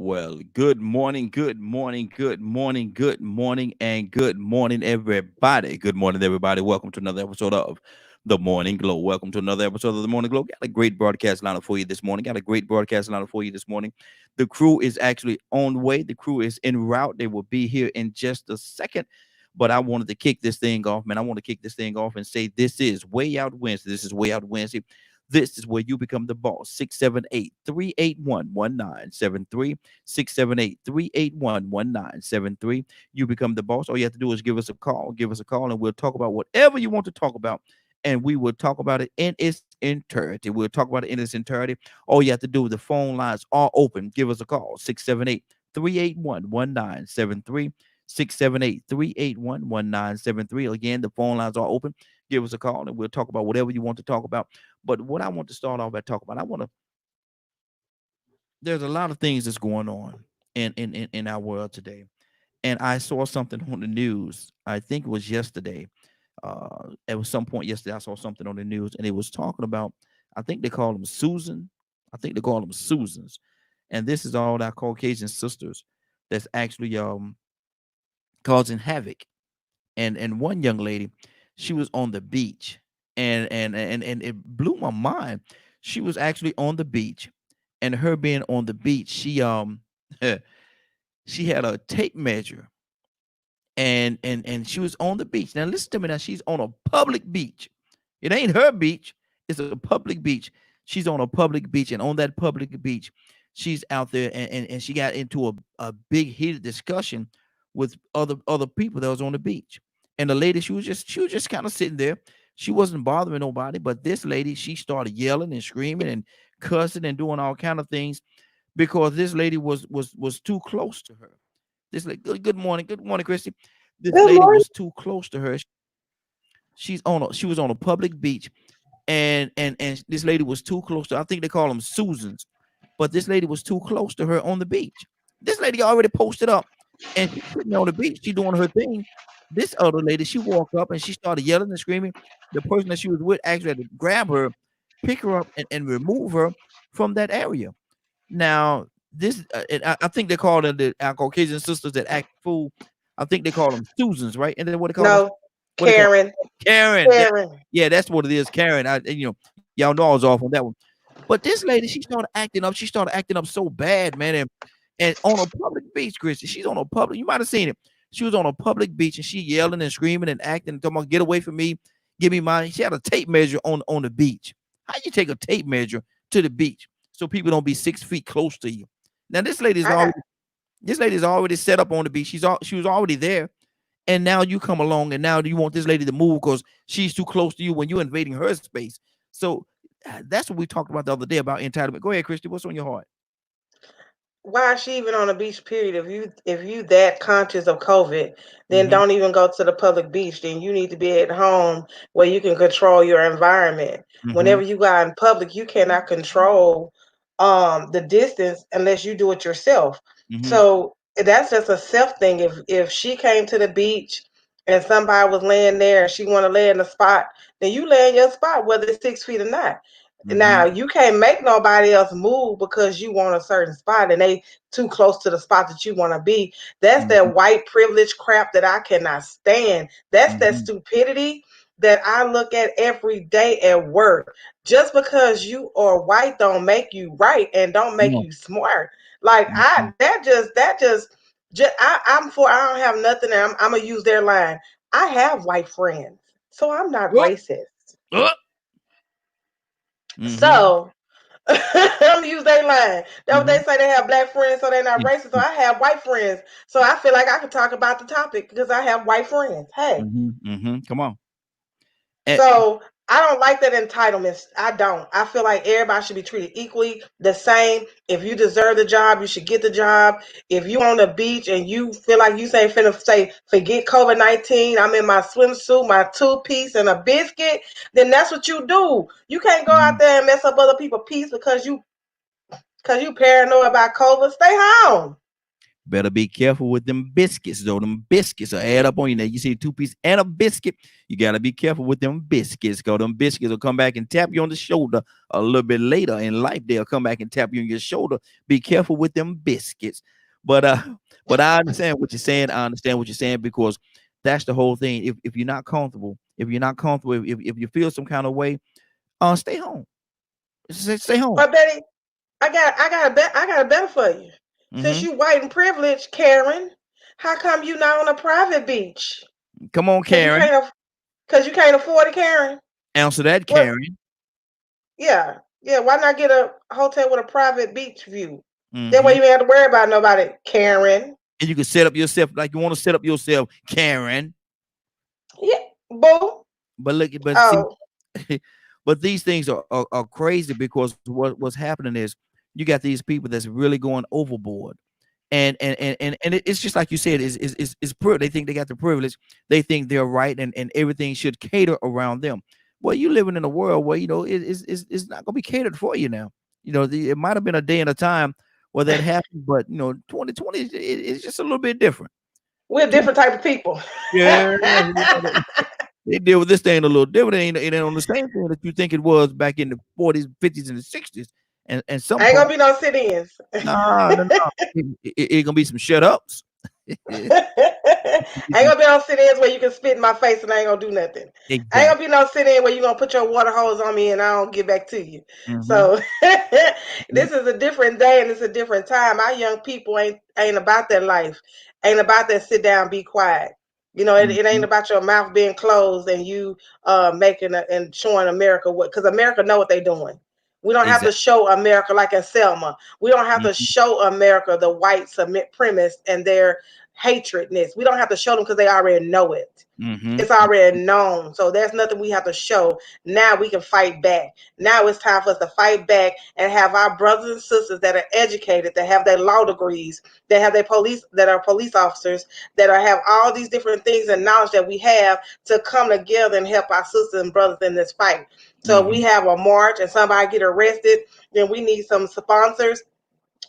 Well, good morning, good morning, good morning, good morning, and good morning, everybody. Good morning, everybody. Welcome to another episode of The Morning Glow. Welcome to another episode of The Morning Glow. Got a great broadcast lineup for you this morning. Got a great broadcast lineup for you this morning. The crew is actually on the way. The crew is en route. They will be here in just a second. But I wanted to kick this thing off, man. I want to kick this thing off and say this is Way Out Wednesday. This is Way Out Wednesday. This is where you become the boss. 678 381 1973. 678 381 1973. You become the boss. All you have to do is give us a call. Give us a call, and we'll talk about whatever you want to talk about. And we will talk about it in its entirety. We'll talk about it in its entirety. All you have to do, the phone lines are open. Give us a call. 678 381 1973. 678 381 1973. Again, the phone lines are open. Give us a call and we'll talk about whatever you want to talk about. But what I want to start off by talking about, there's a lot of things that's going on in our world today. And I saw something on the news. I think it was yesterday. At some point yesterday, I saw something on the news, and it was talking about. I think they call them Susan. I think they call them Susans, and this is all our Caucasian sisters that's actually causing havoc. And one young lady, she was on the beach, and it blew my mind. She was actually on the beach, and her being on the beach, she had a tape measure, and she was on the beach. Now listen to me. Now she's on a public beach. It ain't her beach. It's a public beach. She's on a public beach, and on that public beach, she's out there, and she got into a big heated discussion with other people that was on the beach. And the lady, she was just kind of sitting there. She wasn't bothering nobody, but this lady, she started yelling and screaming and cussing and doing all kind of things because this lady was too close to her. This like good morning, Christy. This Good lady morning. was too close to her. She was on a public beach, and this lady was too close to. I think they call them Susans, but this lady was too close to her on the beach. This lady already posted up, and she's sitting on the beach. She doing her thing. This other lady, she walked up and she started yelling and screaming. The person that she was with actually had to grab her, pick her up, and remove her from that area. Now, and I think they call them our Caucasian sisters that act fool. I think they call them Susans, right? And then what they call them? No, What they call Karen. Karen. Karen. Yeah, that's what it is, Karen. Y'all know I was off on that one. But this lady, she started acting up. She started acting up so bad, man. And on a public beach, Christy, she's on a public. You might have seen it. She was on a public beach and she yelling and screaming and acting and talking about, get away from me, give me mine. She had a tape measure on the beach. How you take a tape measure to the beach so people don't be 6 feet close to you? Now I got this lady's already set up on the beach. She was already there, and now you come along and now you want this lady to move because she's too close to you when you're invading her space. So that's what we talked about the other day about entitlement. Go ahead, Christy. What's on your heart? why is she even on a beach period? If you that conscious of COVID, then Mm-hmm. don't even go to the public beach. Then you need to be at home where you can control your environment. Mm-hmm. Whenever you go out in public, you cannot control the distance unless you do it yourself. Mm-hmm. So that's just a self thing. If she came to the beach and somebody was laying there and she want to lay in the spot, then you lay in your spot, whether it's 6 feet or not. Mm-hmm. Now you can't make nobody else move because you want a certain spot and they too close to the spot that you want to be. That's Mm-hmm. that white privilege crap that I cannot stand. That's that Mm-hmm. stupidity that I look at every day at work. Just because you are white don't make you right and don't make No. you smart. Like Mm-hmm. I'm for I don't have nothing. I'm gonna use their line. I have white friends, so I'm not Oh, racist. oh. Mm-hmm. So I'm use their line. That's what Mm-hmm. they say. They have black friends, so they're not racist. So I have white friends, so I feel like I can talk about the topic because I have white friends. Hey, Mm-hmm. Mm-hmm. Come on. Eh, so I don't like that entitlement. I don't. I feel like everybody should be treated equally, the same. If you deserve the job, you should get the job. If you on the beach and you feel like you say finna say forget COVID-19, I'm in my swimsuit, my two piece, and a biscuit, then that's what you do. You can't go out mhm. there and mess up other people's peace because you paranoid about COVID. Stay home. Better be careful with them biscuits, though. Them biscuits will add up on you. Now you see 2 piece and a biscuit. You gotta be careful with them biscuits, because them biscuits will come back and tap you on the shoulder a little bit later in life. They'll come back and tap you on your shoulder. Be careful with them biscuits. But but I understand what you're saying. I understand what you're saying, because that's the whole thing. If you're not comfortable, if you feel some kind of way, stay home. Stay home. But Betty, I got a better for you. Since you white and privileged, Karen, how come you not on a private beach? Come on, Karen. Because you can't afford it, Karen. Answer that, Karen. Yeah. Why not get a hotel with a private beach view? That way you ain't have to worry about nobody, Karen. And you can set up yourself like you want to set up yourself, Karen. Yeah, boo. But look, see, but these things are crazy, because what's happening is you got these people that's really going overboard. And it's just like you said, is they think they got the privilege, they think they're right, and everything should cater around them. Well, you living in a world where it's not gonna be catered for you now. It might have been a day and a time where that happened, but 2020 it's just a little bit different. We're a different type of people. Yeah. They deal with this thing a little different. It ain't on the same thing that you think it was back in the 40s, 50s, and the 60s. And some ain't gonna be no sit-ins. No. It gonna be some shut ups. Ain't gonna be no sit-ins where you can spit in my face and I ain't gonna do nothing. Exactly. Ain't gonna be no sit-in where you gonna put your water hose on me and I don't get back to you. So this is a different day and it's a different time. Our young people ain't about that life. Ain't about that sit down, be quiet. It ain't about your mouth being closed and you making and showing America because America know what they're doing. We don't have to show America like in Selma. We don't have to show America the white supremacists and their hatredness. We don't have to show them because they already know it. It's already known. So there's nothing we have to show. Now we can fight back. Now it's time for us to fight back and have our brothers and sisters that are educated, that have their law degrees, that have their that are police officers, that have all these different things and knowledge that we have to come together and help our sisters and brothers in this fight. So we have a march and somebody get arrested, then we need some sponsors,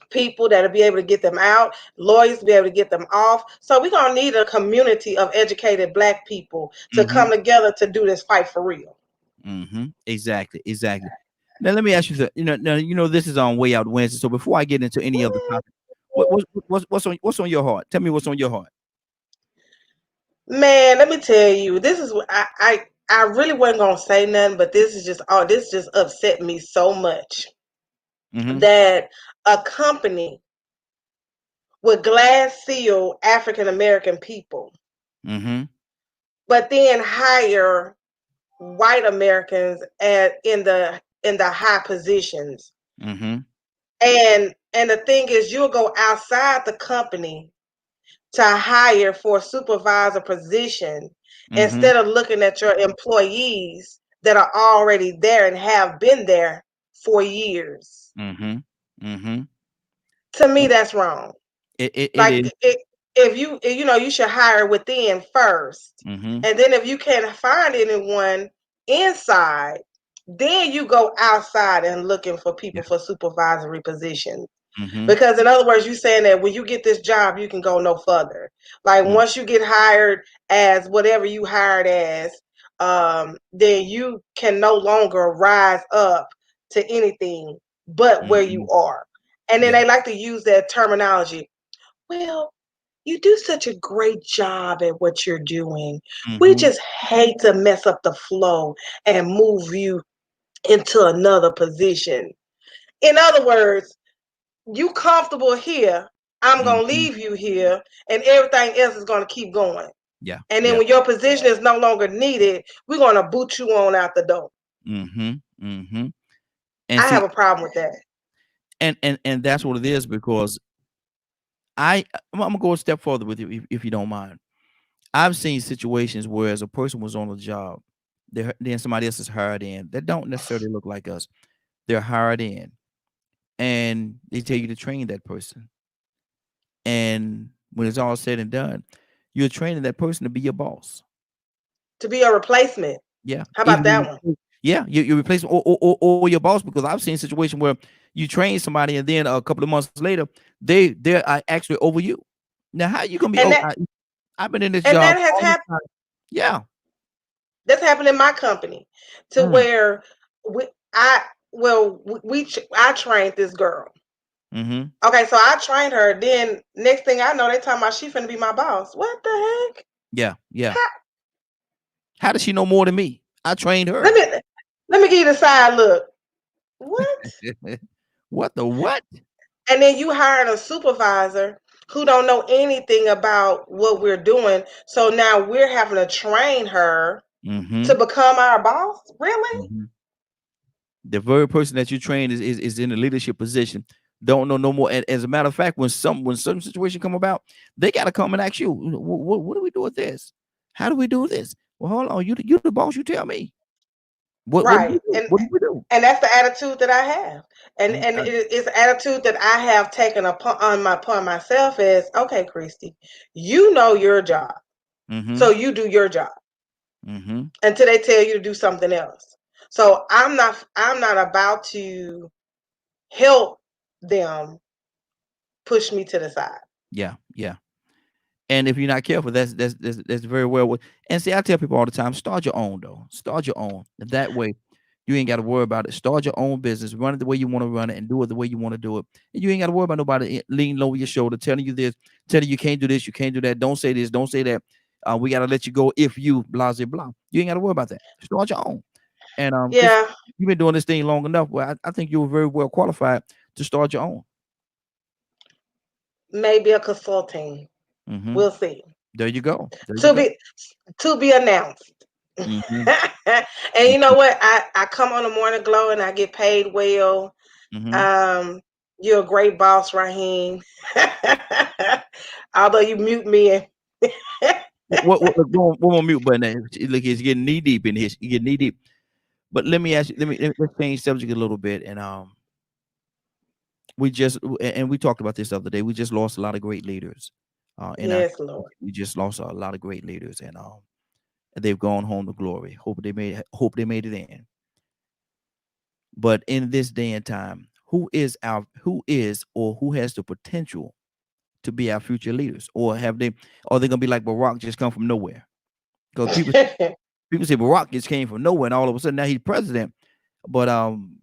people that'll be able to get them out, lawyers to be able to get them off. So we're going to need a community of educated Black people to come together to do this fight for real. Exactly. Now, let me ask you something. This is on Way Out Wednesday. So before I get into any other topic, what's on your heart? Tell me what's on your heart. Man, let me tell you, this is what I really wasn't gonna say nothing, but this just upset me so much that a company would glass seal African American people, but then hire white Americans in the high positions. And the thing is, you'll go outside the company to hire for a supervisor position instead of looking at your employees that are already there and have been there for years. To me, that's wrong. If you should hire within first, and then if you can't find anyone inside, then you go outside and looking for people for supervisory positions. Because in other words, you're saying that when you get this job, you can go no further. Like once you get hired as whatever you hired as, then you can no longer rise up to anything but where you are. And then they like to use that terminology. Well, you do such a great job at what you're doing. We just hate to mess up the flow and move you into another position. In other words, you comfortable here, I'm going to leave you here, and everything else is going to keep going. Yeah. And then when your position is no longer needed, we're going to boot you on out the door. And I have a problem with that. And that's what it is, because I'm going to go a step further with you, if you don't mind. I've seen situations where as a person was on a job, then somebody else is hired in that don't necessarily look like us. They're hired in. And they tell you to train that person. And when it's all said and done, you're training that person to be your boss. To be a replacement. Yeah. How about that one? Yeah, you replace or your boss, because I've seen a situation where you train somebody and then a couple of months later, they're actually over you. Now, how you gonna be? And Oh, that I've been in this and job that has all this happened. time. Yeah. That's happened in my company to Mm. where we I well I trained this girl. Mm-hmm. Okay, so I trained her. Then next thing I know, they talking about she finna be my boss. What the heck? Yeah. Yeah. How, How does she know more than me? I trained let her. me let me give you the side look. What? What the what? And then you hiring a supervisor who don't know anything about what we're doing. So now we're having to train her Mm-hmm. to become our boss? Really? Mm-hmm. The very person that you train is in a leadership position. Don't know no more. And as a matter of fact, when some situation come about, they got to come and ask you, what do we do with this? How do we do this? Well, hold on, you the boss. You tell me. What do we Right. do? What do we do? And that's the attitude that I have. And Okay. it's an attitude that I have taken upon myself is, okay, Christy, you know your job. Mm-hmm. So you do your job Mm-hmm. until they tell you to do something else. So I'm not about to help them push me to the side. Yeah. Yeah. And if you're not careful, that's very well. And see, I tell people all the time, start your own though. Start your own. That way, you ain't got to worry about it. Start your own business, run it the way you want to run it, and do it the way you want to do it. And you ain't got to worry about nobody leaning over your shoulder, telling you this, telling you can't do this, you can't do that. Don't say this, don't say that. We got to let you go if you blah blah blah. You ain't got to worry about that. Start your own. And because Yeah, you've been doing this thing long enough, well, I think you're very well qualified to start your own. maybe a consulting. Hmm. We'll see. There you go. There you To go. be to be announced. Hmm. And you know what? I come on the morning glow and I get paid well. Hmm. Um, you're a great boss, Raheem. Although you mute me and One more mute button there. Look, it's getting knee deep in his. You get knee deep. But let me ask you. Let's change subject a little bit. And we just and we talked about this the other day. We just lost a lot of great leaders. In our yes, Lord. we just lost a lot of great leaders, and they've gone home to glory. Hope they made it in. But in this day and time, who is or who has the potential to be our future leaders, or are they gonna be like Barack, just come from nowhere? Because people say Barack just came from nowhere, and all of a sudden now he's president. But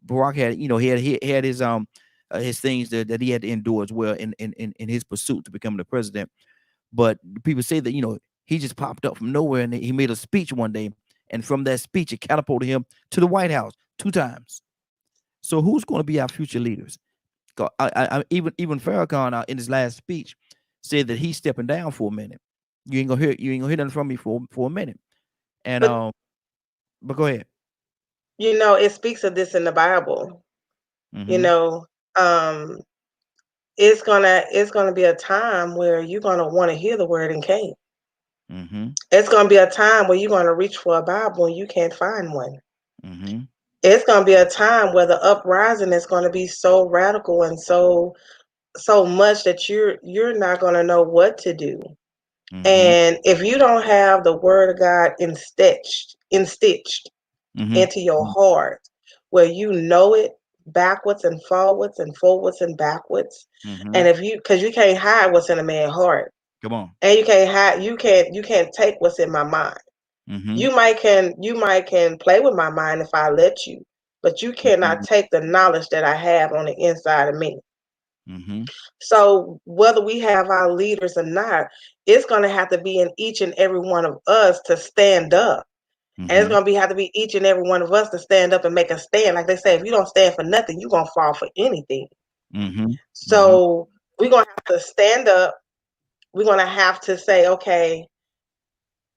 Barack had, he had his things that he had to endure as well in his pursuit to become the president. But people say that he just popped up from nowhere and he made a speech one day, and from that speech it catapulted him to the White House 2 times. So who's going to be our future leaders? Even Farrakhan in his last speech said that he's stepping down for a minute. You ain't gonna hear nothing from me for a minute. And But but go ahead. it speaks of this in the Bible. You Mm-hmm. know, um, it's gonna be a time where you're gonna want to hear the word and can't. Mm-hmm. It's gonna be a time where you're gonna reach for a Bible and you can't find one. Mm-hmm. It's gonna be a time where the uprising is gonna be so radical and so much that you're not gonna know what to do. Mm-hmm. And if you don't have the word of God in stitched Mm-hmm. into your heart, where you know it backwards and forwards and backwards, Mm-hmm. and if you because you can't hide what's in a man's heart, Come on. and you can't hide you can't take what's in my mind. Mm-hmm. You might can play with my mind if I let you, but you cannot Mm-hmm. take the knowledge that I have on the inside of me. Mm-hmm. So whether we have our leaders or not, it's going to have to be in each and every one of us to stand up. And it's Mm-hmm. going to have to be each and every one of us to stand up and make a stand. Like they say, if you don't stand for nothing, you're going to fall for anything. Mm-hmm. Mm-hmm. So we're going to have to stand up. We're going to have to say, okay,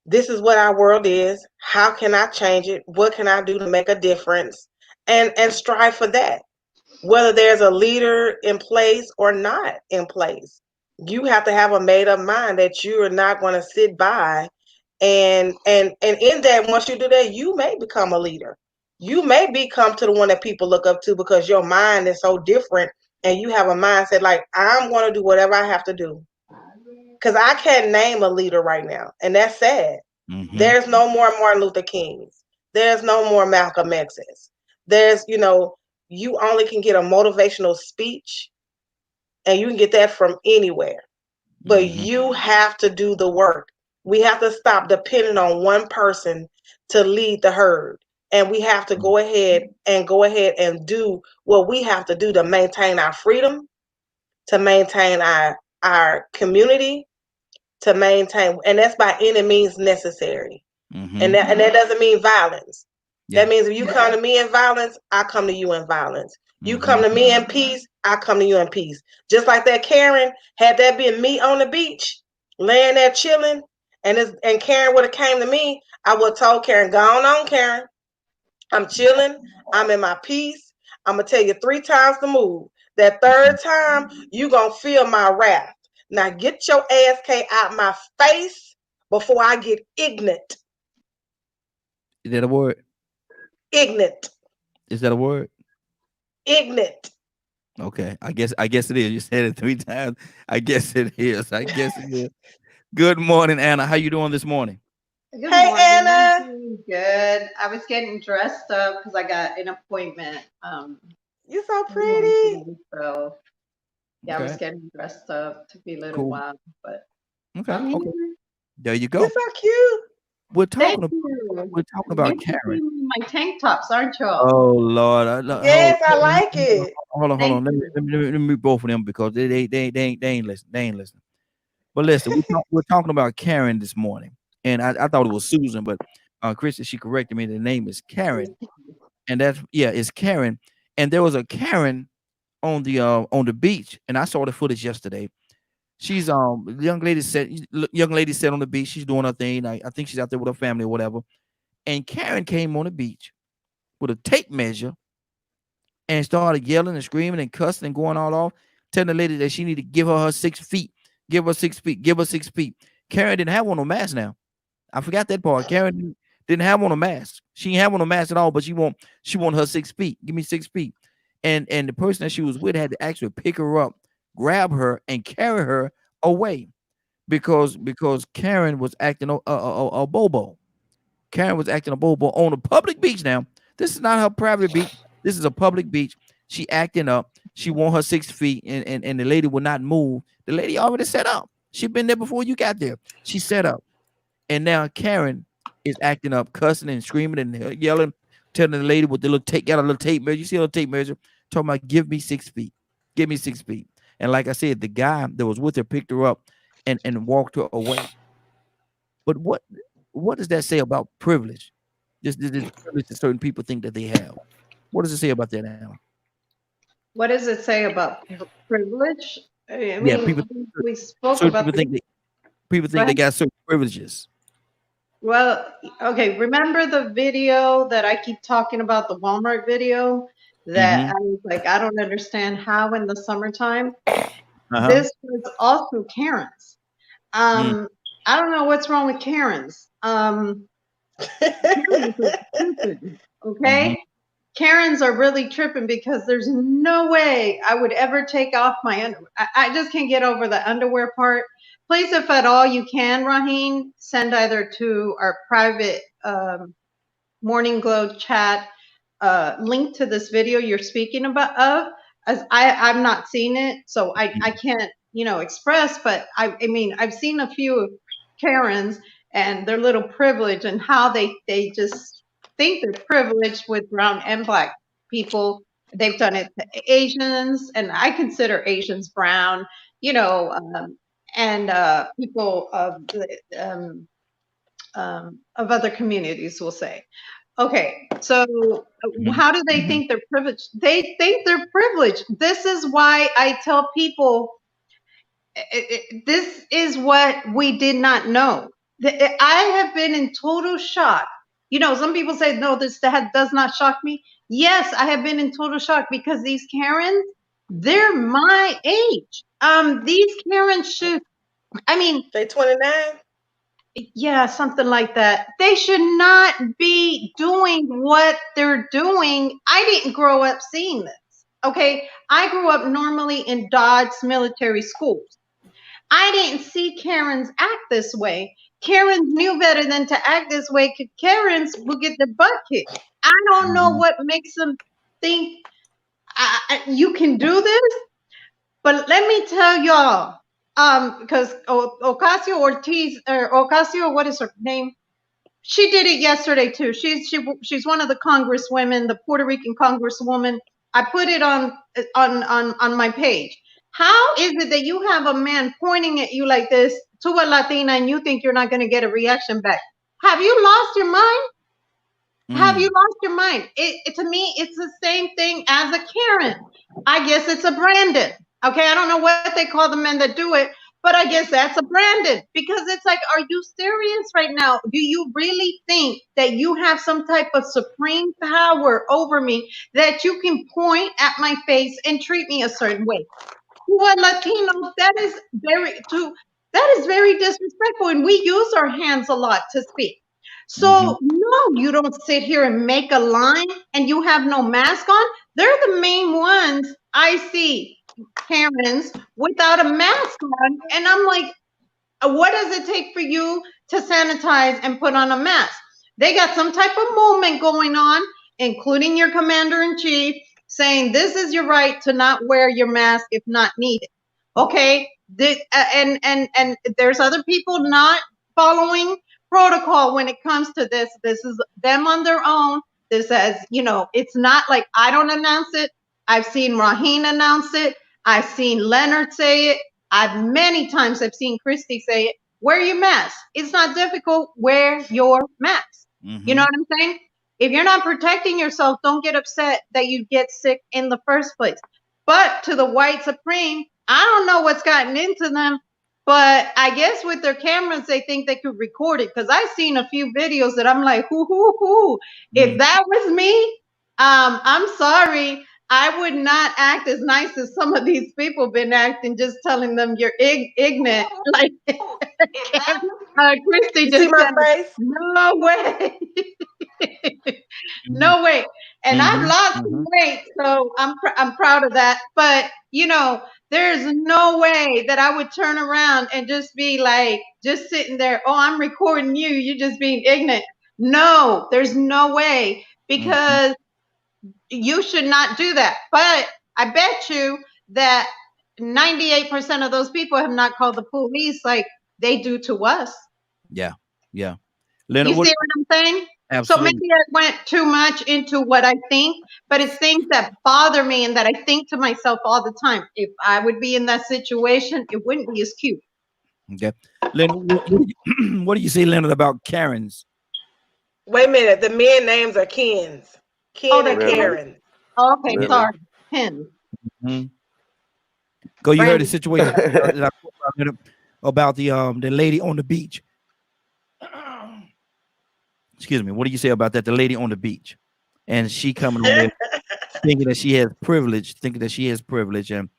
this is what our world is. How can I change it? What can I do to make a difference? And strive for that. Whether there's a leader in place or not in place, you have to have a made up mind that you are not going to sit by and in that, once you do that, you may become a leader. You may become to the one that people look up to because your mind is so different and you have a mindset like, I'm going to do whatever I have to do. Because I can't name a leader right now, and that's sad. Mm-hmm. There's no more Martin Luther Kings. There's no more Malcolm X's. You only can get a motivational speech, and you can get that from anywhere. but Mm-hmm. you have to do the work. We have to stop depending on one person to lead the herd. And we have to go ahead and do what we have to do to maintain our freedom, to maintain our community, to maintain, and that's by any means necessary. And Mm-hmm. that doesn't mean violence. Yeah. That means if you come to me in violence, I come to you in violence. You Mm-hmm. come to me in peace, I come to you in peace. Just like that Karen, had that been me on the beach, laying there chilling, and Karen would have came to me, I would have told Karen, go on, Karen. I'm chilling. I'm in my peace. I'm gonna tell you 3 times to move. That third time, you gonna feel my wrath. Now get your ass out my face before I get ignorant. Is that a word? Ignorant. Is that a word? Ignorant. Okay. I guess it is. You said it 3 times. I guess it is. I guess it is. Good morning, Anna. How you doing this morning? Good Hey morning. I'm Anna. doing good. I was getting dressed up because I got an appointment. You so Today. pretty. So yeah, I was Okay. getting dressed up. Took me a little Cool. while, but Okay. I'm Okay. here. There you You go. so cute. We're Thank talking about you. we're talking You about can Karen. see me in my tank tops, aren't y'all? Oh Lord. Yes, I like it. Hold Thank on. Let me, you. let me, let me let me mute both of them because they ain't listening. They ain't listening. But listen, we're talking about Karen this morning, and I thought it was Susan, but Christy, she corrected me. The name is Karen, and that's yeah, it's Karen. And there was a Karen on the beach, and I saw the footage yesterday. She's the young lady sat on the beach. She's doing her thing. I think she's out there with her family or whatever. And Karen came on the beach with a tape measure and started yelling and screaming and cussing and going all off, telling the lady that she need to give her 6 feet, give her 6 feet, give her 6 feet. Karen didn't have on no mask now. I forgot that part. Karen didn't have on a mask. She didn't have on a mask at all, but she want her 6 feet. Give me 6 feet. And the person that she was with had to actually pick her up, grab her, and carry her away because Karen was acting a bobo. Karen was acting a bobo on a public beach now. This is not her private beach. This is a public beach. She acting up. She want her 6 feet, and the lady would not move. The lady already set up. She been there before you got there. She set up. And now Karen is acting up, cussing and screaming and yelling, telling the lady with the little tape, got a little tape measure. You see a little tape measure, talking about give me 6 feet. Give me 6 feet. And like I said, the guy that was with her picked her up and walked her away. But what does that say about privilege? This privilege that certain people think that they have. What does it say about that, Alan? What does it say about privilege? I Yeah, mean, people we spoke certain about people this. think people Go think they ahead. got certain privileges. Well, okay. Remember the video that I keep talking about, the Walmart video that Mm-hmm. I was like, I don't understand how in the summertime. Uh-huh. This was also Karen's. Mm, I don't know what's wrong with Karen's. Karen's are tripping, mm-hmm. okay? Karens are really tripping because there's no way I would ever take off my underwear. I just can't get over the underwear part. Please, if at all you can, Raheen, send either to our private Morning Glow chat link to this video you're speaking about as I'm not seeing it, so I can't express. But I mean I've seen a few of Karens and their little privilege and how they just think they're privileged with brown and black people. They've done it to Asians, and I consider Asians brown, and people of other communities will say. Okay, so Mm-hmm. how do they Mm-hmm. think they're privileged? They think they're privileged. This is why I tell people this is what we did not know. I have been in total shock. Some people say, no, that does not shock me. Yes, I have been in total shock because these Karens, they're my age. These Karens should, I mean, They 29. yeah, something like that. They should not be doing what they're doing. I didn't grow up seeing this. Okay. I grew up normally in Dodge military schools. I didn't see Karens act this way. Karens knew better than to act this way because Karens will get the butt kicked. I don't know Mm-hmm. what makes them think you can do this, but let me tell y'all. because Ocasio Ortiz or Ocasio, what is her name? She did it yesterday too. She's one of the congresswomen, the Puerto Rican congresswoman. I put it on my page. How is it that you have a man pointing at you like this to a Latina and you think you're not going to get a reaction back? Have you lost your mind? Have you lost your mind? To me, it's the same thing as a Karen. I guess it's a Brandon. Okay, I don't know what they call the men that do it, but I guess that's a Brandon, because it's like, are you serious right now? Do you really think that you have some type of supreme power over me that you can point at my face and treat me a certain way? To a Latino, that is very disrespectful, and we use our hands a lot to speak. So no, you don't sit here and make a line and you have no mask on. They're the main ones I see, Karens, without a mask on. And I'm like, what does it take for you to sanitize and put on a mask? They got some type of movement going on, including your commander-in-chief, saying this is your right to not wear your mask if not needed. Okay, and there's other people not following protocol when it comes to this. This is them on their own. This says, it's not like I don't announce it. I've seen Raheen announce it. I've seen Leonard say it. Many times I've seen Christy say it. Wear your mask. It's not difficult. Wear your mask. You know what I'm saying? If you're not protecting yourself, don't get upset that you get sick in the first place. But to the white supreme, I don't know what's gotten into them, but I guess with their cameras, they think they could record it. Because I've seen a few videos that I'm like, hoo. If that was me, I'm sorry. I would not act as nice as some of these people been acting, just telling them you're ignorant. Like Christy just See my said, face? no way. No way. And I've lost some weight, so I'm proud of that. But there's no way that I would turn around and just be like, just sitting there, oh, I'm recording you, you're just being ignorant. No, there's no way, because you should not do that. But I bet you that 98% of those people have not called the police like they do to us. Yeah. Leonard, you see what I'm saying? Absolutely. So maybe I went too much into what I think, but it's things that bother me and that I think to myself all the time. If I would be in that situation, it wouldn't be as cute. Okay. Leonard, what do you say, Leonard, about Karens? Wait a minute. The men names are Kens. Ken and Karen. Oh, okay, really? Sorry. Ken. Go, you heard the situation about the lady on the beach. Excuse me. What do you say about that? The lady on the beach, and she coming on there thinking that she has privilege, and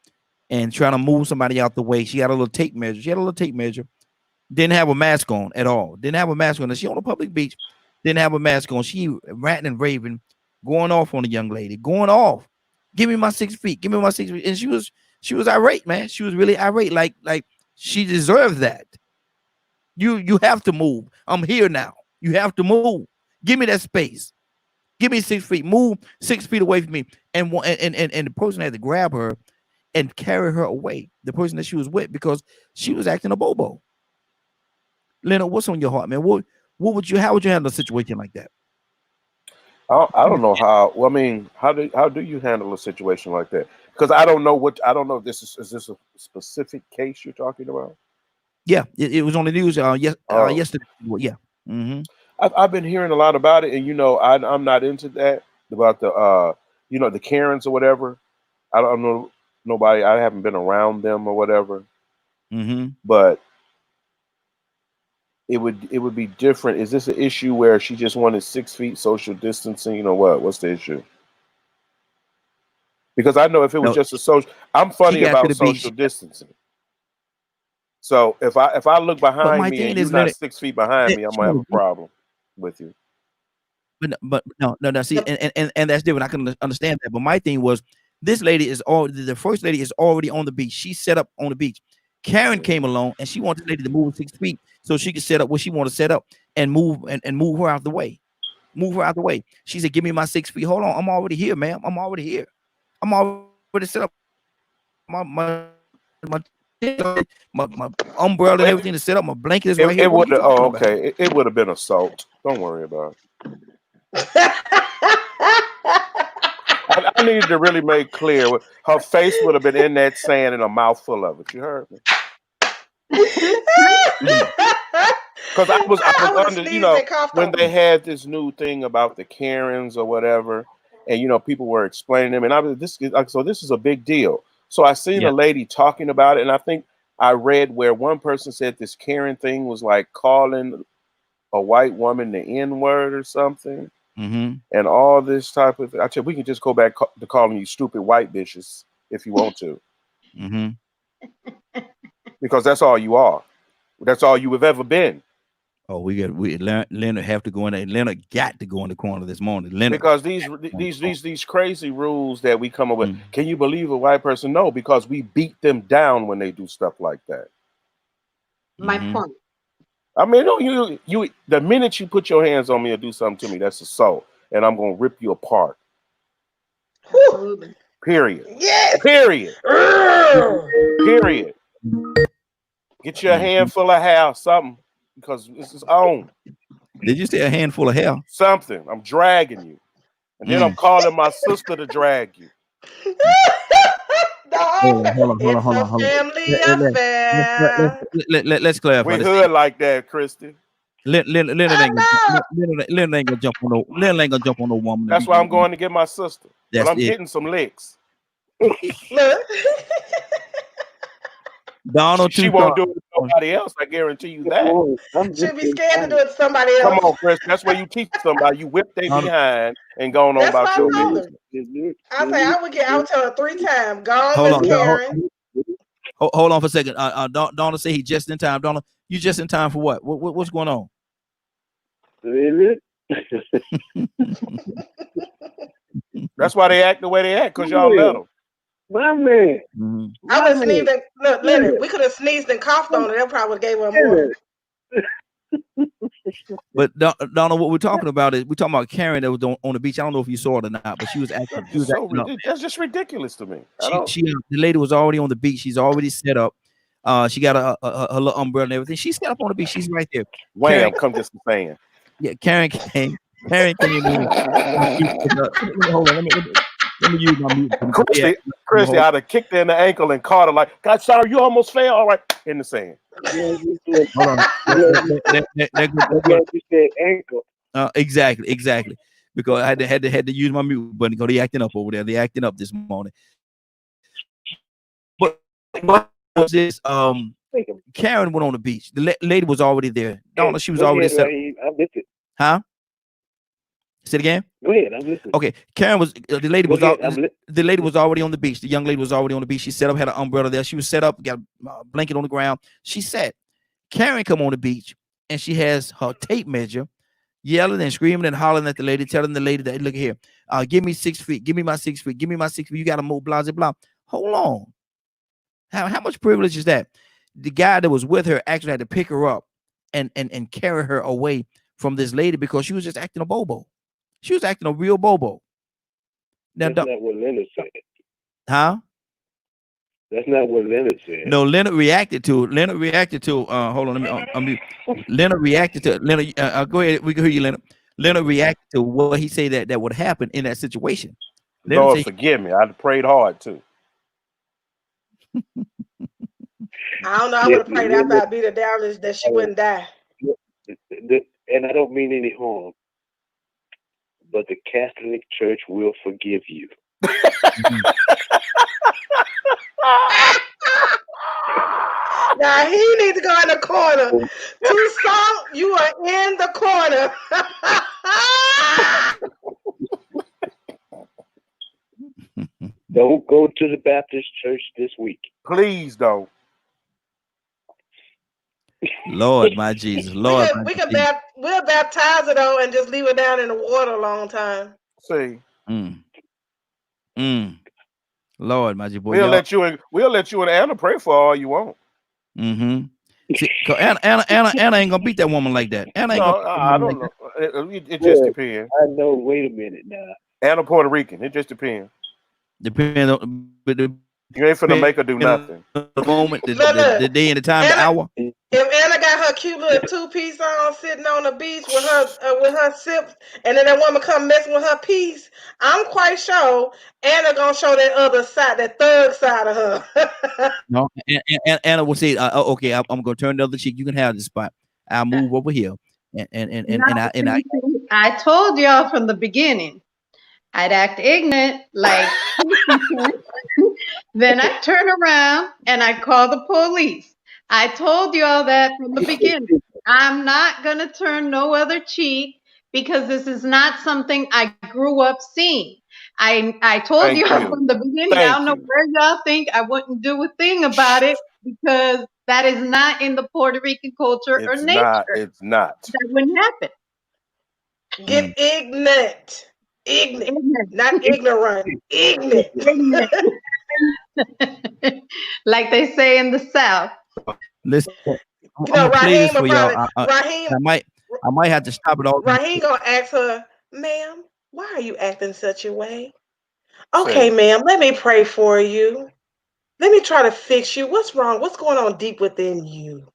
trying to move somebody out the way. She had a little tape measure. Didn't have a mask on at all. And she on a public beach. Didn't have a mask on. She ranting and raving, going off on a young lady, going off. Give me my 6 feet. Give me my 6 feet. And she was irate, man. She was really irate. Like she deserved that. You have to move. I'm here now. You have to move. Give me that space. Give me 6 feet. Move 6 feet away from me. And the person had to grab her and carry her away. The person that she was with, because she was acting a bobo. Leonard, what's on your heart, man? How would you handle a situation like that? I don't know how. Well, I mean, how do you handle a situation like that? Because I don't know if this is this a specific case you're talking about? Yeah, it was on the news yesterday. Yeah. I've been hearing a lot about it, and I'm not into that about the the Karens or whatever. I don't know nobody. I haven't been around them or whatever. But it would be different. Is this an issue where she just wanted 6 feet social distancing? What's the issue? Because I know if it was just a social, I'm funny about social distancing. So if I look behind me and you're not 6 feet behind me, I'm gonna have a problem with you. But no. See, and that's different. I can understand that. But my thing was, this lady the first lady is already on the beach. She's set up on the beach. Karen came along and she wanted the lady to move 6 feet so she could set up what she wanted to set up and move her out the way. Move her out the way. She said, "Give me my 6 feet." Hold on, I'm already here, ma'am. I'm already here. I'm already set up. My my umbrella and everything to set up. My blanket is right here. It What would. are you talking Oh, about? okay. It would have been assault. Don't worry about it. I needed to really make clear. Her face would have been in that sand and a mouthful of it. You heard me? Because I was under, you know, when they had this new thing about the Karens or whatever, and you know, people were explaining them, and I was this is a big deal. So I seen a lady talking about it, and I think I read where one person said this Karen thing was like calling a white woman the N-word or something, and all this type of thing. I said we can just go back to calling you stupid white bitches if you want to, because that's all you are. That's all you have ever been. Oh, Leonard have to go in there. Leonard got to go in the corner this morning. Leonard, because these crazy rules that we come up with. Can you believe a white person? No, because we beat them down when they do stuff like that. My point. I mean, no, you the minute you put your hands on me or do something to me, that's assault, and I'm gonna rip you apart. Absolutely. Period. Yes. Period. Period. Get your handful of hair, something, because this is on. Did you say a handful of hair? Something. I'm dragging you, and then I'm calling my sister to drag you. Hold on. Family affair. Let's clarify. We hood like that, Christy. Leonard ain't gonna jump on no. Leonard ain't gonna jump on no woman. That's why I'm going to get my sister. That's but I'm it. getting some licks. Donald, she won't do it to nobody else. I guarantee you that. She'll be scared to do it to somebody else. Come on, Chris. That's where you teach somebody. You whip their behind and go on about your business. I say I would tell her 3 times. Hold on for a second. Donald say he just in time. Donald, you just in time for what? What's going on? That's why they act the way they act, because y'all let them. My man. I would have sneezed and look, Leonard, we could have sneezed and coughed on it. That probably gave her more. But Donald, what we're talking about is we're talking about Karen that was on the beach. I don't know if you saw it or not, but she was acting. That's just ridiculous to me. The lady was already on the beach. She's already set up. She got a little umbrella and everything. She's set up on the beach. She's right there. Wham! Karen, Come just the fan. Yeah, Karen came. Karen came in. Hold on, let me use my mute. Christy, I'd have kicked her in the ankle and caught her like, God, sorry, you almost fell. All right, in the sand. Hold on. Ankle. Exactly. Because I had to use my mute button because they acting up over there. They acting up this morning. But what was this? Karen went on the beach. The lady was already there. Donna, she was already set. I missed it. Huh? Say it again. Go ahead. I'm listening. Okay, Karen was the lady was the lady was already on the beach. The young lady was already on the beach. She set up, had an umbrella there. She was set up, got a blanket on the ground. She sat. Karen come on the beach and she has her tape measure, yelling and screaming and hollering at the lady, telling the lady that, look here, give me 6 feet, give me my 6 feet, give me my 6 feet. You got to move, blah, blah, blah. Hold on. How much privilege is that? The guy that was with her actually had to pick her up and carry her away from this lady because she was just acting a bobo. She was acting a real bobo. Now, that's not what Leonard said. Huh? That's not what Leonard said. No, Leonard reacted to. Hold on, let me unmute. Leonard reacted to. Leonard, go ahead. We can hear you, Leonard. Leonard reacted to what he said that would happen in that situation. Lord, forgive me. I prayed hard too. I don't know. I would have prayed after I beat her down that she wouldn't die. And I don't mean any harm, but the Catholic Church will forgive you. Now he needs to go in the corner. Too soft, you are in the corner. Don't go to the Baptist church this week. Please don't. Lord, my Jesus. Lord, we'll baptize it though and just leave it down in the water a long time. See. Lord, my boy. We'll let you and Anna pray for all you want. See, Anna ain't gonna beat that woman like that. Anna ain't I don't know. It just depends. I know. Wait a minute now. Anna Puerto Rican. It just depends. Depends You ain't finna make her do in nothing. the moment, Look, look. the day and the time, the Anna, hour. if Anna got her cute little two-piece on sitting on the beach with her sips, and then that woman come messing with her piece, I'm quite sure Anna gonna show that other side, that third side of her. No, and Anna will say, "Okay, I'm gonna turn the other cheek. You can have this spot. I'll move over here." I told y'all from the beginning, I'd act ignorant, like then I turn around and I call the police. I told y'all that from the beginning. I'm not gonna turn no other cheek because this is not something I grew up seeing. I told Thank y'all you. from the beginning. I Thank don't know you. where y'all think I wouldn't do a thing about it because that is not in the Puerto Rican culture or It's nature. not. It's not. That wouldn't happen. Get ignorant. Ignorant. Ignorant. Not ignorant. Ignorant. Ignorant. Like they say in the South. Listen, I'm You know, gonna play this Raheem for will y'all. probably Raheem I might have to stop it all. Raheem gonna ask her, ma'am, why are you acting such a way? Say Okay, it. ma'am, let me pray for you. Let me try to fix you. What's wrong? What's going on deep within you?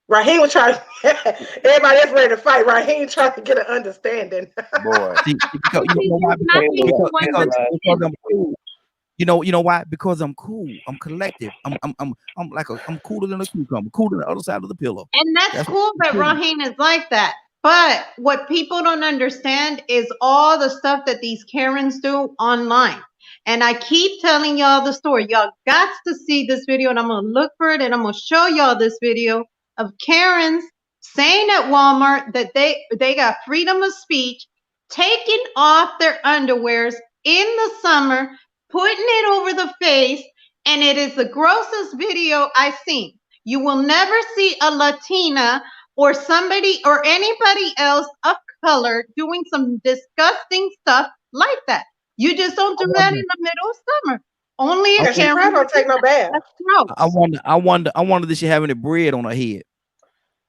Raheem was trying everybody else ready to fight. Raheem trying to get an understanding. Boy. See, because you know why? Not being the one Because understand. I'm cool. You know why? Because I'm cool. I'm collective. I'm cooler than a cucumber, cooler than the other side of the pillow. And that's cool that cool. Raheem is like that. But what people don't understand is all the stuff that these Karens do online. And I keep telling y'all the story. Y'all got to see this video, and I'm going to look for it, and I'm going to show y'all this video of Karens saying at Walmart that they got freedom of speech, taking off their underwears in the summer, putting it over the face, and it is the grossest video I've seen. You will never see a Latina or somebody or anybody else of color doing some disgusting stuff like that. You just don't do that in the middle of summer. Only a And she Karen. probably don't take no bath. That's gross. I wonder did she have any bread on her head?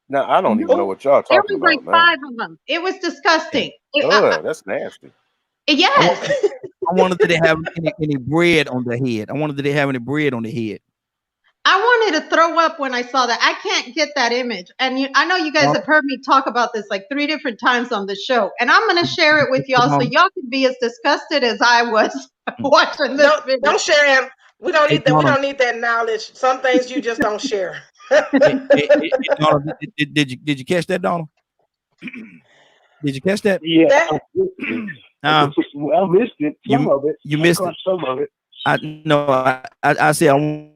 Now I don't even know Oh, what y'all There talking was like about now. 5 of them. It was disgusting. Ugh, that's nasty. Yes. I wonder did they have any bread on their head? I wonder did they have any bread on their head? I wanted to throw up when I saw that. I can't get that image. And I know you guys have heard me talk about this like 3 different times on the show. And I'm going to share it with y'all so y'all can be as disgusted as I was watching this video. Don't share him. We don't need that. We don't need that knowledge. Some things you just don't share. Donna, did you catch that, Donna? Did you catch that? Yeah, I missed it. Some of it. You missed it. Some of it. I know. I said I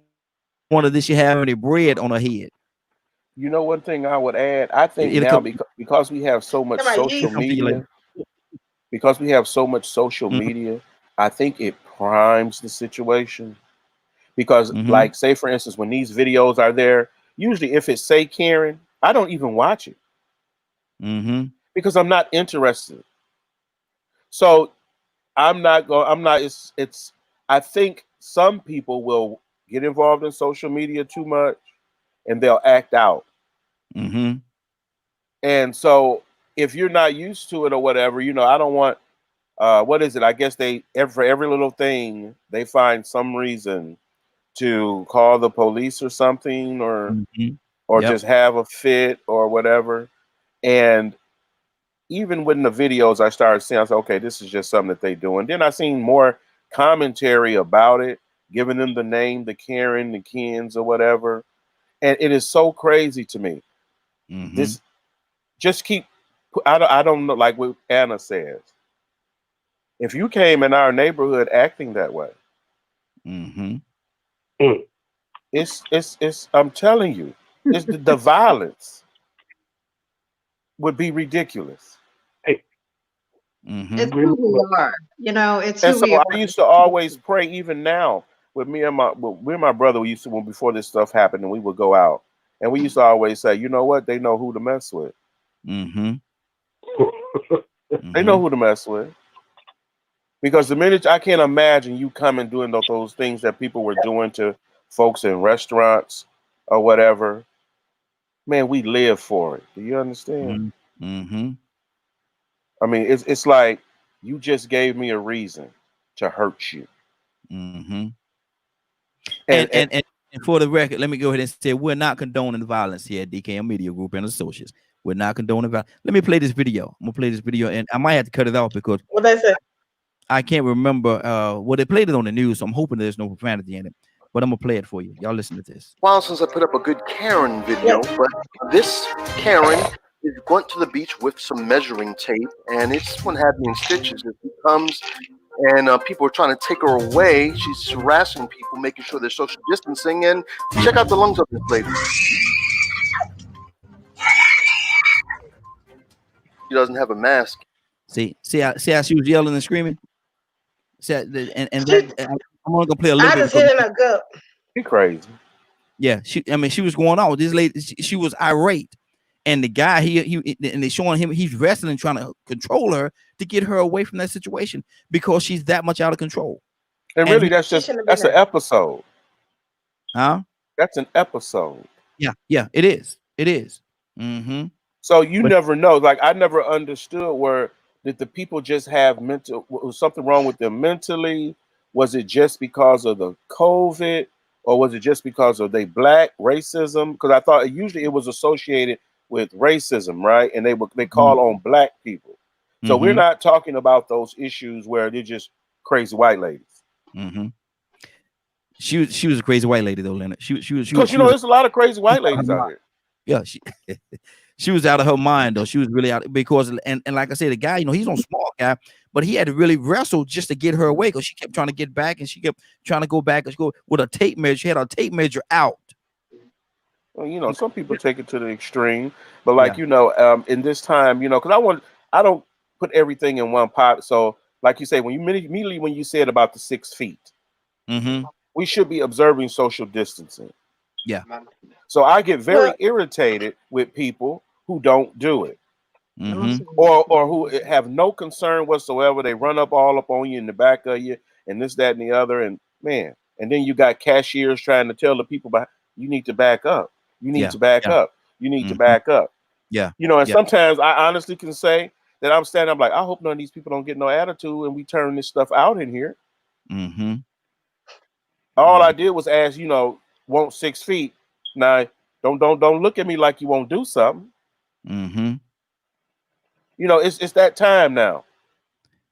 wonder did she have any bread on her head? You know, one thing I would add, I think It'll now come- because we have so much Come on, social come to you media, later. because we have so much social Mhm. media, I think it primes the situation. Because, Mhm. like, say for instance, when these videos are there, usually if it say Karen, I don't even watch it Mm-hmm. because I'm not interested. So I'm not going. I'm not. It's. I think some people will get involved in social media too much, and they'll act out. Mm-hmm. And so if you're not used to it or whatever, you know, I don't want. What is it? I guess for every little thing they find some reason to call the police or something, or Mm-hmm. Yep. just have a fit or whatever. And even when the videos I started seeing, I said, okay, this is just something that they do. And then I seen more commentary about it, giving them the name, the Karen, the Kens or whatever. And it is so crazy to me. Mm-hmm. This just keep, I don't know, like what Anna says. If you came in our neighborhood acting that way, Mm-hmm. it's I'm telling you, it's the violence would be ridiculous. Mm-hmm. It's who we are. You know, it's And who so we are. I used to always pray, even now, with me and my brother. We used to, before this stuff happened, and we would go out, and we used to always say, you know what? They know who to mess with. Mm-hmm. They know who to mess with. Because the minute I can't imagine you coming doing those things that people were doing to folks in restaurants or whatever. Man, we live for it. Do you understand? Mm-hmm. I mean, it's like you just gave me a reason to hurt you. Mm-hmm. And for the record, let me go ahead and say we're not condoning violence here at DKM Media Group and Associates. We're not condoning violence. Let me play this video. I'm gonna play this video, and I might have to cut it off because What they say? I can't remember. Well, they played it on the news, so I'm hoping there's no profanity in it. But I'm gonna play it for you. Y'all listen to this. While since I put up a good Karen video, but this Karen went to the beach with some measuring tape, and it's one had me in stitches. It comes and people are trying to take her away. She's harassing people, making sure they're social distancing. And check out the lungs of this lady. She doesn't have a mask. See how she was yelling and screaming. See, I'm only gonna play a little I bit. just hit in a gut. She crazy. Yeah, she was going on. This lady, she was irate, and the guy and they showing him he's wrestling, trying to control her to get her away from that situation because she's that much out of control. And really, that's an episode. Huh? That's an episode. Yeah, it is. It is. Mm-hmm. So never know. Like I never understood where did the people just have was something wrong with them mentally? Was it just because of the COVID? Or was it just because of they black racism? Because I thought usually it was associated with racism, right? And they call on black people. So we're not talking about those issues where they're just crazy white ladies. Mm-hmm. She was a crazy white lady though, Leonard. She was because there's a lot of crazy white ladies out here. Yeah, she was out of her mind though. She was really out because and like I said, the guy, he's no small guy, but he had to really wrestle just to get her away because she kept trying to get back and she kept trying to go back and go with a tape measure. She had a tape measure out. Well, some people take it to the extreme, but like in this time, because I don't put everything in one pot. So like you say, when you said about the 6 feet, we should be observing social distancing. Yeah. So I get very irritated with people who don't do it. Or who have no concern whatsoever. They run all up on you in the back of you and this, that, and the other. And man, and then you got cashiers trying to tell the people you need to back up. You need to back up. You need to back up. Yeah. And sometimes I honestly can say that I'm like, I hope none of these people don't get no attitude and we turn this stuff out in here. All I did was ask, want 6 feet. Now don't look at me like you won't do something. It's that time now.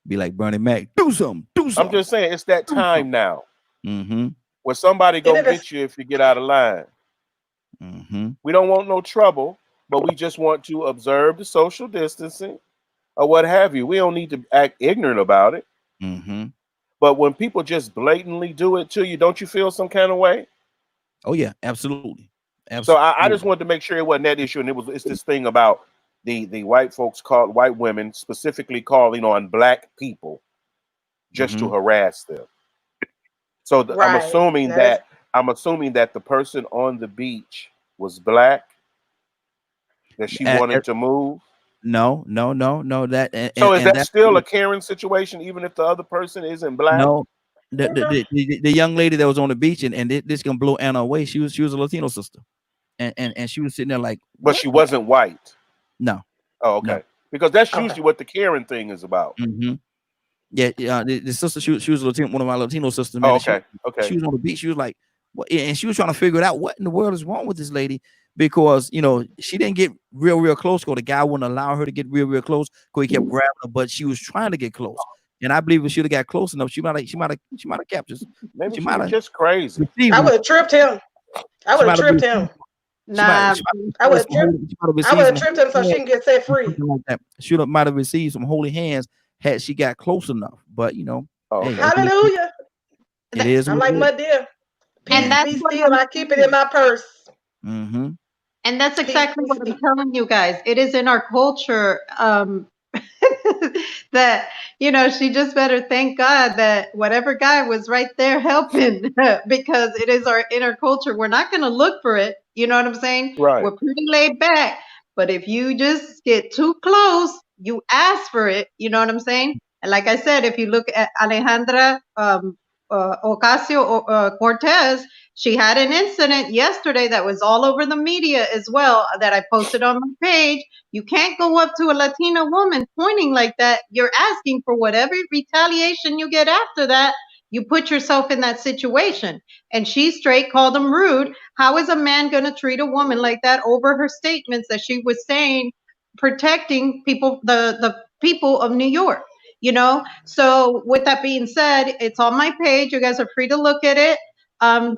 Be like Bernie Mac, do something. I'm just saying it's that time now. Where somebody gonna get you if you get out of line. We don't want no trouble, but we just want to observe the social distancing or what have you. We don't need to act ignorant about it. But when people just blatantly do it to you, don't you feel some kind of way? Oh yeah, absolutely. So I just wanted to make sure it wasn't that issue, and it's this thing about the white folks white women specifically calling on black people just to harass them. So I'm assuming that the person on the beach was black, that she wanted to move. No. So is that still a Karen situation, even if the other person isn't black? No. The young lady that was on the beach and this can blow Anna away. She was a Latino sister, and she was sitting there like, but she wasn't white. No. Oh, okay. No. Because that's usually what the Karen thing is about. Yeah. The sister, she was one of my Latino sisters. Man, okay. She was on the beach. She was like, what? And she was trying to figure it out. What in the world is wrong with this lady? Because she didn't get real close. Because the guy wouldn't allow her to get real close. Because he kept grabbing her, but she was trying to get close. And I believe if she'd have got close enough, she might have captured. Maybe she might have just crazy. I would have tripped him. I would have tripped him. Nah, I would have tripped him so she can get set free. Like that. She might have received some holy hands had she got close enough. But hey, hallelujah. It is. I'm like my dear. And that's be still. I keep it in my purse. And that's exactly what I'm telling you guys. It is in our culture that she just better thank God that whatever guy was right there helping, because it is our inner culture. We're not going to look for it. You know what I'm saying? Right. We're pretty laid back. But if you just get too close, you ask for it. You know what I'm saying? And like I said, if you look at Alejandra Ocasio-Cortez, she had an incident yesterday that was all over the media as well that I posted on my page. You can't go up to a Latina woman pointing like that. You're asking for whatever retaliation you get after that. You put yourself in that situation. And she straight called him rude. How is a man going to treat a woman like that over her statements that she was saying, protecting people, the people of New York? You know, so with that being said, it's on my page. You guys are free to look at it.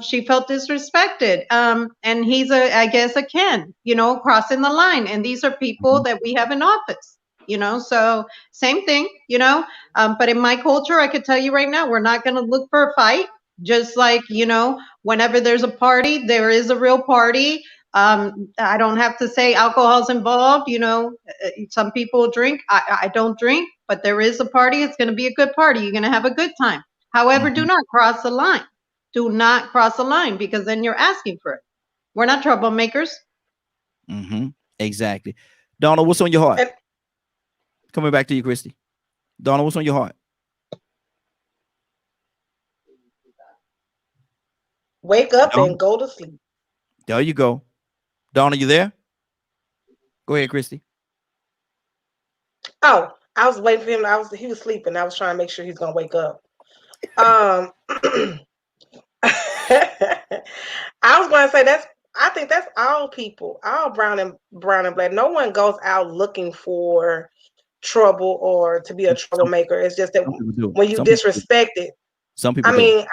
She felt disrespected. And he's I guess, a Ken, you know, crossing the line. And these are people that we have in office, you know, so same thing, you know. But in my culture, I could tell you right now, we're not going to look for a fight. Just like, you know, whenever there's a party, there is a real party. I don't have to say alcohol's involved. You know, some people drink. I don't drink, but there is a party. It's going to be a good party. You're going to have a good time. However, do not cross the line. Do not cross the line, because then you're asking for it. We're not troublemakers. Exactly. Donna, what's on your heart? Coming back to you, Christy. Donna, what's on your heart? Wake up Donna? and go to sleep. There you go. Donna, you there? Go ahead, Christy. Oh, I was waiting for him. He was sleeping. I was trying to make sure he's gonna wake up. I was going to say I think that's all people, all brown and black. No one goes out looking for trouble or to be a troublemaker. It's just that when you disrespect it. Some people. I mean,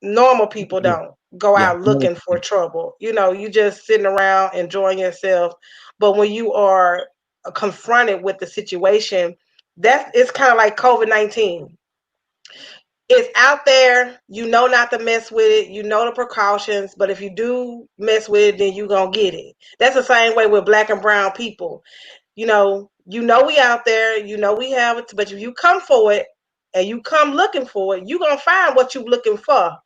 normal people don't go out looking for trouble. You know, you just sitting around enjoying yourself. But when you are confronted with the situation, it's kind of like COVID-19. It's out there, you know not to mess with it, you know the precautions, but if you do mess with it, then you're going to get it. That's the same way with black and brown people. You know we out there, you know we have it, but if you come for it and you come looking for it, you're going to find what you're looking for.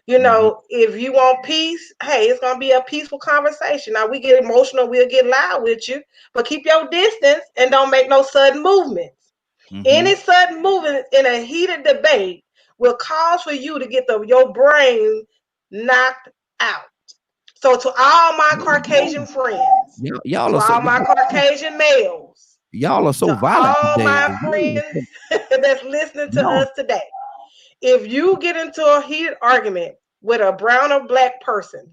You know, if you want peace, hey, it's going to be a peaceful conversation. Now, we get emotional, we'll get loud with you, but keep your distance and don't make no sudden movements. Any sudden movement in a heated debate will cause for you to get your brain knocked out. So to all my Caucasian friends, all my Caucasian males, y'all are so violent all today. my friends that's listening to us today, if you get into a heated argument with a brown or black person,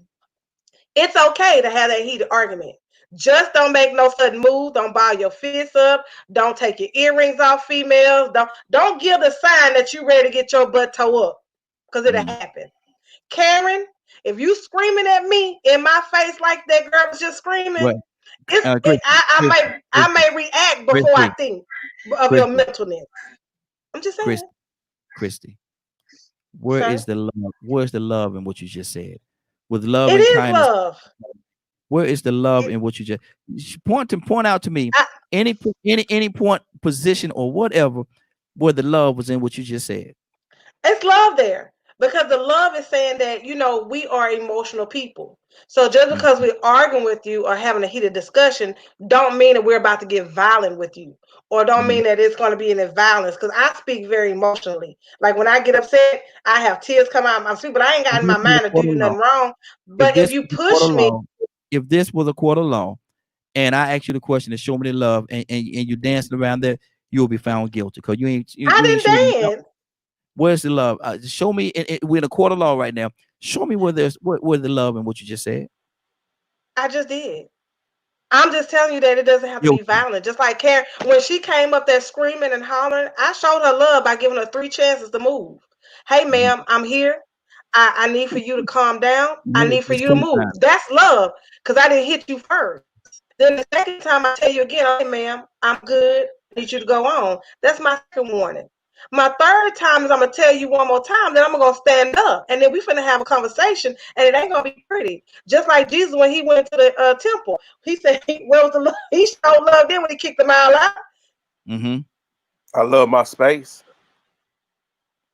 it's okay to have that heated argument. Just don't make no sudden move. Don't ball your fists up. Don't take your earrings off, females. Don't give the sign that you're ready to get your butt toe up, because it'll happen. Karen, if you screaming at me in my face like that girl was just screaming, I may react before I think of your mentalness. I'm just saying. Christy, where is the love? Where's the love in what you just said? With love and kindness. Love. Where is the love in what you just point out to me? Any point, position, or whatever, where the love was in what you just said. It's love there, because the love is saying that, you know, we are emotional people. So just because we're arguing with you or having a heated discussion, don't mean that we're about to get violent with you, or don't mean that it's going to be any violence. Because I speak very emotionally. Like when I get upset, I have tears come out of my sleep, but I ain't got in my mind to do you nothing wrong. But if you push me. If this was a court of law and I ask you the question to show me the love and you dancing around there, you'll be found guilty, because you ain't. I didn't dance. Where's the love? Show me. We're in a court of law right now. Show me where the love in what you just said. I just did. I'm just telling you that it doesn't have to be violent. Just like Karen, when she came up there screaming and hollering, I showed her love by giving her 3 chances to move. Hey, ma'am, I'm here. I need for you to calm down. I need for you to move. That's love, because I didn't hit you first. Then the second time I tell you again, hey, ma'am, I'm good. I need you to go on. That's my second warning. My third time is I'm going to tell you one more time, then I'm going to stand up. And then we finna have a conversation, and it ain't going to be pretty. Just like Jesus when he went to the temple. He said, where was the love? He showed love then when he kicked them all out. I love my space.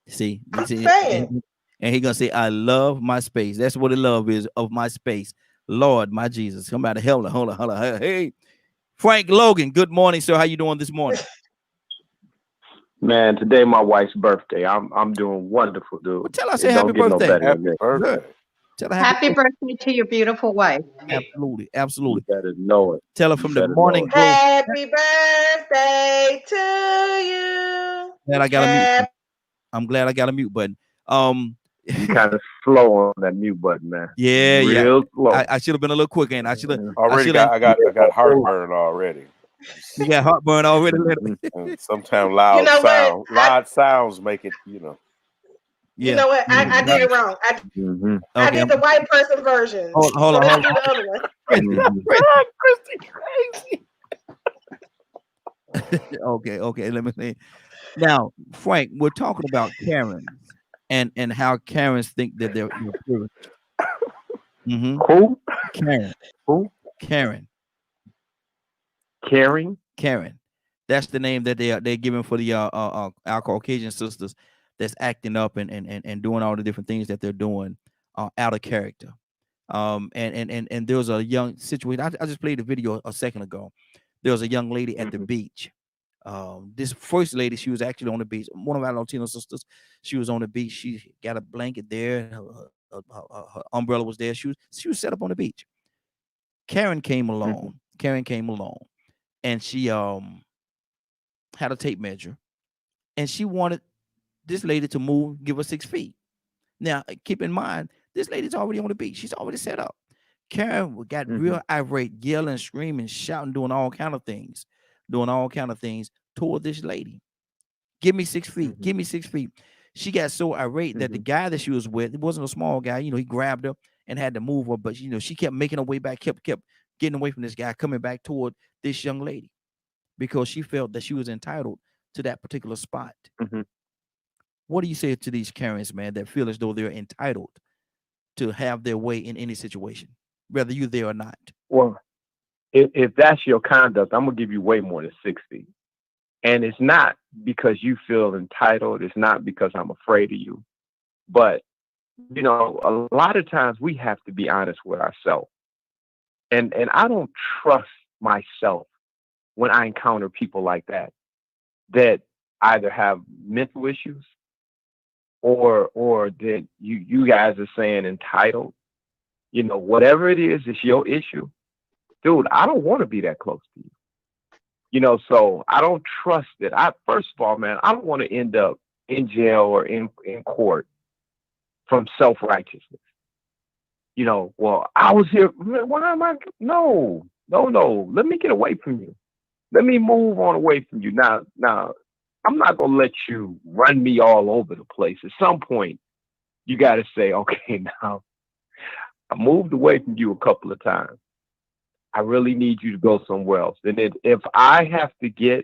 See, and he gonna say, I love my space. That's what the love is, of my space. Lord, my Jesus. Come out of hell. Hold on. Hey, Frank Logan, good morning, sir. How you doing this morning? Man, today my wife's birthday. I'm doing wonderful, dude. Well, tell us happy birthday. Happy birthday. Tell her happy birthday to your beautiful wife. Absolutely. You better know it. Tell her from the morning glow. Happy birthday to you. I'm glad I got a mute button. You kind of slow on that mute button, man. yeah, yeah. Real slow. I should have been a little quicker, and I should have. Already got I got heartburn already. You got heartburn already. And sometimes You know what? loud sounds make it, You Yeah. know what? I did it wrong. Mm-hmm. I Okay. did the white person version. Hold So on. let's do the other one. Mm-hmm. Okay. Let me see. Now, Frank, we're talking about Karens and how Karens think that they're privileged. Mm-hmm. Who? Karen. Who? Karen. Caring? Karen. That's the name that they're giving for the our Caucasian sisters that's acting up and doing all the different things that they're doing out of character. And there was a young situation. I just played the video a second ago. There was a young lady at the beach. This first lady, she was actually on the beach. One of our Latino sisters, she was on the beach. She got a blanket there. Her umbrella was there. She was set up on the beach. Karen came along. And she had a tape measure, and she wanted this lady to move, give her 6 feet. Now, keep in mind, this lady's already on the beach. She's already set up. Karen got real irate, yelling, screaming, shouting, doing all kind of things toward this lady. Give me 6 feet. Give me 6 feet. She got so irate that the guy that she was with, it wasn't a small guy, he grabbed her and had to move her, but she kept making her way back, kept getting away from this guy, coming back toward this young lady because she felt that she was entitled to that particular spot. What do you say to these Karens, man, that feel as though they're entitled to have their way in any situation, whether you're there or not? Well, if that's your conduct, I'm going to give you way more than 6 feet. And it's not because you feel entitled. It's not because I'm afraid of you. But, a lot of times we have to be honest with ourselves. And I don't trust myself when I encounter people like that either have mental issues or that you guys are saying entitled. Whatever it is, it's your issue. Dude, I don't want to be that close to you. So I don't trust it. First of all, man, I don't want to end up in jail or in court from self-righteousness. Well, I was here. Why am I? No. Let me get away from you. Let me move on away from you. Now, I'm not going to let you run me all over the place. At some point, you got to say, okay, now I moved away from you a couple of times. I really need you to go somewhere else. And if I have to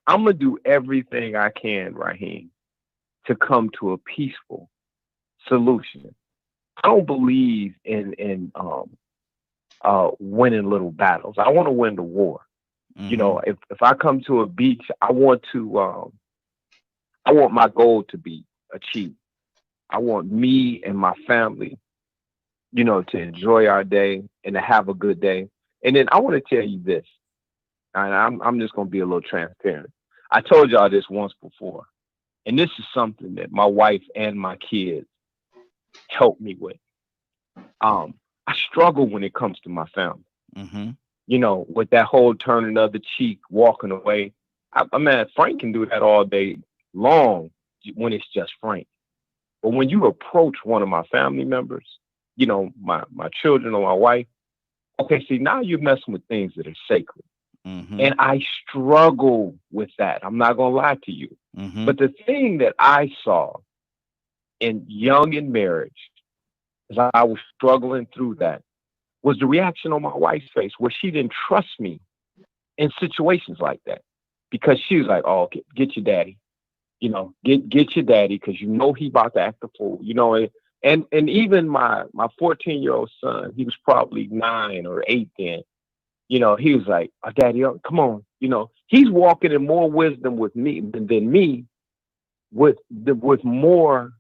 I'm going to do everything I can, Raheem, to come to a peaceful solution. I don't believe in winning little battles. I want to win the war. If I come to a beach, I want my goal to be achieved. I want me and my family, to enjoy our day and to have a good day. And then I want to tell you this, and I'm just going to be a little transparent. I told y'all this once before, and this is something that my wife and my kids helped me with. I struggle when it comes to my family. With that whole turning the other cheek, walking away. I mean, Frank can do that all day long when it's just Frank. But when you approach one of my family members, my children or my wife, okay, see, now you're messing with things that are sacred. And I struggle with that. I'm not going to lie to you. But the thing that I saw in young in marriage, as I was struggling through that, was the reaction on my wife's face where she didn't trust me in situations like that because she was like, oh, get your daddy, get your daddy because he about to act a fool, and even my 14-year-old son, he was probably 9 or 8 then, he was like, oh, daddy, come on, he's walking in more wisdom with me than me with more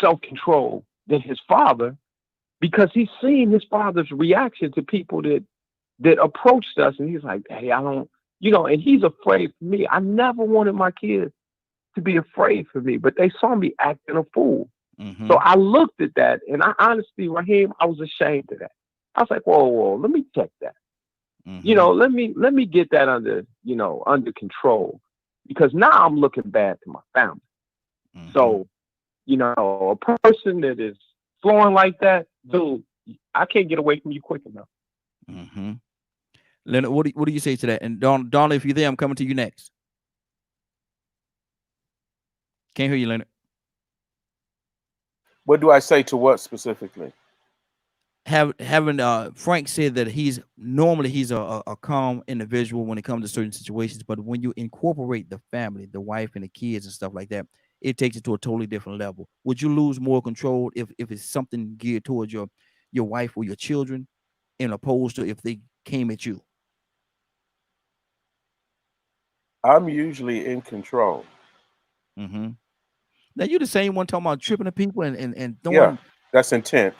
self-control than his father. Because he's seen his father's reaction to people that approached us. And he's like, hey, I don't, and he's afraid for me. I never wanted my kids to be afraid for me, but they saw me acting a fool. So I looked at that and I honestly, Raheem, I was ashamed of that. I was like, whoa, let me check that. Let me get that under control because now I'm looking bad to my family. Mhm. So, you know, a person that is flowing like that, dude, I can't get away from you quick enough. Mm-hmm. Leonard, what do you say to that? And Donna, if you're there, I'm coming to you next. Can't hear you, Leonard. What do I say to what specifically? Having Frank said that he's a calm individual when it comes to certain situations, but when you incorporate the family, the wife and the kids and stuff like that, it takes it to a totally different level. Would you lose more control if it's something geared towards your wife or your children, in opposed to if they came at you? I'm usually in control. Mm-hmm. Now you're the same one talking about tripping the people and Yeah, throwing. that's intent.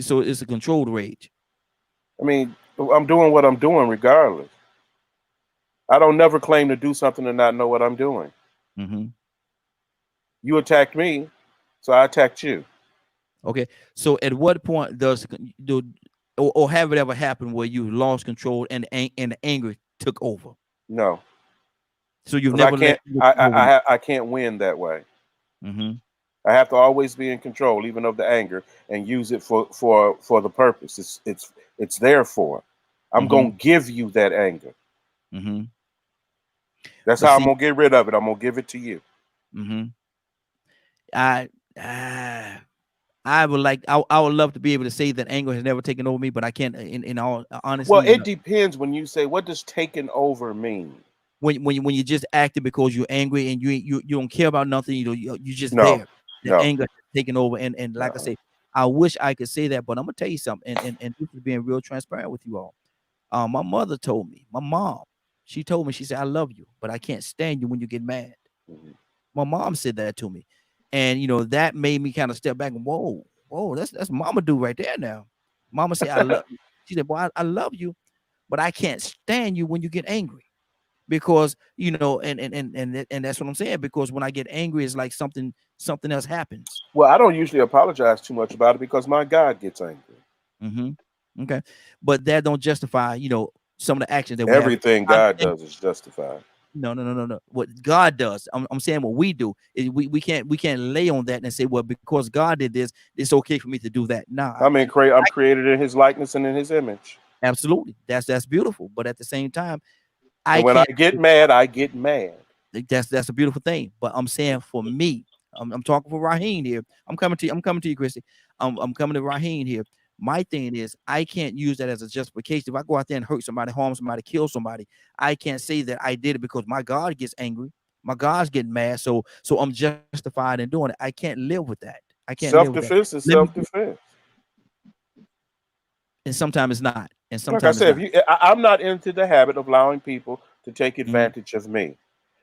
So it's a controlled rage. I mean, I'm doing what I'm doing regardless. I don't never claim to do something and not know what I'm doing. Mm-hmm. You attacked me, so I attacked you. Okay. So at what point or have it ever happened where you lost control and the anger took over? No, So you've 'cause never let I can't win that way. Mm-hmm. I have to always be in control, even of the anger, and use it for the purpose it's there for. I'm Mm-hmm. gonna give you that anger. Mm-hmm. That's But how I'm see, gonna get rid of it. I'm gonna give it to you. mm-hmm. I I would love to be able to say that anger has never taken over me, but I can't. In all honesty, Well, it depends when you say, what does taken over mean? when you just acting because you're angry and you don't care about nothing, you just No, there. The no, anger taking over, and like I no. say, I wish I could say that, but I'm gonna tell you something, and this is being real transparent with you all. My mother told me, my mom, she told me, she said, I love you, but I can't stand you when you get mad. Mhm. My mom said that to me. And that made me kind of step back and whoa, that's mama do right there now. Mama said, I love you. She said, boy, I love you, but I can't stand you when you get angry. Because and that's what I'm saying. Because when I get angry, it's like something else happens. Well, I don't usually apologize too much about it because my God gets angry. Mm-hmm. Okay. But that don't justify, some of the actions that we have. Everything God does is justified. No. What God does, I'm saying what we do is we can't lay on that and say, well, because God did this, it's okay for me to do that. Nah, I'm created in His likeness and in His image. absolutely. That's beautiful. But at the same time, I And when I can't. get mad, I get mad. That's a beautiful thing. But I'm saying for me, I'm talking for Raheem here. I'm coming to you, Christy. I'm coming to Raheem here. My thing is, I can't use that as a justification. If I go out there and hurt somebody, harm somebody, kill somebody, I can't say that I did it because my God gets angry. My God's getting mad. So I'm justified in doing it. I can't live with that. I can't live with that. Self-defense is self-defense. And sometimes it's not. And Like I sometimes said, it's not. I'm not into the habit of allowing people to take Mhm. advantage of me.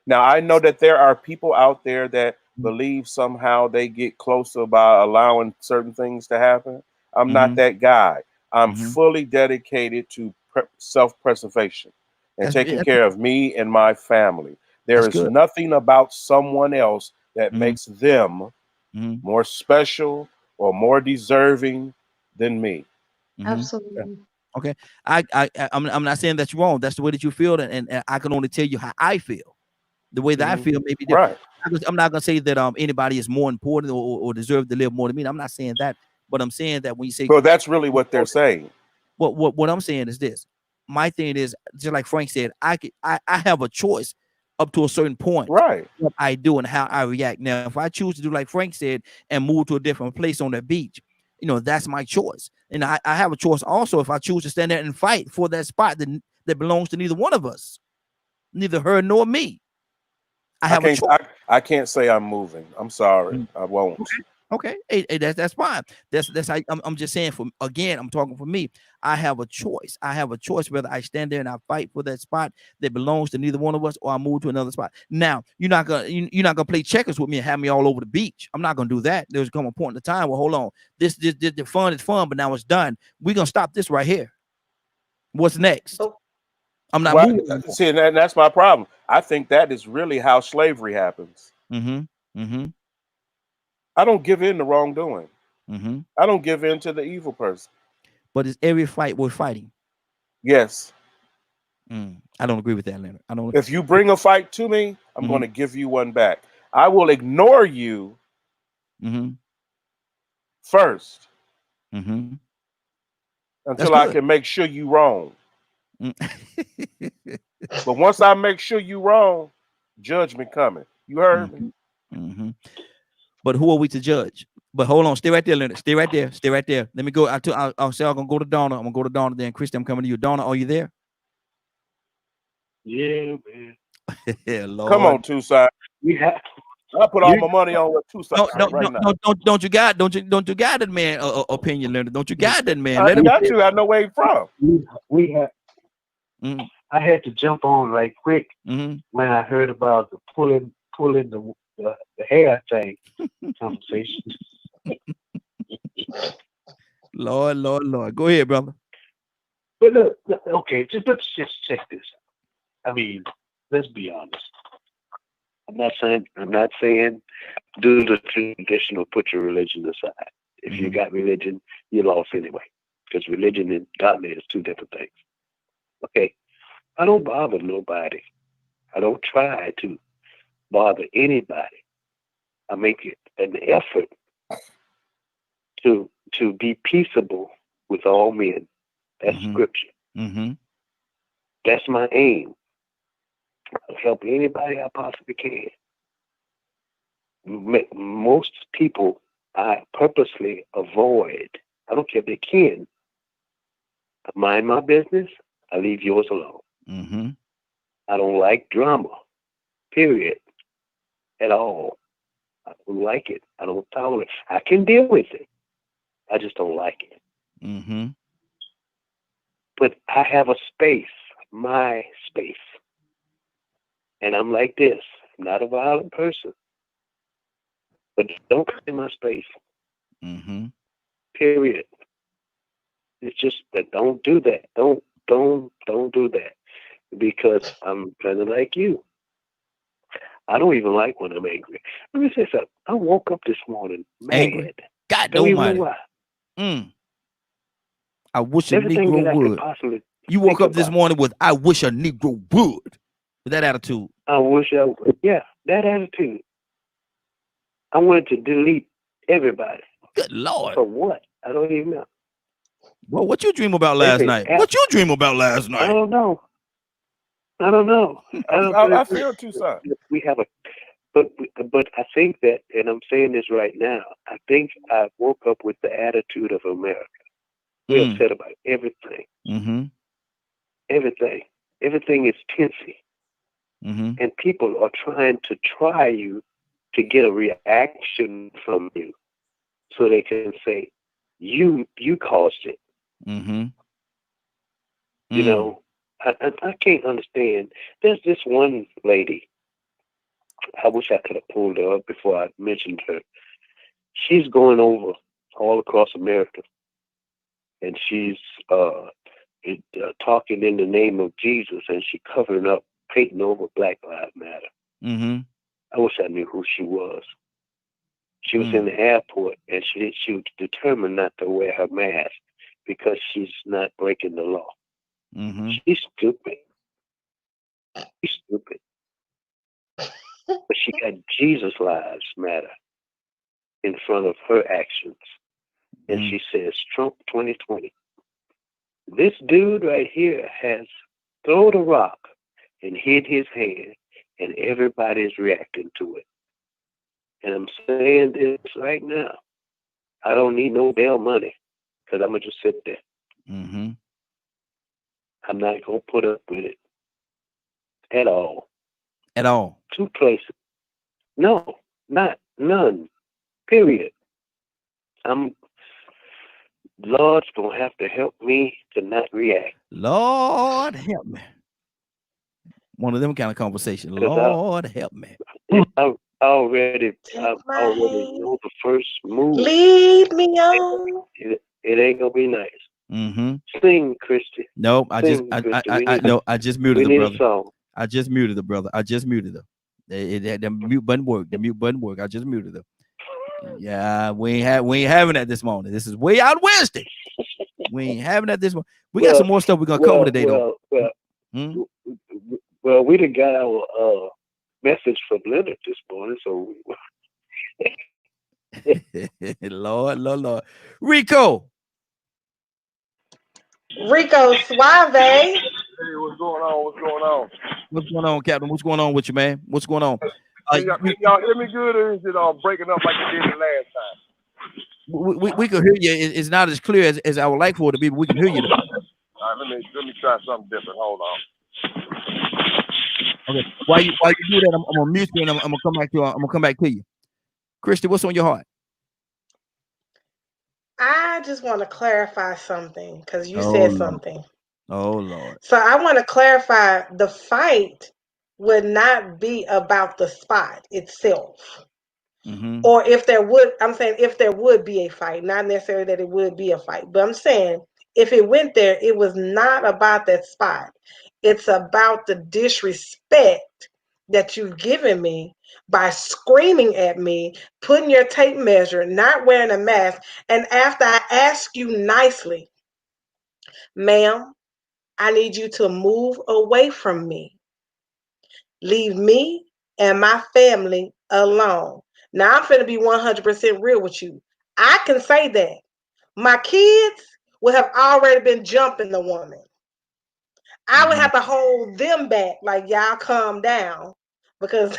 Now, I know that there are people out there that Mhm. believe somehow they get closer by allowing certain things to happen. I'm not Mhm. that guy. I'm Mhm. fully dedicated to self-preservation and taking care of me and my family. There That's is good. nothing about someone else that Mhm. makes them Mhm. more special or more deserving than me. Mhm. Absolutely. Okay. I'm not saying that's wrong. That's the way that you feel, and I can only tell you how I feel. The way that I feel may be different. Right. I'm not gonna say that anybody is more important or deserve to live more than me. I'm not saying that, but I'm saying that when you say So that's really what they're saying. what I'm saying is this. My thing is, just like Frank said, I have a choice up to a certain point Right. what I do and how I react. Now, if I choose to do like Frank said and move to a different place on the beach, that's my choice. And I have a choice also if I choose to stand there and fight for that spot that belongs to neither one of us, neither her nor me. I have a choice. I can't say I'm moving. I'm sorry. I won't. Okay. Hey, that's fine. That's how I'm just saying. I'm talking for me. I have a choice. I have a choice whether I stand there and I fight for that spot that belongs to neither one of us, or I move to another spot. Now, you're not gonna play checkers with me and have me all over the beach. I'm not gonna do that. There's come a point in the time. Well, hold on. This the fun is fun, but now it's done. We're gonna stop this right here. What's next? Oh. I'm not Well, moving. see, and that's my problem. I think that is really how slavery happens. Mm-hmm. Mm-hmm. I don't give in to wrongdoing. Mm-hmm. I don't give in to the evil person. But it's every fight we're fighting. Yes. I don't agree with that, Leonard. I don't. If you bring a fight to me, I'm going to give you one back. I will ignore you Mm-hmm. first Mm-hmm. until I good. can make sure you wrong. Mm. But once I make sure you wrong, judgment coming. You heard me? Mm-hmm. But who are we to judge? But hold on, stay right there, Leonard. Stay right there. Stay right there. Let me go. I'll say I'm gonna go to Donna. I'm gonna go to Donna. Then Christy, I'm coming to you. Donna, are you there? Yeah, man. Yeah, Lord. Come on, Tucson. We have. I put all my money on what Tucson right now. Don't you guide that man opinion, Leonard? Don't you guide that man? I got you. I know where he's from. We have. Mm-hmm. I had to jump on right quick Mm-hmm. when I heard about the pulling the hair thing conversation. Lord. Go ahead, brother. But look, okay, let's just check this. I mean, let's be honest. I'm not saying do the traditional, put your religion aside. If you got religion, you're lost anyway. Because religion and godliness is two different things. Okay. I don't bother nobody. I don't try to bother anybody. I make it an effort to be peaceable with all men. That's scripture. Mm-hmm. That's my aim. I'll help anybody I possibly can. Most people I purposely avoid. I don't care if they can. I mind my business. I leave yours alone. Mm-hmm. I don't like drama, period, at all. I don't like it. I don't tolerate it. I can deal with it. I just don't like it. Mm-hmm. But I have a space, my space. And I'm like this. I'm not a violent person. But don't come in my space. Mm-hmm. Period. It's just that don't do that. Don't do that. Because I'm kind of like you. I don't even like when I'm angry. Let me say something. I woke up this morning mad. Angry? God don't even almighty. know why. I wish a Everything Negro that I would. could possibly You woke think up this about. morning with "I wish a Negro would," with that attitude. I wish I would. Yeah, that attitude. I wanted to delete everybody. Good Lord. For what? I don't even know. Well, what you dream about last night? What you dream about last night? I don't know. I feel Tucson. We have a, but I think that, and I'm saying this right now, I think I woke up with the attitude of America. We're upset about everything. Mm-hmm. Everything is tensy. Mm-hmm. And people are trying to try you to get a reaction from you so they can say, you caused it. Mm-hmm. You know, I can't understand. There's this one lady, I wish I could have pulled her up before I mentioned her. She's going over all across America, and she's talking in the name of Jesus, and she covering up, painting over Black Lives Matter. Mm-hmm. I wish I knew who she was. She was in the airport, and she was determined not to wear her mask because she's not breaking the law. Mm-hmm. She's stupid. But she got Jesus Lives Matter in front of her actions. And she says, Trump 2020. This dude right here has thrown a rock and hit his hand, and everybody's reacting to it. And I'm saying this right now. I don't need no bail money because I'm going to just sit there. Mm-hmm. I'm not going to put up with it at all. At all. Two places. No, none. Period. Lord's going to have to help me to not react. Lord help me. One of them kind of conversations. Lord help me. I already know the first move. Lead me on. It ain't going to be nice. Mm-hmm. Sing, Christy. Nope. I just muted the brother. I just muted the brother. I just muted her. The mute button worked. The mute button worked. I just muted her. Yeah, we ain't having that this morning. This is way out Wednesday. We ain't having that this morning. We got some more stuff we're gonna cover today, though. Well, we done got our message from Leonard this morning. So Lord. Rico. Rico Suave. Hey, what's going on? What's going on? What's going on, Captain? What's going on with you, man? What's going on? Can y'all hear me good, or is it breaking up like you did the last time? We can hear you. It's not as clear as I would like for it to be, but we can hear you. All right, let me try something different. Hold on. Okay. While you do that, I'm gonna mute you and I'm gonna come back to you. I'm gonna come back to you. Christy, what's on your heart? I just want to clarify something because you said Lord. something. Oh Lord. So I want to clarify the fight would not be about the spot itself. Mm-hmm. Or if there would, I'm saying if there would be a fight, not necessarily that it would be a fight, but I'm saying if it went there, it was not about that spot. It's about the disrespect that you've given me by screaming at me, putting your tape measure, not wearing a mask. And after I ask you nicely, ma'am, I need you to move away from me. Leave me and my family alone. Now, I'm finna be 100% real with you. I can say that. My kids would have already been jumping the woman. I would have to hold them back, like, y'all calm down, because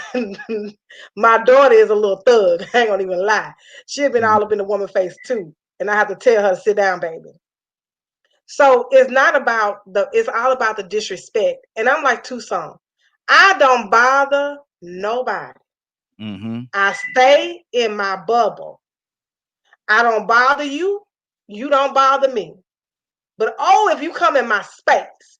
my daughter is a little thug. I ain't gonna even lie. She'd been all up in the woman's face too. And I have to tell her to sit down, baby. So it's not about it's all about the disrespect. And I'm like Tucson. I don't bother nobody. Mm-hmm. I stay in my bubble. I don't bother you. You don't bother me. But if you come in my space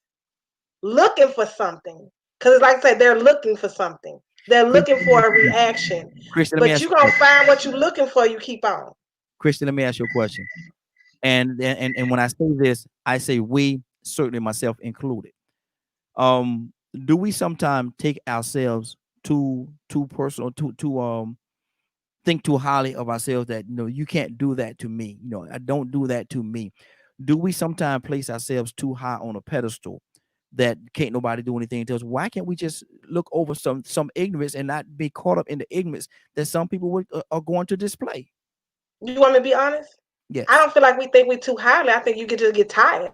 looking for something, because like I said, they're looking for something. They're looking for a reaction. Christy, but you're going to find what you're looking for. You keep on. Christy, let me ask you a question. And when I say this, I say we, certainly myself included. Do we sometimes take ourselves too personal, to think too highly of ourselves that, you can't do that to me. I don't do that to me. Do we sometimes place ourselves too high on a pedestal that can't nobody do anything to us? Why can't we just look over some ignorance and not be caught up in the ignorance that some people are going to display? You want me to be honest? Yes. I don't feel like we think we're too highly. I think you could just get tired.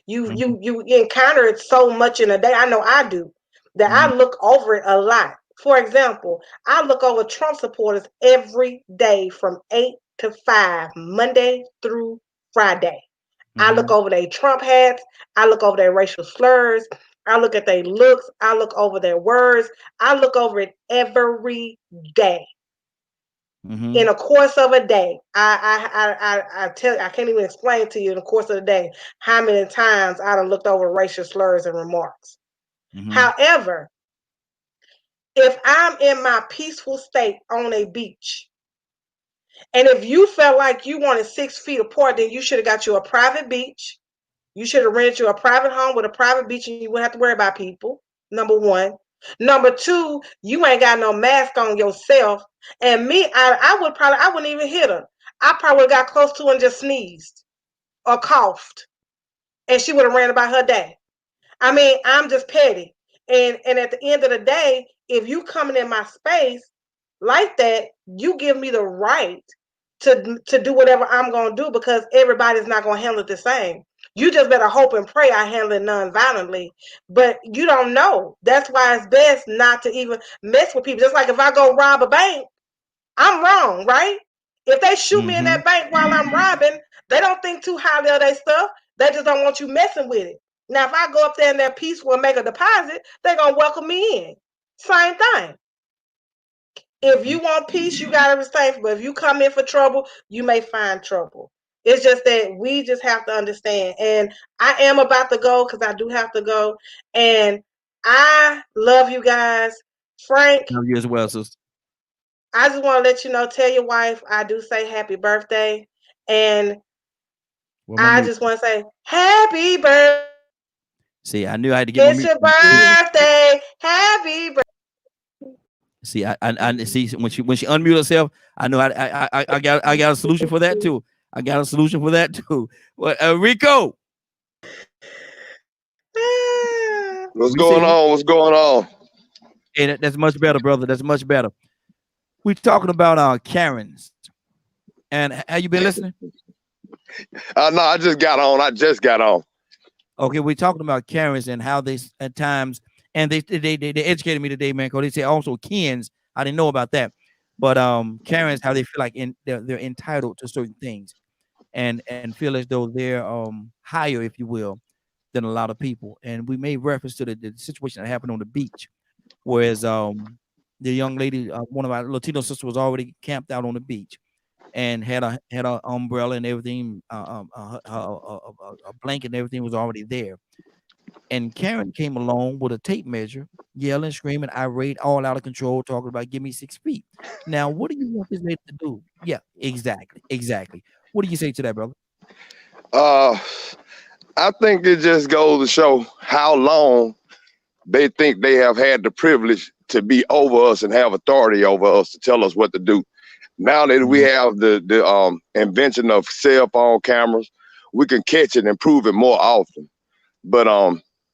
You encounter it so much in a day. I know I do. That I look over it a lot. For example, I look over Trump supporters every day from 8 to 5, Monday through Friday. I look over their Trump hats. I look over their racial slurs. I look at their looks. I look over their words. I look over it every day. In the course of a day, I can't even explain to you in the course of the day how many times I done looked over racial slurs and remarks. However, if I'm in my peaceful state on a beach, and if you felt like you wanted 6 feet apart, then you should have got you a private beach. You should have rented you a private home with a private beach, and you wouldn't have to worry about people. Number one. Number two, you ain't got no mask on yourself. And me, I wouldn't even hit her. I probably would have got close to her and just sneezed or coughed. And she would have ran about her day. I mean, I'm just petty. And at the end of the day, if you coming in my space like that, you give me the right to do whatever I'm going to do, because everybody's not going to handle it the same. You just better hope and pray I handle it non-violently. But you don't know. That's why it's best not to even mess with people. Just like if I go rob a bank, I'm wrong, right? If they shoot me in that bank while I'm robbing, they don't think too highly of their stuff. They just don't want you messing with it. Now, if I go up there and they're peaceful and make a deposit, they're going to welcome me in. Same thing. If you want peace, you got to restrain. But if you come in for trouble, you may find trouble. It's just that we just have to understand. And I am about to go because I do have to go. And I love you guys. Frank. Love you as well, sister. I just want to let you know, tell your wife I do say happy birthday. And I just want to say happy birthday. See, I knew I had to get it's your birthday. Happy birthday. See, I see when she unmuted herself, I know I got a solution for that too. Well, Rico. What's going on? Hey, that's much better, brother. That's much better. We're talking about Karens. And have you been listening? No, I just got on. Okay, we're talking about Karens and how they at times, and they educated me today, man. Because they say also Kens. I didn't know about that, but Karens, how they feel like they're entitled to certain things, and feel as though they're higher, if you will, than a lot of people. And we made reference to the situation that happened on the beach, whereas the young lady, one of our Latino sisters, was already camped out on the beach and had a umbrella and everything, a blanket and everything was already there. And Karen came along with a tape measure, yelling, screaming, irate, all out of control, talking about give me 6 feet. Now, what do you want this lady to do? Yeah, exactly. What do you say to that, brother? I think it just goes to show how long they think they have had the privilege to be over us and have authority over us to tell us what to do. Now that we have the invention of cell phone cameras, we can catch it and prove it more often. But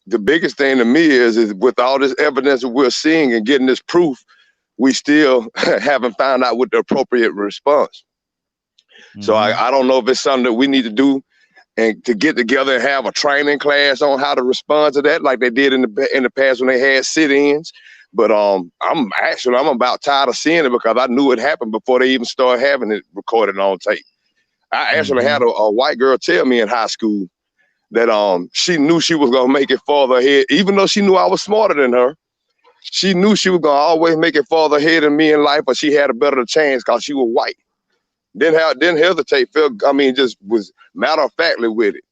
the biggest thing to me is with all this evidence that we're seeing and getting this proof, we still haven't found out what the appropriate response. So I don't know if it's something that we need to do and to get together and have a training class on how to respond to that, like they did in the past when they had sit-ins. But I'm about tired of seeing it because I knew it happened before they even started having it recorded on tape. I actually had a white girl tell me in high school that she knew she was gonna make it farther ahead, even though she knew I was smarter than her. She knew she was gonna always make it farther ahead than me in life, but she had a better chance because she was white. Didn't hesitate, just was matter of factly with it.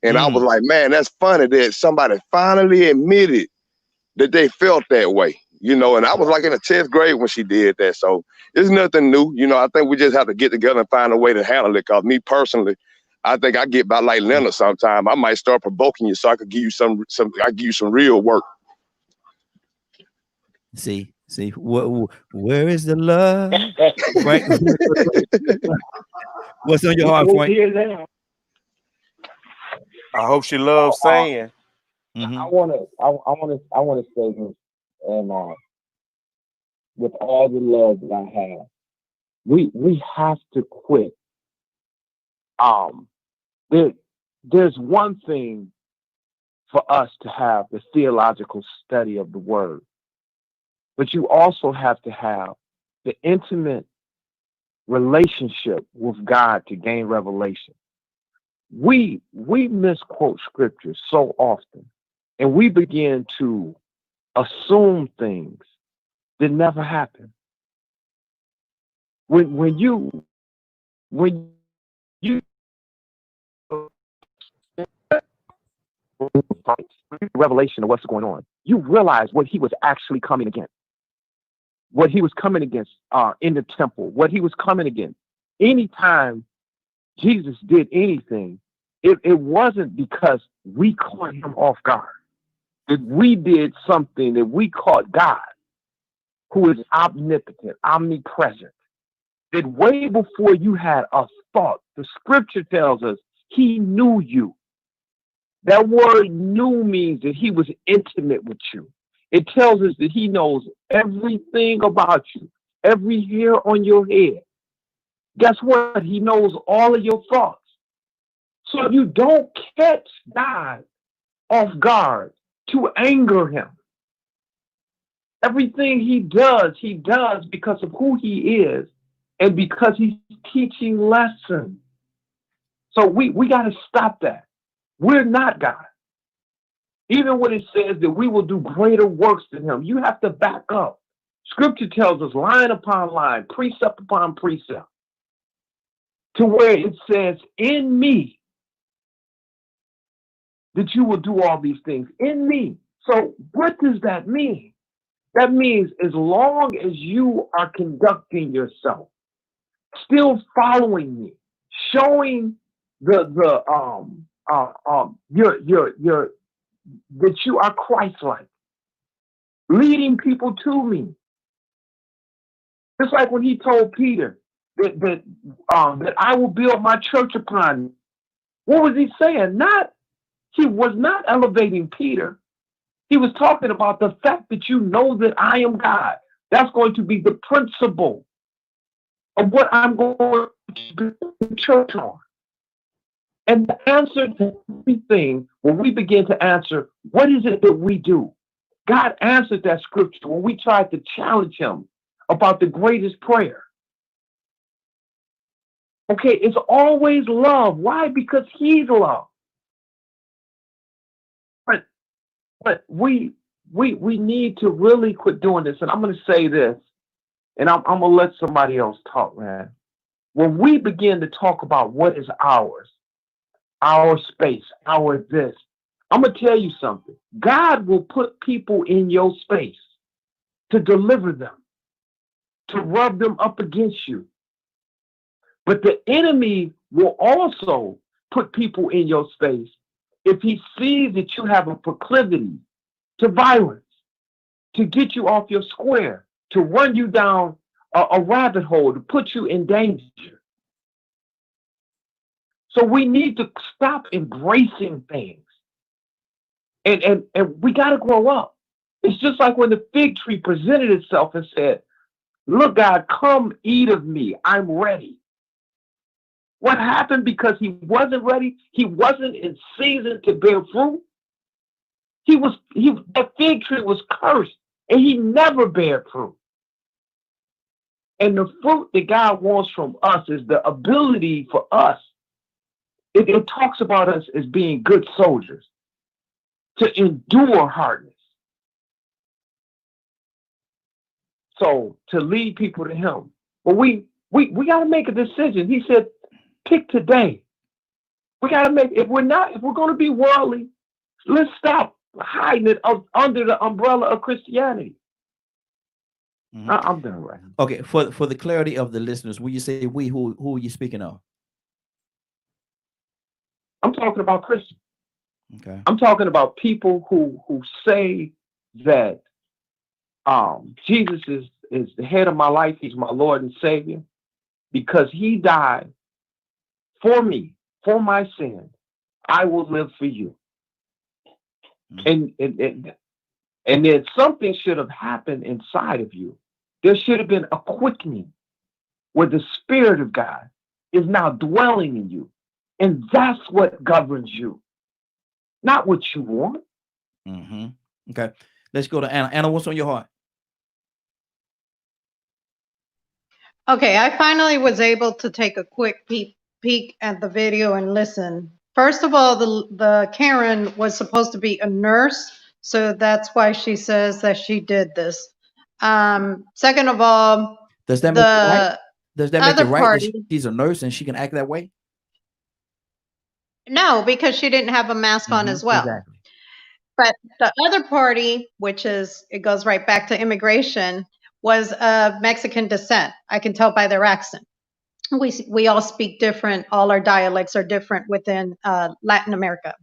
And I was like, man, that's funny that somebody finally admitted that they felt that way, and I was like in the 10th grade when she did that. So it's nothing new. I think we just have to get together and find a way to handle it. Cause me personally, I think I get about like Leonard sometime. I might start provoking you so I could give you some real work. See, where is the love? Right? What's on your heart, Frank? I hope she loves saying. I want to say this, and with all the love that I have, we have to quit. There's one thing for us to have the theological study of the word, but you also have to have the intimate relationship with God to gain revelation. We misquote scripture so often, and we begin to assume things that never happen. When you revelation of what's going on, you realize what he was actually coming against. What he was coming against in the temple, what he was coming against. Anytime Jesus did anything, it wasn't because we caught him off guard. That we did something that we caught God, who is omnipotent, omnipresent. That way before you had a thought, the scripture tells us he knew you. That word knew means that he was intimate with you. It tells us that he knows everything about you, every hair on your head. Guess what? He knows all of your thoughts. So you don't catch God off guard to anger him. Everything he does because of who he is and because he's teaching lessons. So we got to stop that. We're not God. Even when it says that we will do greater works than him, you have to back up. Scripture tells us line upon line, precept upon precept, to where it says, in me, that you will do all these things. In me. So what does that mean? That means as long as you are conducting yourself, still following me, showing that you are Christ-like, leading people to me. Just like when he told Peter that I will build my church upon you. What was he saying? He was not elevating Peter. He was talking about the fact that you know that I am God. That's going to be the principle of what I'm going to build the church on. And the answer to everything, when we begin to answer, what is it that we do? God answered that scripture when we tried to challenge him about the greatest prayer. Okay, it's always love. Why? Because he's love. But we need to really quit doing this. And I'm going to say this, and I'm going to let somebody else talk, man. When we begin to talk about what is ours, our space, our this, I'm going to tell you something. God will put people in your space to deliver them, to rub them up against you. But the enemy will also put people in your space if he sees that you have a proclivity to violence, to get you off your square, to run you down a rabbit hole, to put you in danger. So we need to stop embracing things. And we got to grow up. It's just like when the fig tree presented itself and said, look, God, come eat of me. I'm ready. What happened? Because he wasn't ready. He wasn't in season to bear fruit. The fig tree was cursed and he never bared fruit. And the fruit that God wants from us is the ability for us. It talks about us as being good soldiers, to endure hardness. So to lead people to him. But we got to make a decision. He said, pick today. We got to make, if we're going to be worldly, let's stop hiding it under the umbrella of Christianity. Mm-hmm. I'm done, right? Okay, for the clarity of the listeners, will you say we? Who are you speaking of? I'm talking about Christians. Okay. I'm talking about people who say that Jesus is the head of my life. He's my Lord and Savior because he died for me, for my sin. I will live for you. Mm-hmm. And then something should have happened inside of you. There should have been a quickening where the Spirit of God is now dwelling in you. And that's what governs you, not what you want. Mm-hmm. Okay. Let's go to Anna. Anna, what's on your heart? Okay, I finally was able to take a quick peek at the video and listen. First of all, the Karen was supposed to be a nurse, so that's why she says that she did this. Second of all, does that make it right? Does that make it right party, that she's a nurse and she can act that way? No, because she didn't have a mask on as well. Exactly. But the other party, which is, it goes right back to immigration, was of Mexican descent. I can tell by their accent. We all speak different. All our dialects are different within Latin America.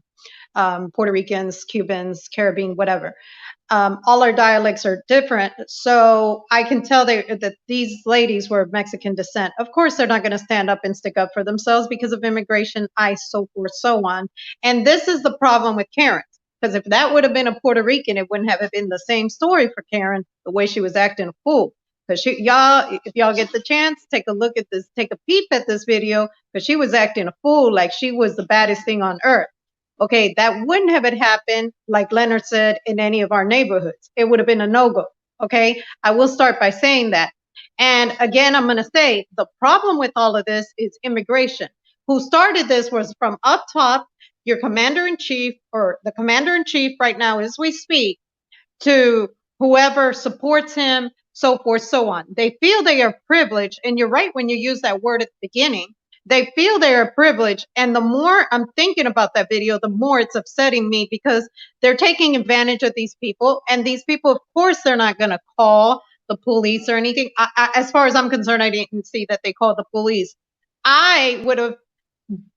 Puerto Ricans, Cubans, Caribbean, whatever. All our dialects are different. So I can tell that these ladies were of Mexican descent. Of course, they're not going to stand up and stick up for themselves because of immigration, ICE, so forth, so on. And this is the problem with Karen. Because if that would have been a Puerto Rican, it wouldn't have been the same story for Karen, the way she was acting a fool. Because y'all, if y'all get the chance, take a look at this, take a peep at this video, because she was acting a fool like she was the baddest thing on earth. Okay, that wouldn't have happened, like Leonard said, in any of our neighborhoods. It would have been a no-go. Okay, I will start by saying that. And again, I'm going to say the problem with all of this is immigration. Who started this was from up top, your commander-in-chief, or the commander-in-chief right now as we speak, to whoever supports him, so forth, so on. They feel they are privileged, and you're right when you use that word at the beginning. They feel they are privileged, and the more I'm thinking about that video, the more it's upsetting me because they're taking advantage of these people, and these people, of course, they're not going to call the police or anything. As far as I'm concerned, I didn't see that they called the police. I would have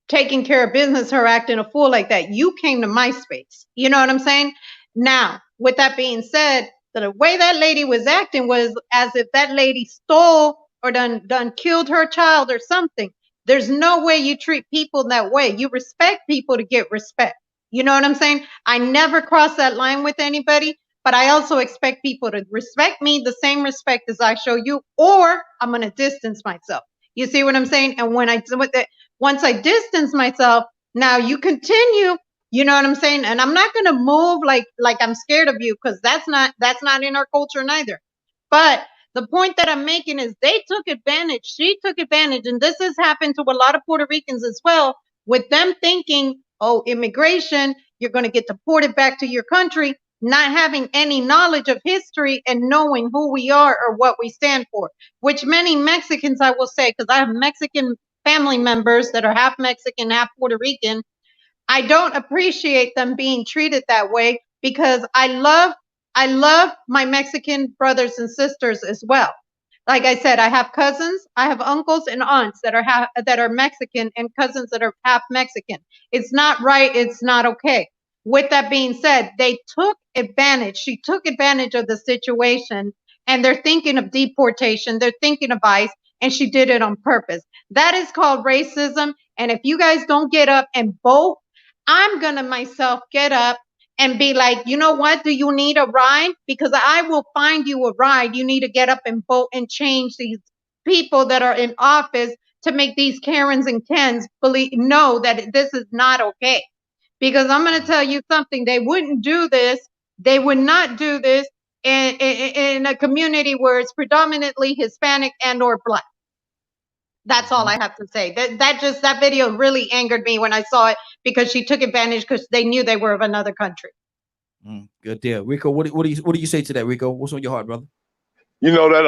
taking care of business, her acting a fool like that. You came to my space. You know what I'm saying? Now, with that being said, the way that lady was acting was as if that lady stole or done killed her child or something. There's no way you treat people that way. You respect people to get respect. You know what I'm saying? I never cross that line with anybody, but I also expect people to respect me the same respect as I show you, or I'm going to distance myself. You see what I'm saying? And once I distance myself, now you continue. You know what I'm saying? And I'm not going to move like I'm scared of you, because that's not in our culture neither. But the point that I'm making is they took advantage. She took advantage, and this has happened to a lot of Puerto Ricans as well, with them thinking, oh, immigration, you're going to get deported back to your country, not having any knowledge of history and knowing who we are or what we stand for, which many Mexicans, I will say, because I have Mexican family members that are half Mexican, half Puerto Rican. I don't appreciate them being treated that way, because I love my Mexican brothers and sisters as well. Like I said, I have cousins, I have uncles and aunts that are Mexican, and cousins that are half Mexican. It's not right. It's not okay. With that being said, they took advantage. She took advantage of the situation, and they're thinking of deportation. They're thinking of ICE, and she did it on purpose. That is called racism. And if you guys don't get up and vote, I'm going to myself get up and be like, you know what? Do you need a ride? Because I will find you a ride. You need to get up and vote and change these people that are in office to make these Karens and Kens know that this is not okay. Because I'm going to tell you something. They wouldn't do this. They would not do this in a community where it's predominantly Hispanic and or Black. That's all I have to say. That video really angered me when I saw it, because she took advantage because they knew they were of another country. Good deal. Rico, what do you say to that, Rico? What's on your heart, brother? You know that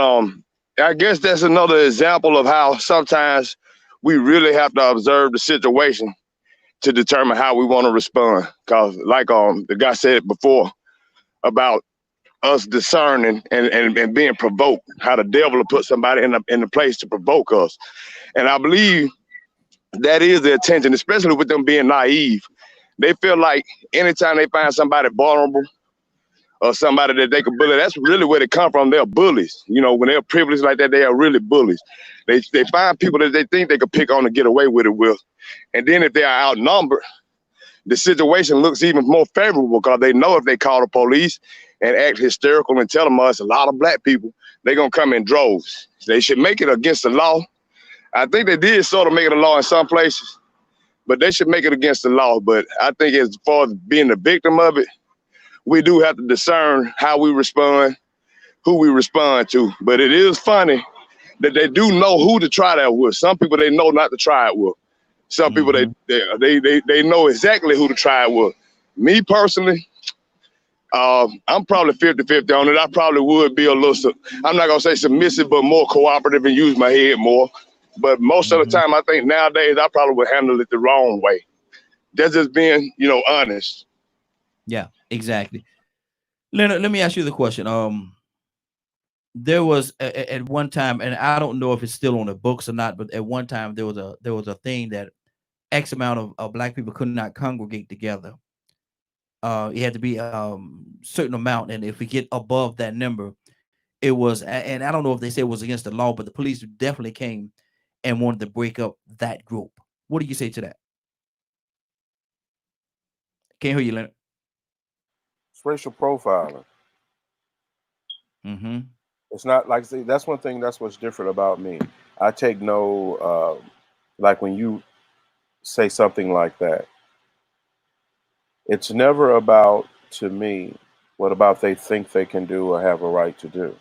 I guess that's another example of how sometimes we really have to observe the situation to determine how we want to respond. Cause like the guy said before about us discerning and being provoked, how the devil will put somebody in the place to provoke us. And I believe that is the intention, especially with them being naive. They feel like anytime they find somebody vulnerable or somebody that they could bully, that's really where they come from. They're bullies. You know, when they're privileged like that, they are really bullies. They find people that they think they could pick on and get away with it with. And then if they are outnumbered, the situation looks even more favorable, because they know if they call the police and act hysterical and tell them it's a lot of Black people, they're going to come in droves. They should make it against the law. I think they did sort of make it a law in some places, but they should make it against the law. But I think as far as being the victim of it, we do have to discern how we respond, who we respond to. But it is funny that they do know who to try that with. Some people they know not to try it with. Some people they know exactly who to try it with. Me personally, I'm probably 50-50 on it. I probably would be a little, I'm not gonna say submissive, but more cooperative and use my head more. But most of the time, I think nowadays I probably would handle it the wrong way. That's just being, honest. Yeah, exactly. Leonard, let me ask you the question. There was at one time, and I don't know if it's still on the books or not, but at one time there was a thing that X amount of Black people could not congregate together. It had to be certain amount, and if we get above that number, it was. And I don't know if they say it was against the law, but the police definitely came and wanted to break up that group. What do you say to that? Can't hear you, Leonard. It's racial profiling. Mm-hmm. It's not like, see, that's one thing, that's what's different about me. I take no, like when you say something like that, it's never about, to me, what about they think they can do or have a right to do.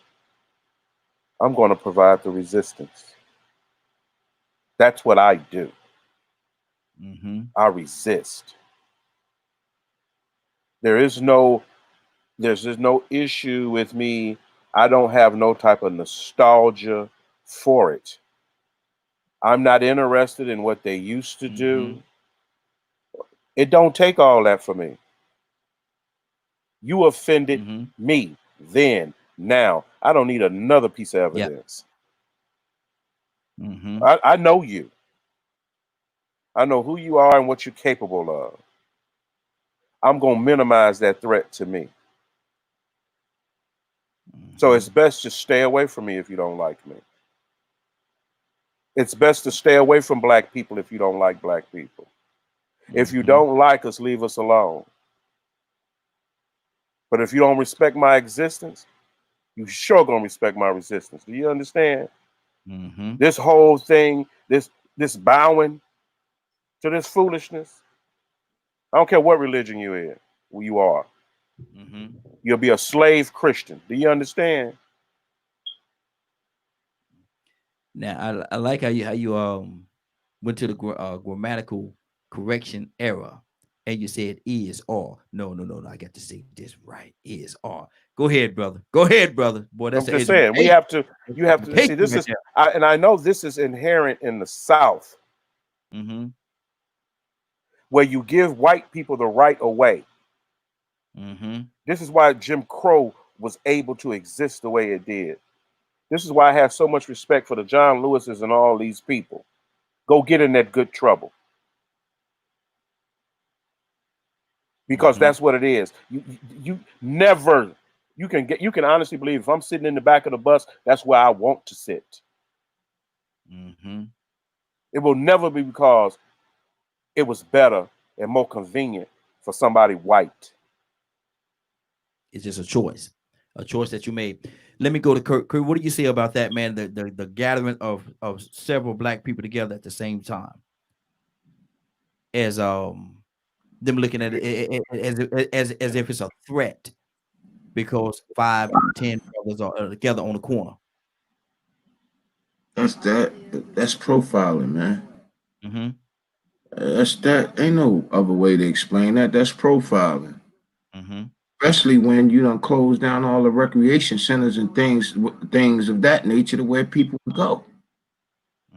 I'm going to provide the resistance. That's what I do. Mm-hmm. I resist. There's just no issue with me. I don't have no type of nostalgia for it. I'm not interested in what they used to do. It don't take all that for me. You offended me then. Now I don't need another piece of evidence. I know you. I know who you are and what you're capable of. I'm going to minimize that threat to me. So it's best to stay away from me if you don't like me. It's best to stay away from Black people if you don't like Black people. If you don't like us, leave us alone. But if you don't respect my existence, you sure gonna respect my resistance. Do you understand? This whole thing, this bowing to this foolishness. I don't care what religion you are. You'll be a slave Christian. Do you understand? Now I like how you went to the grammatical correction era, and you said is or. No. I got to say this right. Is or. Go ahead, brother. Boy, that's I'm just saying you have to see this is, and I know this is inherent in the South, where you give white people the right away. This is why Jim Crow was able to exist the way it did. This is why I have so much respect for the John Lewises and all these people. Go get in that good trouble. Because that's what it is. You never, you can honestly believe if I'm sitting in the back of the bus, that's where I want to sit. It will never be because it was better and more convenient for somebody white. It's just a choice that you made. Let me go to Kurt. Kurt, what do you say about that, man? The gathering of several black people together at the same time, as them looking at it as if it's a threat, because 5 or 10 brothers are together on the corner. That's profiling, man. That ain't no other way to explain that. That's profiling. Especially when you done close down all the recreation centers and things of that nature to where people go.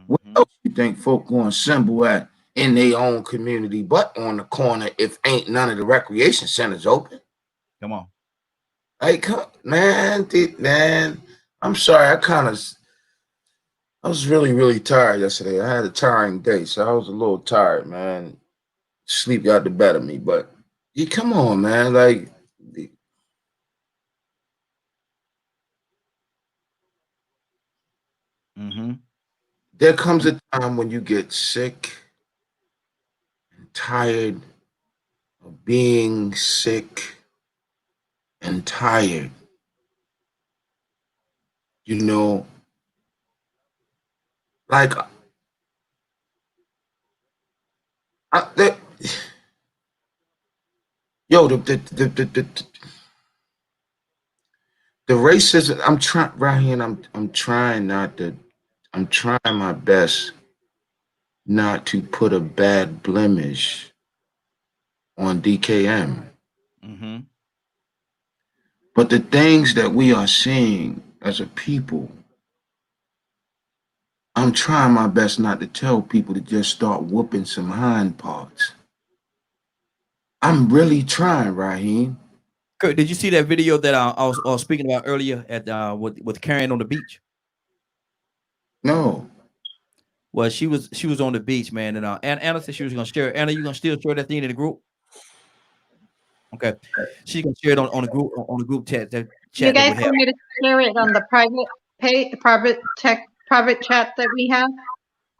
What else you think folk going to assemble at in their own community but on the corner if ain't none of the recreation centers open? Come on. Like, man, I'm sorry. I was really, really tired yesterday. I had a tiring day, so I was a little tired, man. Sleep got the better of me, but come on, man. Like, there comes a time when you get sick and tired of being sick and tired. You know, like, the racism. I'm trying right here, and I'm trying not to. I'm trying my best not to put a bad blemish on DKM. But the things that we are seeing as a people, I'm trying my best not to tell people to just start whooping some hind parts. I'm really trying, Raheem. Kurt, did you see that video that I was speaking about earlier at with Karen on the beach? No. Well, she was on the beach, man, and Anna said she was gonna share. Anna, you gonna still share that thing in the group? Okay, she's gonna share it on the group chat. You guys want me to share it on the private chat that we have?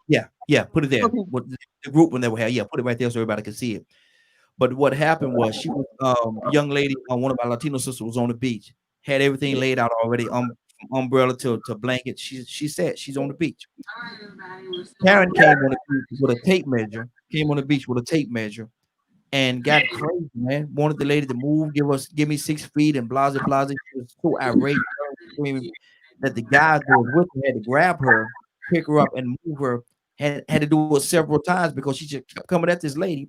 Yeah, put it there. Okay. What the group one that we have? Yeah, put it right there so everybody can see it. But what happened was she was young lady on one of our Latino sisters was on the beach, had everything laid out already, umbrella to blanket. She said she's on the beach. Karen came on the beach with a tape measure. Came on the beach with a tape measure, and got crazy, man. Wanted the lady to move, give me 6 feet, and blah blah blah. She was so irate, screaming that the guys that was with her had to grab her, pick her up, and move her. Had to do it several times because she just kept coming at this lady,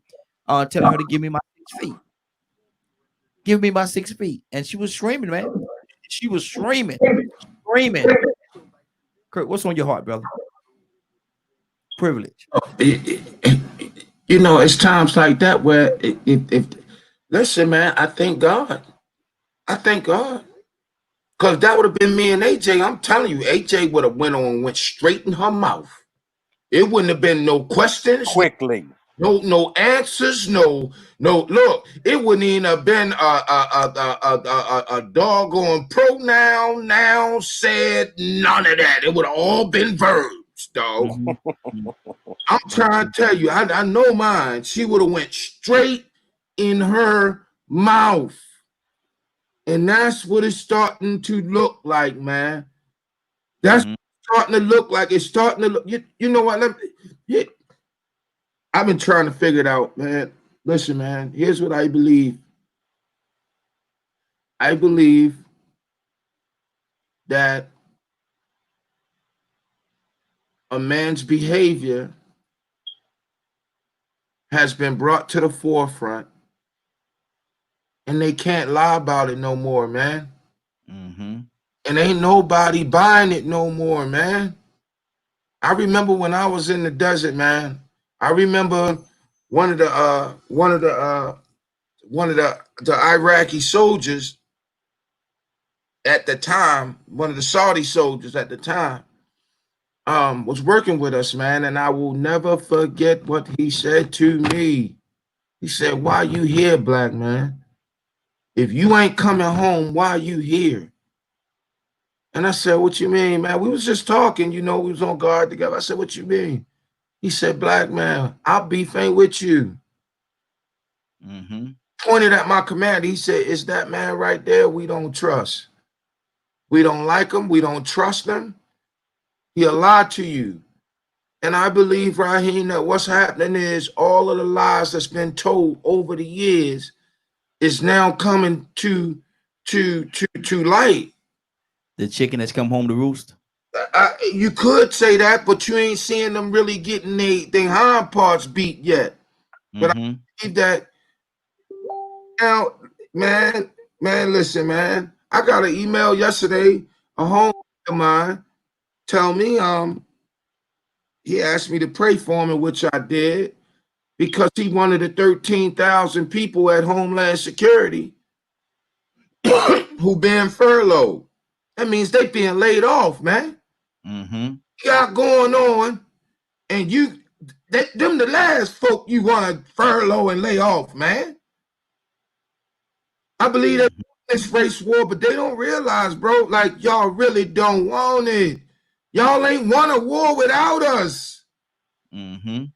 telling her to give me my 6 feet. Give me my 6 feet. And she was screaming, man. She was screaming. Kurt, what's on your heart, brother? Privilege. You know, it's times like that where if listen, man, I thank God. Because that would have been me and AJ. I'm telling you, AJ would have went straight in her mouth. It wouldn't have been no questions. Quickly. No answers. No. Look, it wouldn't even have been a doggone pronoun, noun, said, none of that. It would have all been verbs. dog. Mhm. I'm trying to tell you, I know mine. She would have went straight in her mouth. And that's what it's starting to look like, man. That's Mhm. starting to look like it's starting to look. You know what? I've been trying to figure it out, man. Listen, man, here's what I believe. I believe that a man's behavior has been brought to the forefront and they can't lie about it no more, man. Mhm. And ain't nobody buying it no more, man. I remember when I was in the desert, man. I remember one of the Iraqi soldiers at the time, one of the Saudi soldiers at the time, was working with us, man, and I will never forget what he said to me. He said, "Why you here, black man? If you ain't coming home, why you here?" And I said, "What you mean, man? We was just talking, we was on guard together." I said, "What you mean?" He said, "Black man, our beef ain't with you." Mhm. Pointed at my commander. He said, "It's that man right there we don't trust. We don't like him. We don't trust him. He'll lie to you." And I believe, Raheem, that what's happening is all of the lies that's been told over the years is now coming to light. The chicken that's come home to roost. You could say that, but you ain't seeing them really getting their hind parts beat yet. But I Mhm. believe that now, man, listen, man. I got an email yesterday, a homie of mine tell me, he asked me to pray for him, in which I did, because he one of the 13,000 people at Homeland Security who been furloughed. That means they being laid off, man. Mhm. Got going on, and them the last folk you want to furlough and lay off, man. I believe that this race war, but they don't realize, bro, like y'all really don't want it. Y'all ain't won a war without us. Mhm.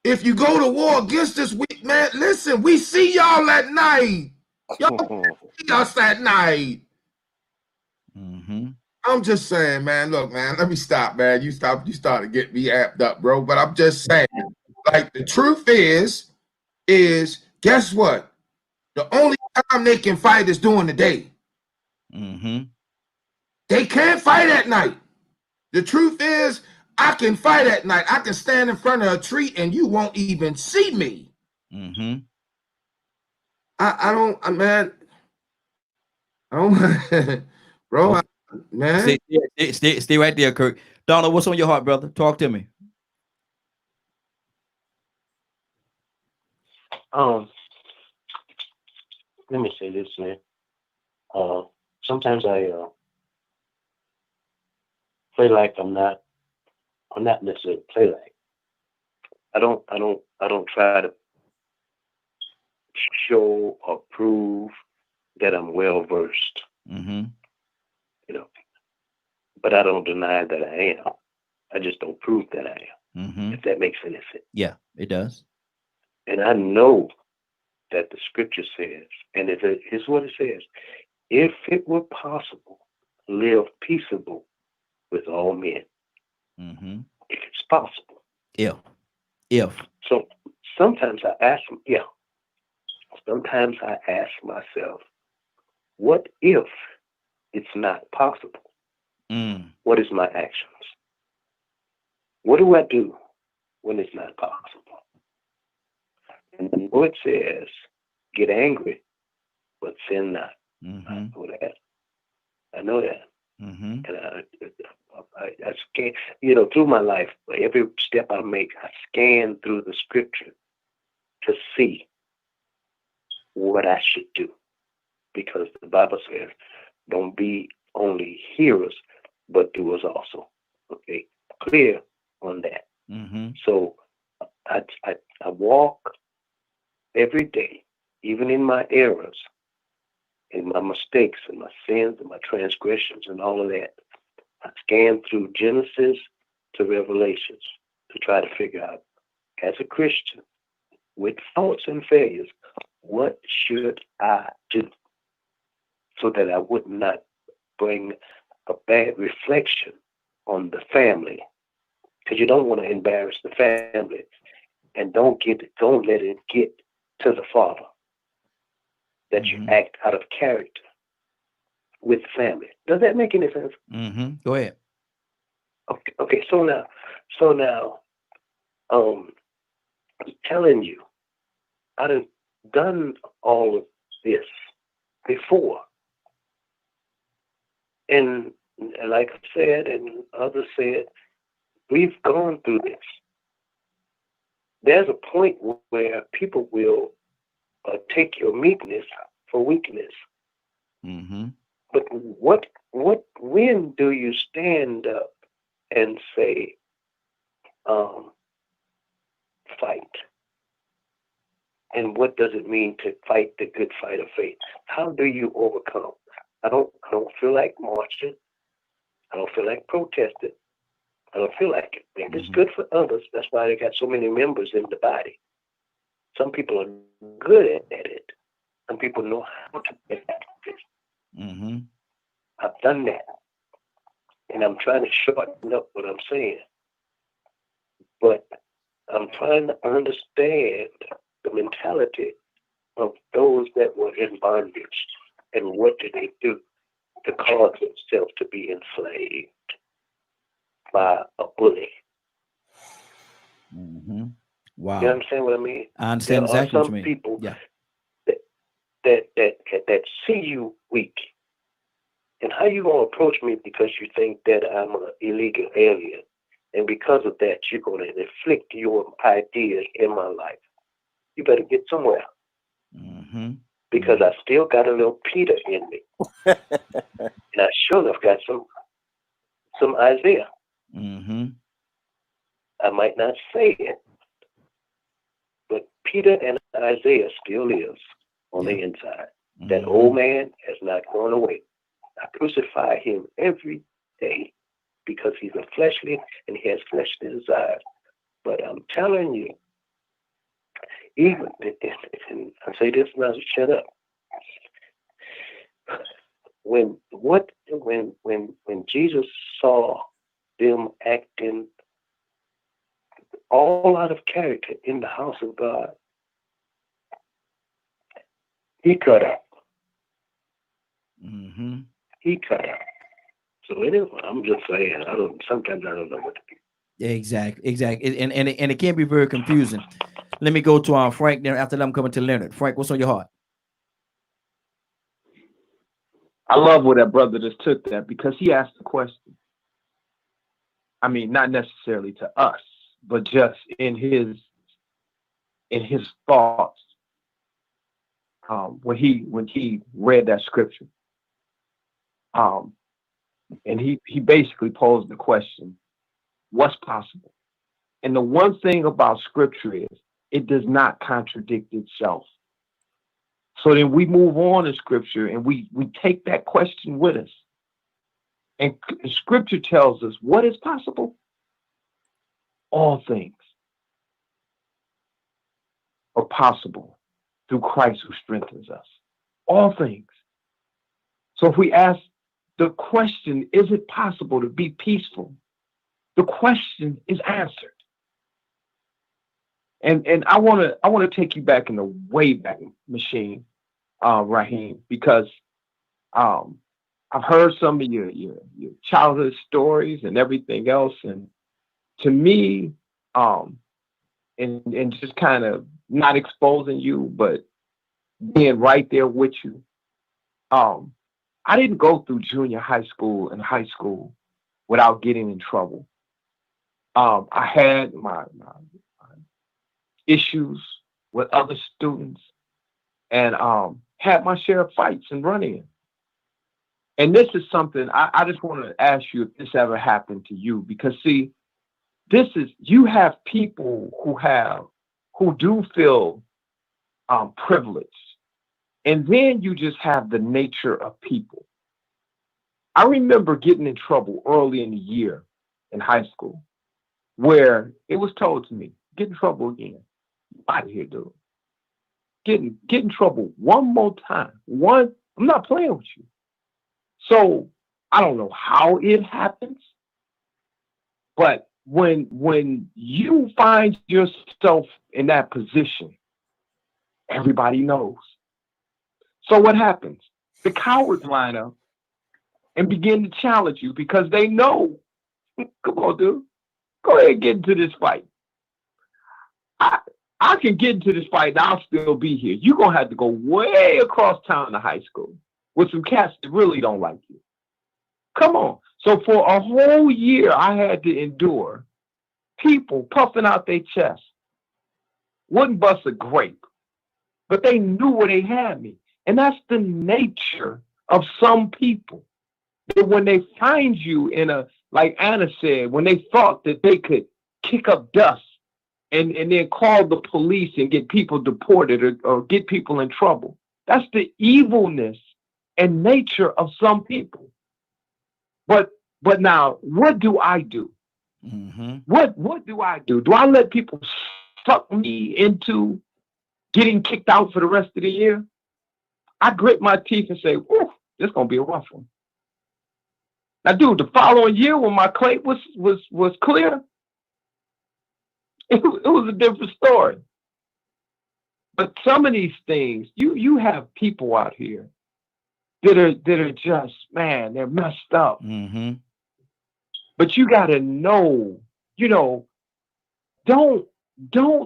If you go to war against us, man, listen, we see y'all at night. Y'all see us at night. Mhm. I'm just saying, man, look, man, let me stop, man. You started to get me amped up, bro. But I'm just saying, like, the truth is guess what? The only time they can fight is during the day. Mhm. They can't fight at night. The truth is, I can fight at night. I can stand in front of a tree and you won't even see me. Mhm. I don't, man. I don't, bro, man. Stay right there, Kirk. Donald, what's on your heart, brother? Talk to me. Let me say this, man. Sometimes I play like I'm not necessarily play like. I don't try to show or prove that I'm well versed, Mhm. but I don't deny that I am. I just don't prove that I am, Mhm. if that makes any sense. Yeah, it does. And I know that the scripture says, and it's what it says, if it were possible, live peaceable with all men. Mhm. If it's possible. If. So sometimes I ask myself, what if it's not possible? What is my actions? What do I do when it's not possible? And the Lord says, get angry, but sin not. I know that. I know that. And I scan, through my life, every step I make, I scan through the scripture to see what I should do. Because the Bible says, don't be only hearers, but doers also. Okay, clear on that. So I walk every day, even in my errors, in my mistakes, and my sins, and my transgressions, and all of that. I scan through Genesis to Revelations to try to figure out, as a Christian, with faults and failures, what should I do so that I would not bring a bad reflection on the family? Because you don't want to embarrass the family, and don't let it get to the father that you act out of character with family. Does that make any sense? Go ahead. Okay. So now, I'm telling you, I've done all of this before, and like I said, and others said, we've gone through this. There's a point where people will take your meekness for weakness. But when do you stand up and say, fight? And what does it mean to fight the good fight of faith? How do you overcome? I don't feel like marching. I don't feel like protesting. I don't feel like it. Maybe it's good for others. That's why they got so many members in the body. Some people are good at it. Some people know how to get at it. I've done that. And I'm trying to shorten up what I'm saying. But I'm trying to understand the mentality of those that were in bondage and what did they do to cause themselves to be enslaved by a bully. Wow. You understand what I mean? I understand exactly what you mean. There are some people Yeah. that see you weak. And how you gonna approach me because you think that I'm an illegal alien, and because of that you're gonna inflict your ideas in my life? You better get somewhere. Because I still got a little Peter in me, and I sure enough got some Isaiah. I might not say it, but Peter and Isaiah still lives on the inside. That old man has not gone away. I crucify him every day because he's a fleshly and he has fleshly desires. But I'm telling you, even and I say this now, shut up. When Jesus saw them acting all out of character in the house of God, he cut out. He cut out. So anyway, I'm just saying, sometimes I don't know what to do. Exactly. And it can be very confusing. Let me go to Frank there. After that, I'm coming to Leonard. Frank, what's on your heart? I love where that brother just took that, because he asked the question. I mean, not necessarily to us, but just in his thoughts when he read that scripture. And he basically posed the question, what's possible? And the one thing about scripture is it does not contradict itself. So then we move on in scripture and we take that question with us. And scripture tells us what is possible. All things are possible through Christ who strengthens us. All things. So if we ask the question, is it possible to be peaceful? The question is answered. And I want to take you back in the way back machine, Raheem, because I've heard some of your childhood stories and everything else, and to me, and just kind of not exposing you, but being right there with you. I didn't go through junior high school and high school without getting in trouble. I had my issues with other students and had my share of fights and run-ins. And this is something I just want to ask you if this ever happened to you, because see, you have people who do feel privileged, and then you just have the nature of people. I remember getting in trouble early in the year in high school, where it was told to me, get in trouble again. Out of here, dude. Get in trouble one more time. I'm not playing with you. So I don't know how it happens, but when you find yourself in that position, everybody knows. So what happens? The cowards line up and begin to challenge you because they know. Come on, dude. Go ahead and get into this fight. I can get into this fight and I'll still be here. You're going to have to go way across town to high school with some cats that really don't like you. Come on. So for a whole year, I had to endure people puffing out their chest. Wouldn't bust a grape, but they knew where they had me. And that's the nature of some people. That when they find you in a, like Anna said, when they thought that they could kick up dust and then call the police and get people deported or get people in trouble. That's the evilness and nature of some people. But now, what do I do? Mm-hmm. What do I do? Do I let people suck me into getting kicked out for the rest of the year? I grit my teeth and say, "Ooh, this is gonna be a rough one." Now, dude, the following year when my plate was clear, it was a different story. But some of these things, you have people out here that are just, man, they're messed up. Mm-hmm. But you got to know, don't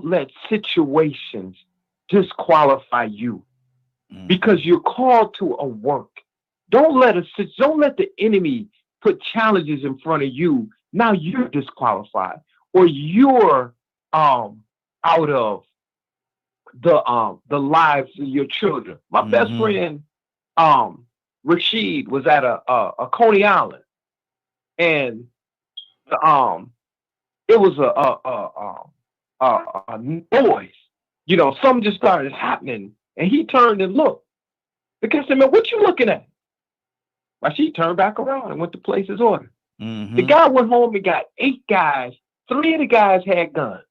let situations disqualify you because you're called to a work. Don't let the enemy put challenges in front of you. Now you're disqualified or you're out of the lives of your children. My best friend Rashid was at a Coney Island, and it was a noise. Something just started happening, and he turned and looked. The guy said, "Man, what you looking at?" Rashid turned back around and went to place his order. Mm-hmm. The guy went home and got 8 guys. 3 of the guys had guns.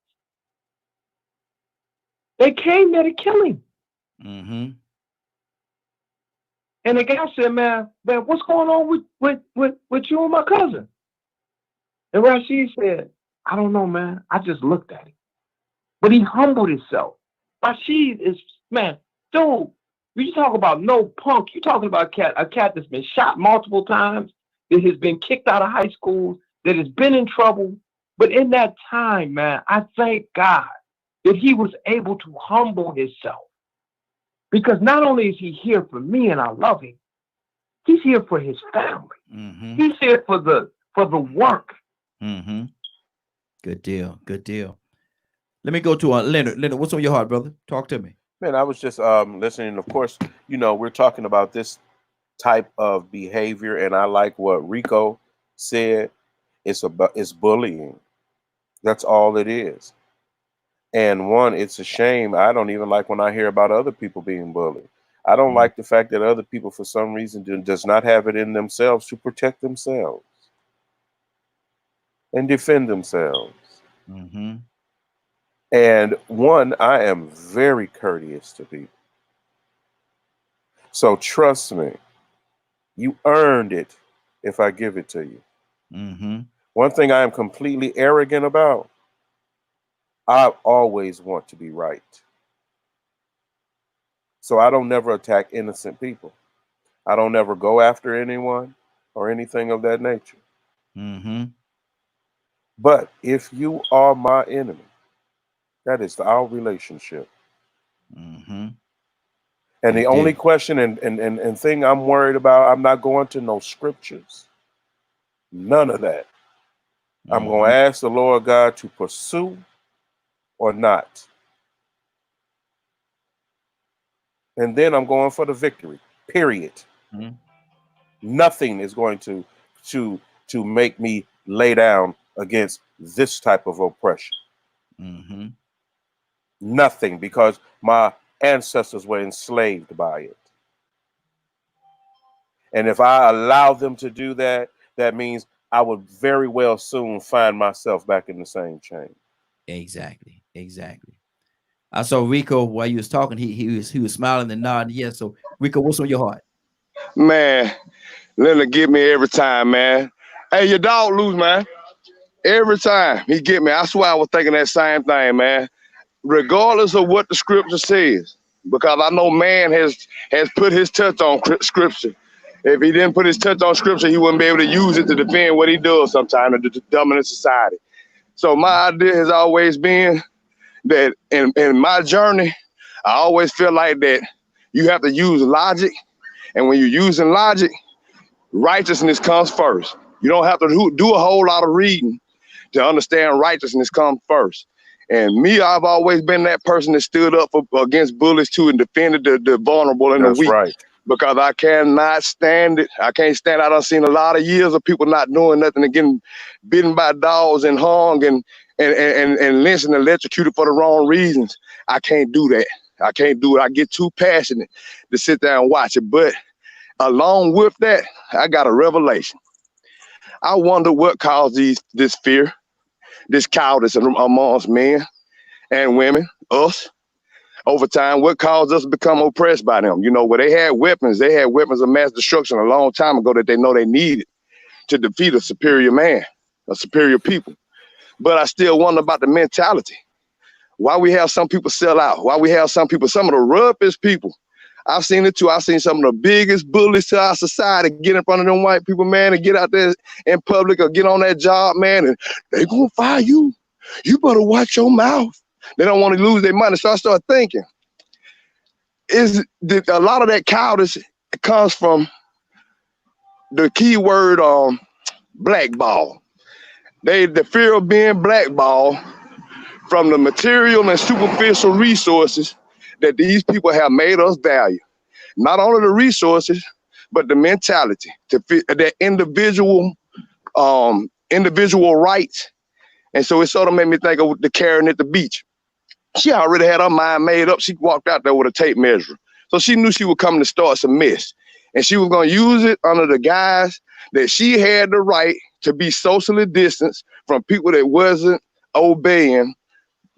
They came there to kill him. Mm-hmm. And the guy said, man, what's going on with you and my cousin? And Rashid said, I don't know, man. I just looked at him. But he humbled himself. Rashid is, man, dude, you talk about no punk. You're talking about a cat that's been shot multiple times, that has been kicked out of high school, that has been in trouble. But in that time, man, I thank God that he was able to humble himself. Because not only is he here for me and I love him, he's here for his family. Mm-hmm. He's here for the work. Mm-hmm. Good deal. Good deal. Let me go to Leonard. Leonard, what's on your heart, brother? Talk to me. Man, I was just listening. Of course, we're talking about this type of behavior, and I like what Rico said. It's bullying. That's all it is. And one, it's a shame. I don't even like when I hear about other people being bullied. I don't like the fact that other people, for some reason, does not have it in themselves to protect themselves and defend themselves. Mm-hmm. And one, I am very courteous to people. So trust me, you earned it if I give it to you. Mm-hmm. One thing I am completely arrogant about, I always want to be right. So I don't never attack innocent people. I don't never go after anyone or anything of that nature. Mm-hmm. But if you are my enemy, that is our relationship. Mm-hmm. And the only question and thing I'm worried about, I'm not going to no scriptures. None of that. Mm-hmm. I'm going to ask the Lord God to pursue or not. And then I'm going for the victory, period. Mm-hmm. Nothing is going to make me lay down against this type of oppression. Mm-hmm. Nothing, because my ancestors were enslaved by it. And if I allow them to do that, that means I would very well soon find myself back in the same chain. Exactly. Exactly. I saw Rico while you was talking. He was smiling and nodding. Yeah. So Rico, what's on your heart? Man, Leonard get me every time, man. Hey, your dog lose, man. Every time he get me. I swear I was thinking that same thing, man. Regardless of what the scripture says, because I know man has put his touch on scripture. If he didn't put his touch on scripture, he wouldn't be able to use it to defend what he does sometimes in the dominant society. So my idea has always been that in my journey, I always feel like that you have to use logic. And when you're using logic, righteousness comes first. You don't have to do a whole lot of reading to understand righteousness comes first. And me, I've always been that person that stood up against bullies too and defended the vulnerable and the weak. Right. Because I cannot stand it. I can't stand it. I done seen a lot of years of people not doing nothing and getting bitten by dogs and hung and lynched and electrocuted for the wrong reasons. I can't do that. I can't do it. I get too passionate to sit there and watch it. But along with that, I got a revelation. I wonder what caused this fear, this cowardice amongst men and women, us. Over time, what caused us to become oppressed by them? You know, where they had weapons of mass destruction a long time ago that they know they needed to defeat a superior man, a superior people. But I still wonder about the mentality. Why we have some people sell out? Why we have some of the roughest people? I've seen it too. I've seen some of the biggest bullies to our society get in front of them white people, man, and get out there in public or get on that job, man, and they gonna fire you. You better watch your mouth. They don't want to lose their money. So I start thinking, a lot of that cowardice comes from the key word blackball. The fear of being blackballed from the material and superficial resources that these people have made us value. Not only the resources, but the mentality to fit that individual rights. And so it sort of made me think of the Karen at the beach. She already had her mind made up. She walked out there with a tape measure. So she knew she was coming to start some mess. And she was going to use it under the guise that she had the right to be socially distanced from people that wasn't obeying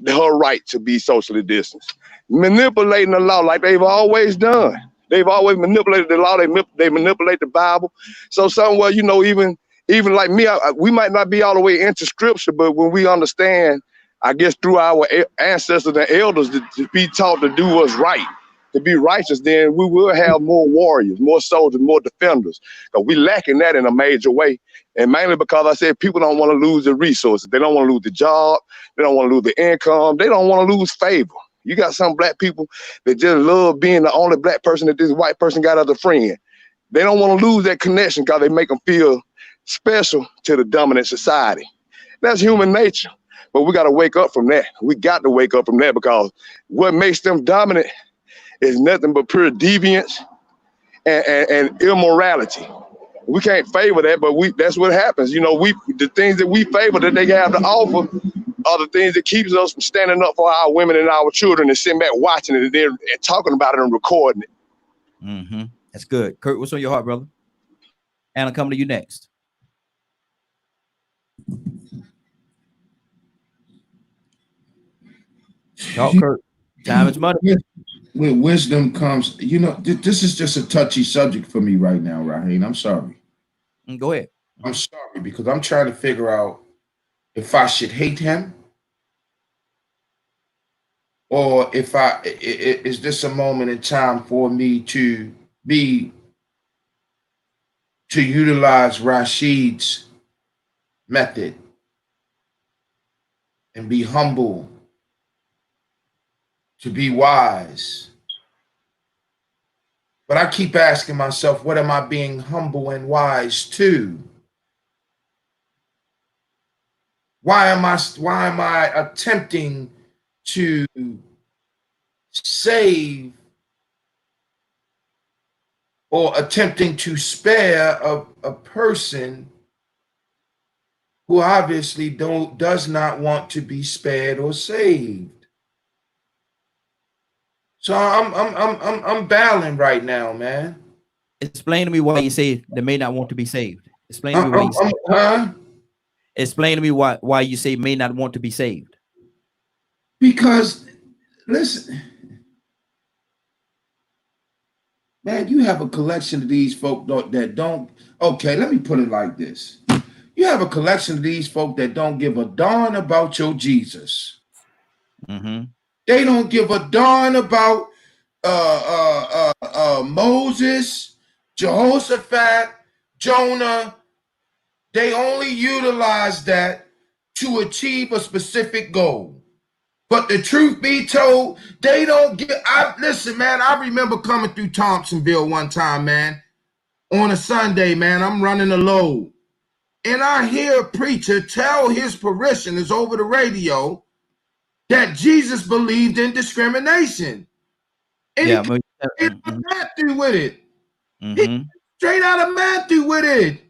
her right to be socially distanced. Manipulating the law like they've always done. They've always manipulated the law. They manipulate the Bible. So somewhere, you know, even like me, we might not be all the way into scripture, but when we understand, I guess through our ancestors and elders to be taught to do what's right, to be righteous, then we will have more warriors, more soldiers, more defenders. Because we lacking that in a major way. And mainly because I said people don't want to lose the resources. They don't want to lose the job. They don't want to lose the income. They don't want to lose favor. You got some black people that just love being the only black person that this white person got as a friend. They don't want to lose that connection because they make them feel special to the dominant society. That's human nature. But we got to wake up from that. We got to wake up from that because what makes them dominant is nothing but pure deviance and immorality. We can't favor that, but that's what happens. You know, the things that we favor that they have to offer are the things that keeps us from standing up for our women and our children and sitting back watching it and talking about it and recording it. Mm-hmm. That's good. Kurt, what's on your heart, brother? Anna, coming to you next. Talk, Kurt. Time is money. With wisdom comes, you know, this is just a touchy subject for me right now, Raheem. I'm sorry. Go ahead. I'm sorry because I'm trying to figure out if I should hate him or if is this a moment in time for me to utilize Rashid's method and be humble, to be wise. But I keep asking myself, what am I being humble and wise to? Why am I attempting to save or attempting to spare a person who obviously does not want to be spared or saved? So I'm battling right now, man. Explain to me why you say they may not want to be saved. Explain to me why you say. Huh? Explain to me why you say may not want to be saved. Because listen, man, you have a collection of these folk that don't. Okay, let me put it like this: you have a collection of these folk that don't give a darn about your Jesus. Mm-hmm. They don't give a darn about Moses, Jehoshaphat, Jonah. They only utilize that to achieve a specific goal. But the truth be told, they don't get. Listen, man, I remember coming through Thompsonville one time, man, on a Sunday, man. I'm running a load. And I hear a preacher tell his parishioners over the radio that Jesus believed in discrimination. And Yeah, he straight out of Matthew with it. Mm-hmm. He straight out of Matthew with it.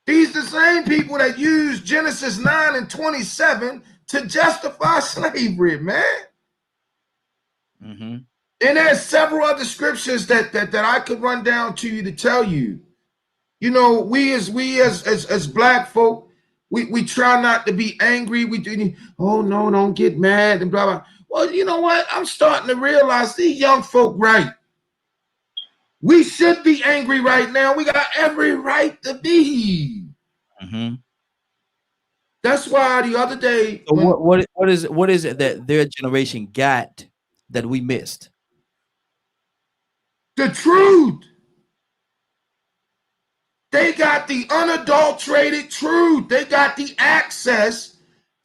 These the same people that use Genesis 9 and 27 to justify slavery, man. Mm-hmm. And there's several other scriptures that I could run down to you to tell you. You know, we as black folk, we try not to be angry. We do, oh no, don't get mad and blah blah. Well, you know what? I'm starting to realize these young folk right. We should be angry right now. We got every right to be. Mm-hmm. That's why the other day. So what is it that their generation got that we missed? The truth. They got the unadulterated truth. They got the access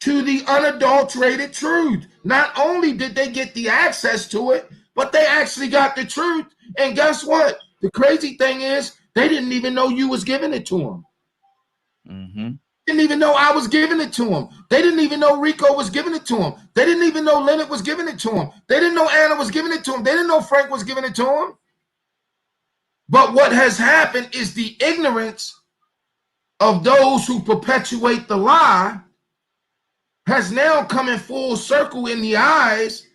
to the unadulterated truth. Not only did they get the access to it, but they actually got the truth. And guess what? The crazy thing is, they didn't even know you was giving it to them. Mm-hmm. Didn't even know I was giving it to them. They didn't even know Rico was giving it to them. They didn't even know Leonard was giving it to them. They didn't know Anna was giving it to them. They didn't know Frank was giving it to them. But what has happened is the ignorance of those who perpetuate the lie has now come in full circle in the eyes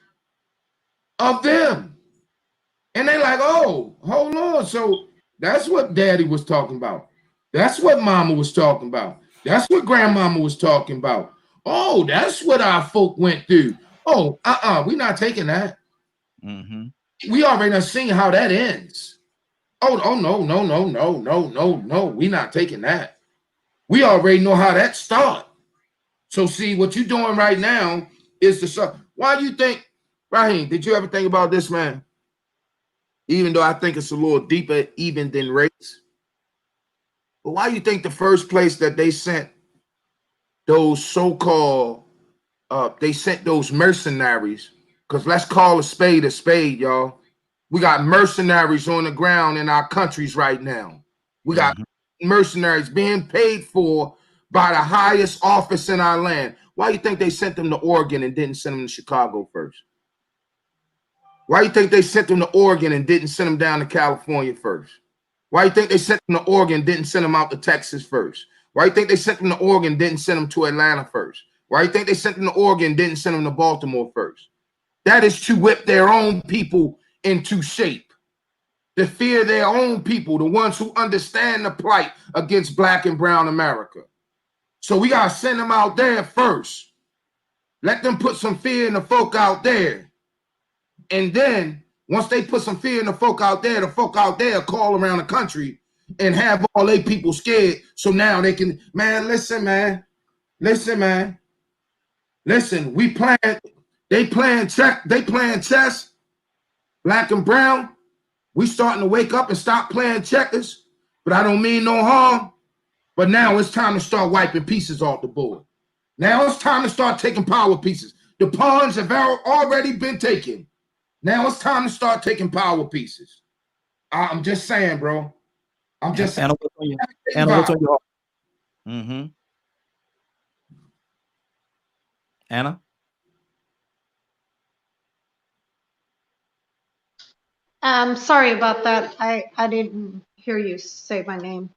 of them. And they're like, oh, hold on. So that's what daddy was talking about. That's what mama was talking about. That's what grandmama was talking about. Oh, that's what our folk went through. Oh, we're not taking that. Mm-hmm. We already done seen how that ends. Oh, no. We're not taking that. We already know how that starts. So see, what you're doing right now is the stuff. Why do you think, Raheem, did you ever think about this, man? Even though I think it's a little deeper even than race. But why do you think the first place that they sent those so-called, they sent those mercenaries, because let's call a spade, y'all. We got mercenaries on the ground in our countries right now. We got mercenaries being paid for by the highest office in our land. Why do you think they sent them to Oregon and didn't send them to Chicago first? Why do you think they sent them to Oregon and didn't send them down to California first? Why do you think they sent them to Oregon and didn't send them out to Texas first? Why do you think they sent them to Oregon and didn't send them to Atlanta first? Why do you think they sent them to Oregon and didn't send them to Baltimore first? That is to whip their own people into shape, to fear their own people, the ones who understand the plight against black and brown America. So we got to send them out there first. Let them put some fear in the folk out there. And then once they put some fear in the folk out there call around the country and have all their people scared. So now they can, man, listen, they playing chess, black and brown. We starting to wake up and stop playing checkers, but I don't mean no harm. But now it's time to start wiping pieces off the board. Now it's time to start taking power pieces. The pawns have already been taken. Now it's time to start taking power pieces. I'm just saying, bro. I'm just saying. Anna, what's on your heart? Mm-hmm. Anna? Sorry about that. I didn't hear you say my name.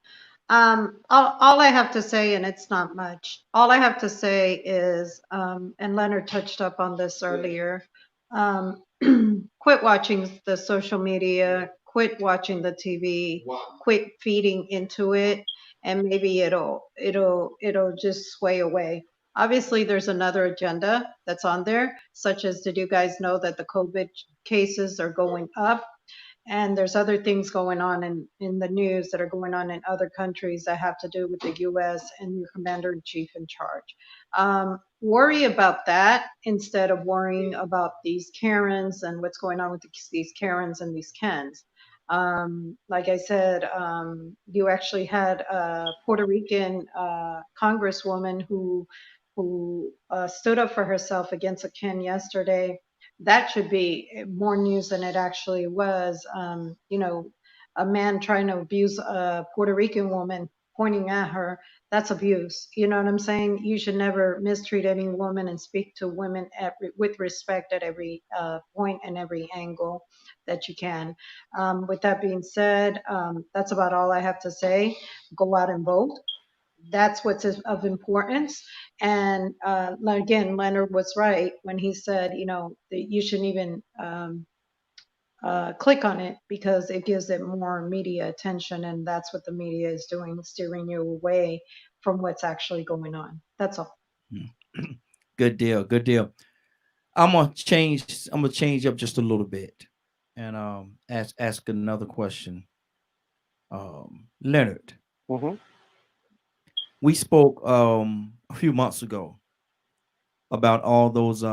All I have to say, and it's not much, all I have to say is, and Leonard touched up on this earlier, quit watching the social media, quit watching the TV, quit feeding into it, and maybe it'll just sway away. Obviously, there's another agenda that's on there, such as, did you guys know that the COVID cases are going up? And there's other things going on in the news that are going on in other countries that have to do with the US and your commander in chief in charge. Worry about that instead of worrying about these Karens and what's going on with these Karens and these Kens. Like I said, you actually had a Puerto Rican congresswoman who stood up for herself against a Ken yesterday. That should be more news than it actually was. You know, a man trying to abuse a Puerto Rican woman, pointing at her, that's abuse. You know what I'm saying? You should never mistreat any woman and speak to women with respect at every point and every angle that you can. With that being said, that's about all I have to say. Go out and vote. That's what's of importance. And again, Leonard was right when he said, you know, that you shouldn't even click on it because it gives it more media attention, and that's what the media is doing, steering you away from what's actually going on. That's all. Good deal. Good deal. I'm gonna change up just a little bit and ask another question. Leonard, Mm-hmm. we spoke a few months ago about all those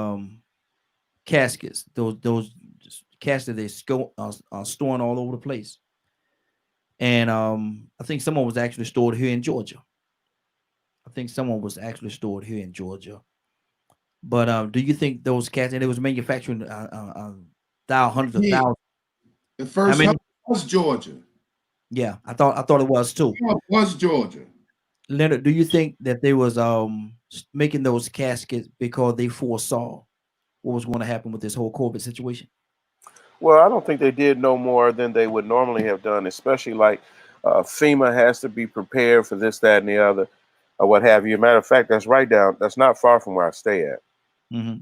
caskets, those caskets they storing all over the place. And I think someone was actually stored here in Georgia. But do you think those caskets, and it was manufacturing hundreds of Yeah. thousands? The first many- hub was Georgia. Yeah, I thought it was too. Hub was Georgia. Leonard, do you think that they was making those caskets because they foresaw what was going to happen with this whole COVID situation? Well, I don't think they did no more than they would normally have done, especially like FEMA has to be prepared for this, that, and the other, or what have you. Matter of fact, that's not far from where I stay at.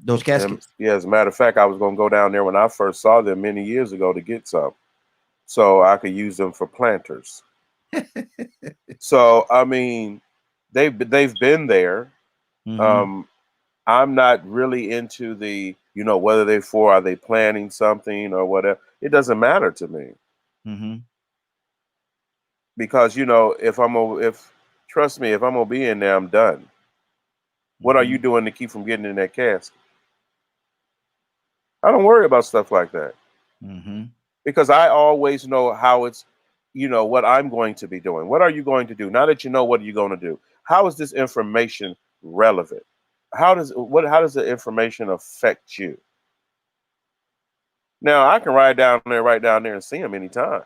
Those caskets. Yeah, as a matter of fact, I was going to go down there when I first saw them many years ago to get some, so I could use them for planters. So I mean, they've been there. I'm not really into the, you know, whether are they planning something or whatever. It doesn't matter to me. Because, you know, trust me, if I'm gonna be in there, I'm done. What are you doing to keep from getting in that casket? I don't worry about stuff like that. Because I always know how it's, you know, what I'm going to be doing. What are you going to do? Now that you know, what are you going to do? How is this information relevant? How does the information affect you? Now I can ride down there and see them anytime.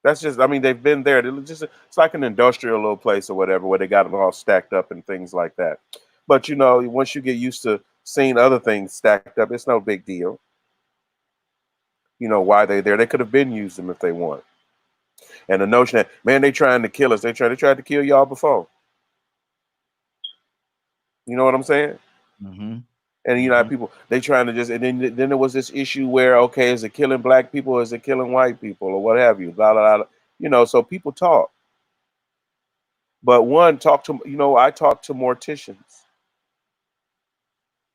That's just, I mean, they've been there. It's like an industrial little place or whatever, where they got them all stacked up and things like that. But, you know, once you get used to seeing other things stacked up, it's no big deal. You know why they're there. They could have been used them if they want. And the notion that, man, they trying to kill us. They tried to kill y'all before. You know what I'm saying? And you know, people, they trying to just, and then there was this issue where, okay, is it killing black people or is it killing white people or what have you? Blah, blah, blah. You know, so people talk. But I talk to morticians.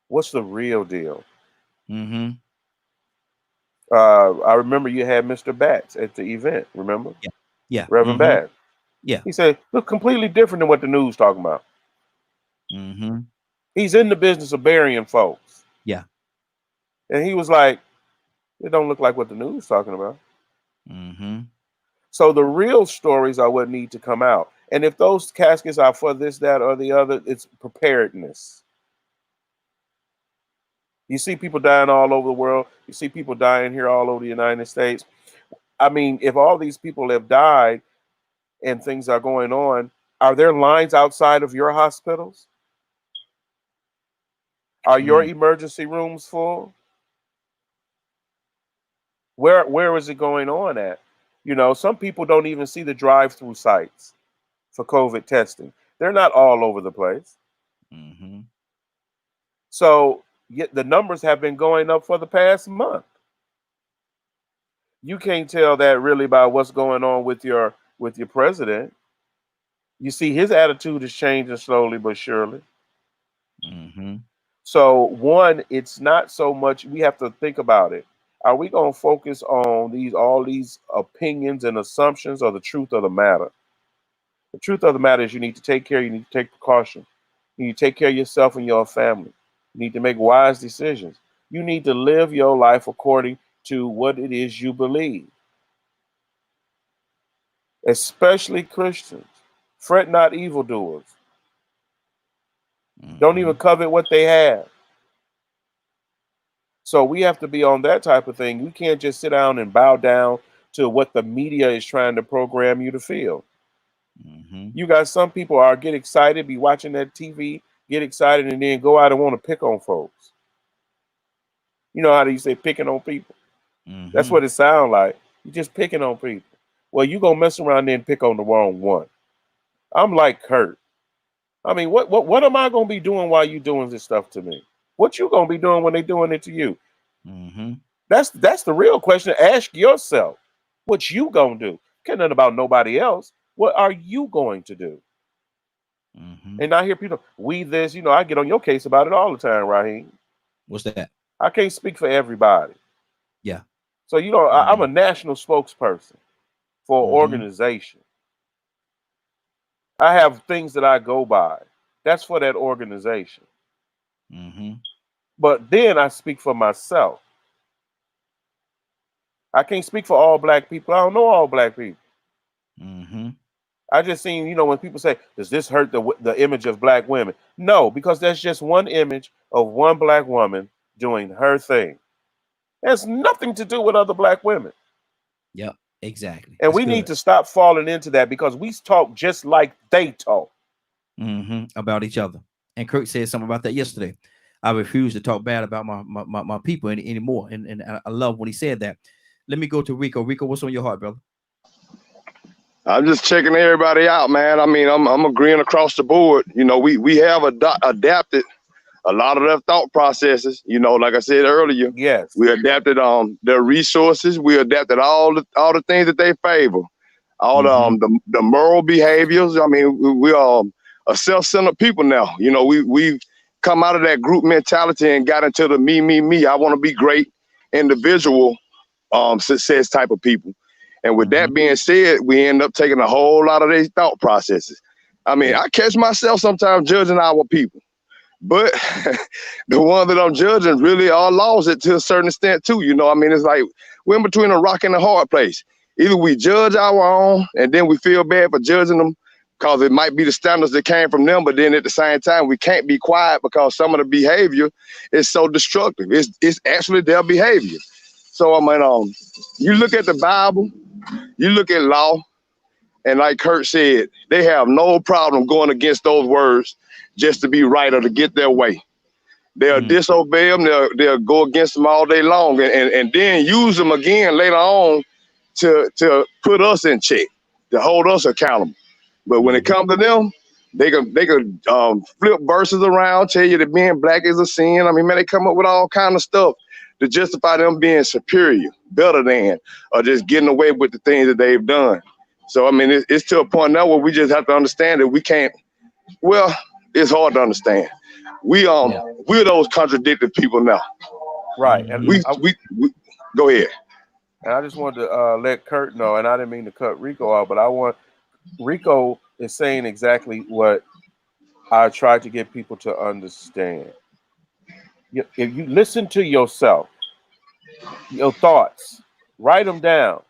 What's the real deal? I remember you had Mr. Batts at the event, remember? Yeah. Reverend Batts. Yeah. He said, look, completely different than what the news talking about. He's in the business of burying folks. Yeah. And he was like, it don't look like what the news talking about. So the real stories are what need to come out. And if those caskets are for this, that, or the other, it's preparedness. You see people dying all over the world. You see people dying here all over the United States. I mean, if all these people have died and things are going on, are there lines outside of your hospitals? Are your emergency rooms full? Where is it going on at? You know, some people don't even see the drive-through sites for COVID testing. They're not all over the place. So the numbers have been going up for the past month. You can't tell that really by what's going on with your president. You see, his attitude is changing slowly but surely. Mm-hmm. So one, it's not so much, we have to think about it. Are we going to focus on all these opinions and assumptions, or the truth of the matter? The truth of the matter is you need to take care, you need to take precaution. You need to take care of yourself and your family. You need to make wise decisions. You need to live your life according to what it is you believe. Especially Christians. Fret not evildoers. Don't even covet what they have. So we have to be on that type of thing. We can't just sit down and bow down to what the media is trying to program you to feel. You got some people get excited, be watching that TV, get excited, and then go out and want to pick on folks. You know how you say picking on people? That's what it sounds like. You're just picking on people. Well, you gonna mess around there and pick on the wrong one. I'm like Kurt. I mean, what am I gonna be doing while you doing this stuff to me? What you gonna be doing when they doing it to you? That's the real question. Ask yourself, what you gonna do? Care nothing about nobody else. What are you going to do? And I hear people, we this, I get on your case about it all the time, Raheem. What's that? I can't speak for everybody. Yeah. So, I'm a national spokesperson for an organization. I have things that I go by. That's for that organization. But then I speak for myself. I can't speak for all black people. I don't know all black people. I just seen, when people say, does this hurt the image of black women? No, because that's just one image of one black woman doing her thing. It has nothing to do with other black women. Yep, exactly. And we need to stop falling into that, because we talk just like they talk. About each other. And Kirk said something about that yesterday. I refuse to talk bad about my people anymore. And I love when he said that. Let me go to Rico. Rico, what's on your heart, brother? I'm just checking everybody out, man. I mean, I'm agreeing across the board. We have adapted a lot of their thought processes. Like I said earlier, yes, we adapted their resources. We adapted all the things that they favor, all the moral behaviors. I mean, we are a self-centered people now. We've come out of that group mentality and got into the me. I want to be great individual success type of people. And with that being said, we end up taking a whole lot of these thought processes. I mean, I catch myself sometimes judging our people, but the one that I'm judging really are lost it to a certain extent too. I mean, it's like we're in between a rock and a hard place. Either we judge our own and then we feel bad for judging them because it might be the standards that came from them, but then at the same time, we can't be quiet because some of the behavior is so destructive. It's actually their behavior. So, I mean, you look at the Bible, you look at law, and like Kurt said, they have no problem going against those words just to be right or to get their way. They'll disobey them, they'll go against them all day long, and then use them again later on to put us in check, to hold us accountable. But when it comes to them, they could flip verses around, tell you that being black is a sin. I mean, man, they come up with all kind of stuff to justify them being superior, better than, or just getting away with the things that they've done. So, I mean, it's to a point now where we just have to understand that we can't, well, it's hard to understand. We're those contradicted people now. Right. And we go ahead. And I just wanted to let Kurt know, and I didn't mean to cut Rico out, but Rico is saying exactly what I try to get people to understand. If you listen to yourself, your thoughts, write them down.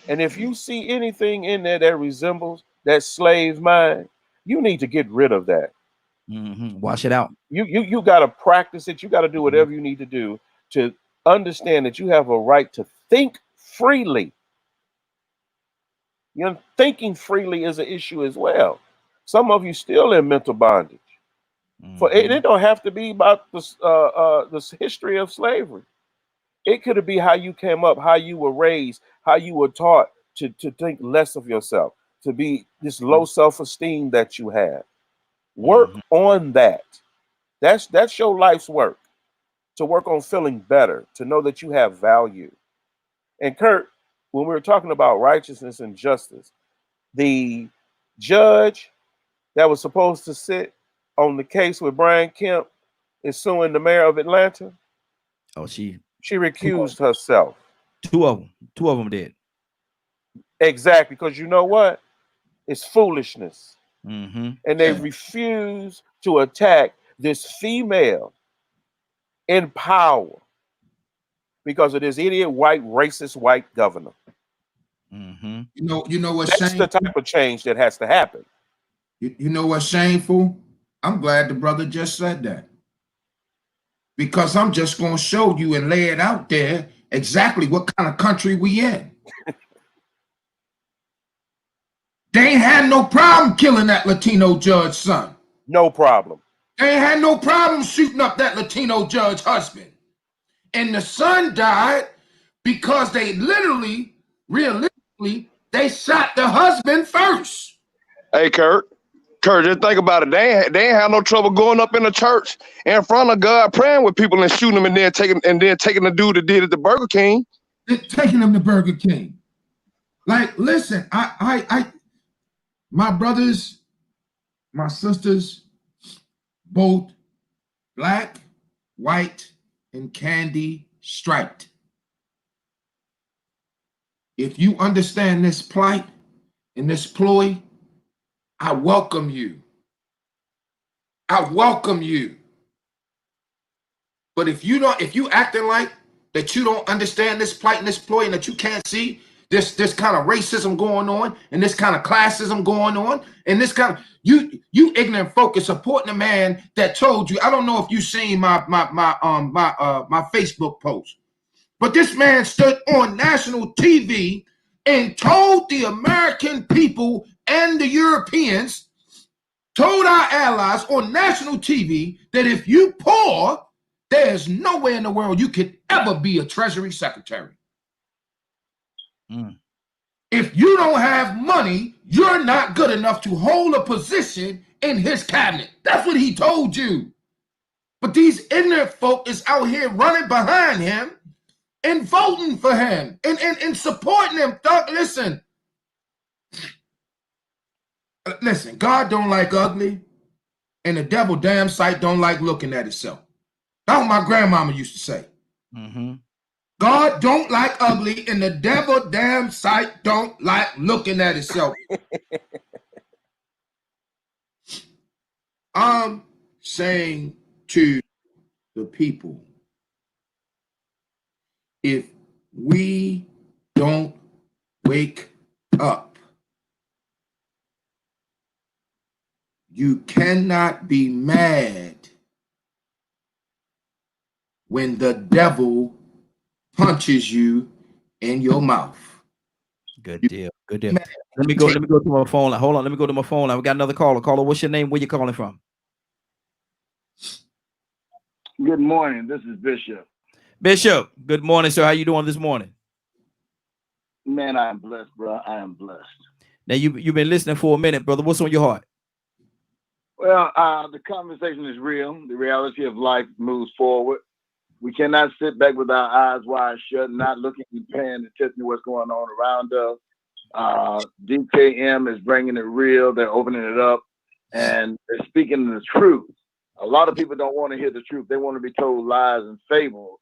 And if you see anything in there that resembles that slave mind, you need to get rid of that. Wash it out. You got to practice it. You got to do whatever you need to do to understand that you have a right to think freely. Thinking freely is an issue as well. Some of you still in mental bondage. For it don't have to be about the history of slavery. It could be how you came up, how you were raised, how you were taught to think less of yourself, to be this low self-esteem that you have. Work on that. That's your life's work. To work on feeling better, to know that you have value. And Kurt, when we were talking about righteousness and justice, the judge that was supposed to sit on the case with Brian Kemp is suing the mayor of Atlanta? Oh, she recused herself. Two of them did. Exactly, because you know what? It's foolishness. Mm-hmm. And they refuse to attack this female in power because of this idiot white racist white governor. Mm-hmm. You know what's That's shameful? the type of change that has to happen. You know what's shameful? I'm glad the brother just said that. Because I'm just going to show you and lay it out there exactly what kind of country we in. They ain't had no problem killing that Latino judge's son. No problem. They ain't had no problem shooting up that Latino judge's husband. And the son died because they literally, realistically, they shot the husband first. Hey, Kurt, just think about it. They ain't have no trouble going up in the church in front of God, praying with people and shooting them, and then taking the dude that did it to Burger King. Taking them to Burger King. Like, listen, my brothers, my sisters, both black, white, and candy striped. If you understand this plight and this ploy, I welcome you. I welcome you. But if you acting like that you don't understand this plight and this ploy and that you can't see this kind of racism going on and this kind of classism going on and this kind of you ignorant folk is supporting a man that told you. I don't know if you seen my Facebook post, but this man stood on national TV and told the American people and the Europeans, told our allies on national TV that if you poor, there's no way in the world you could ever be a Treasury Secretary. If you don't have money, you're not good enough to hold a position in his cabinet. That's what he told you. But these ignorant folk is out here running behind him and voting for him and supporting him. Listen, God don't like ugly, and the devil damn sight don't like looking at itself. That's what my grandmama used to say. Mm-hmm. God don't like ugly, and the devil damn sight don't like looking at itself. I'm saying to the people, if we don't wake up, you cannot be mad when the devil punches you in your mouth. Good deal. Good deal. Let me go to my phone line. Hold on. Let me go to my phone line. We got another caller. Caller, what's your name? Where you calling from? Good morning. This is Bishop. Bishop, good morning, sir. How you doing this morning? Man, I am blessed, bro. I am blessed. Now you've been listening for a minute, brother. What's on your heart? Well, the conversation is real. The reality of life moves forward. We cannot sit back with our eyes wide shut, not looking and paying attention to what's going on around us. DKM is bringing it real. They're opening it up, and they're speaking the truth. A lot of people don't want to hear the truth. They want to be told lies and fables,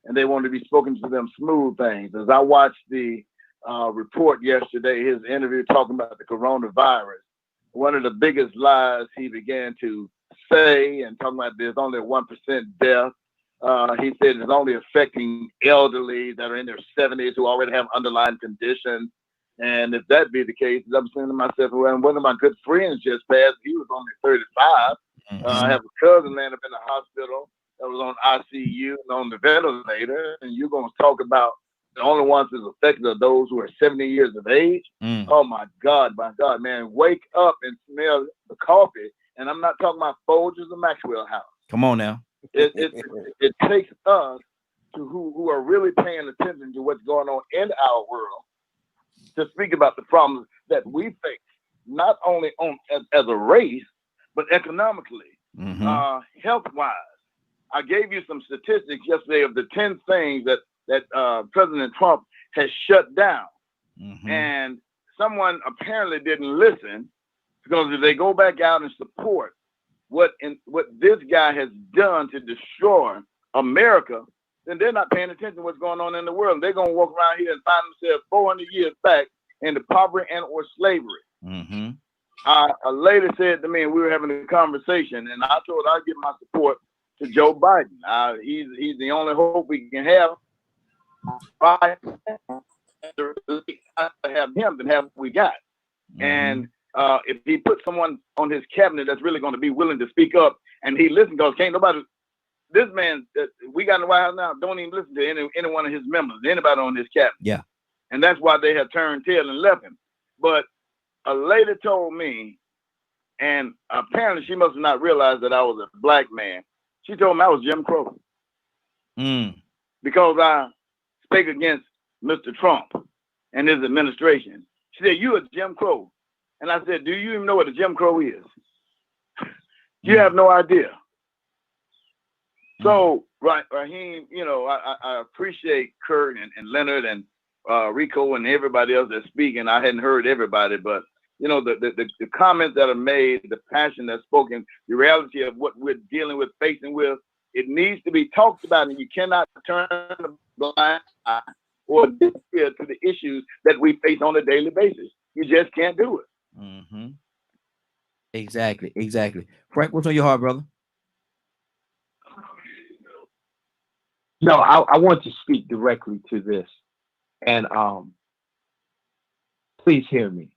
and they want to be spoken to them smooth things. As I watched the report yesterday, his interview talking about the coronavirus, one of the biggest lies he began to say and talking about there's only a 1% death. He said it's only affecting elderly that are in their 70s who already have underlying conditions. And if that be the case, I'm saying to myself, well, one of my good friends just passed. He was only 35. I have a cousin laying up in the hospital that was on ICU and on the ventilator. And you're going to talk about the only ones that's affected are those who are 70 years of age. Oh, my God, man. Wake up and smell the coffee. And I'm not talking about Folgers or Maxwell House. Come on now. It takes us to who are really paying attention to what's going on in our world to speak about the problems that we face, not only as a race, but economically, health-wise. I gave you some statistics yesterday of the 10 things that President Trump has shut down. And someone apparently didn't listen Because if they go back out and support what this guy has done to destroy America, then they're not paying attention to what's going on in the world. They're going to walk around here and find themselves 400 years back into poverty and or slavery. Mm-hmm. A lady said to me, and we were having a conversation, and I told her I'd give my support to Joe Biden. He's the only hope we can have. Have him than have what we got. Mm-hmm. And if he puts someone on his cabinet that's really going to be willing to speak up, and he listens, because can't nobody, this man that we got in the White House now, don't even listen to any one of his members, anybody on his cabinet. Yeah. And that's why they have turned tail and left him. But a lady told me, and apparently she must have not realized that I was a black man. She told me I was Jim Crow. Because I spake against Mr. Trump and his administration. She said, "You a Jim Crow." And I said, "Do you even know what a Jim Crow is?" You have no idea. So, Raheem, you know, I appreciate Kurt and Leonard and Rico and everybody else that's speaking. I hadn't heard everybody, but you know, the comments that are made, the passion that's spoken, the reality of what we're dealing with, facing with, it needs to be talked about, and you cannot turn a blind eye or disappear to the issues that we face on a daily basis. You just can't do it. Mm-hmm. Exactly. Frank, what's on your heart, brother? No, I want to speak directly to this, and please hear me.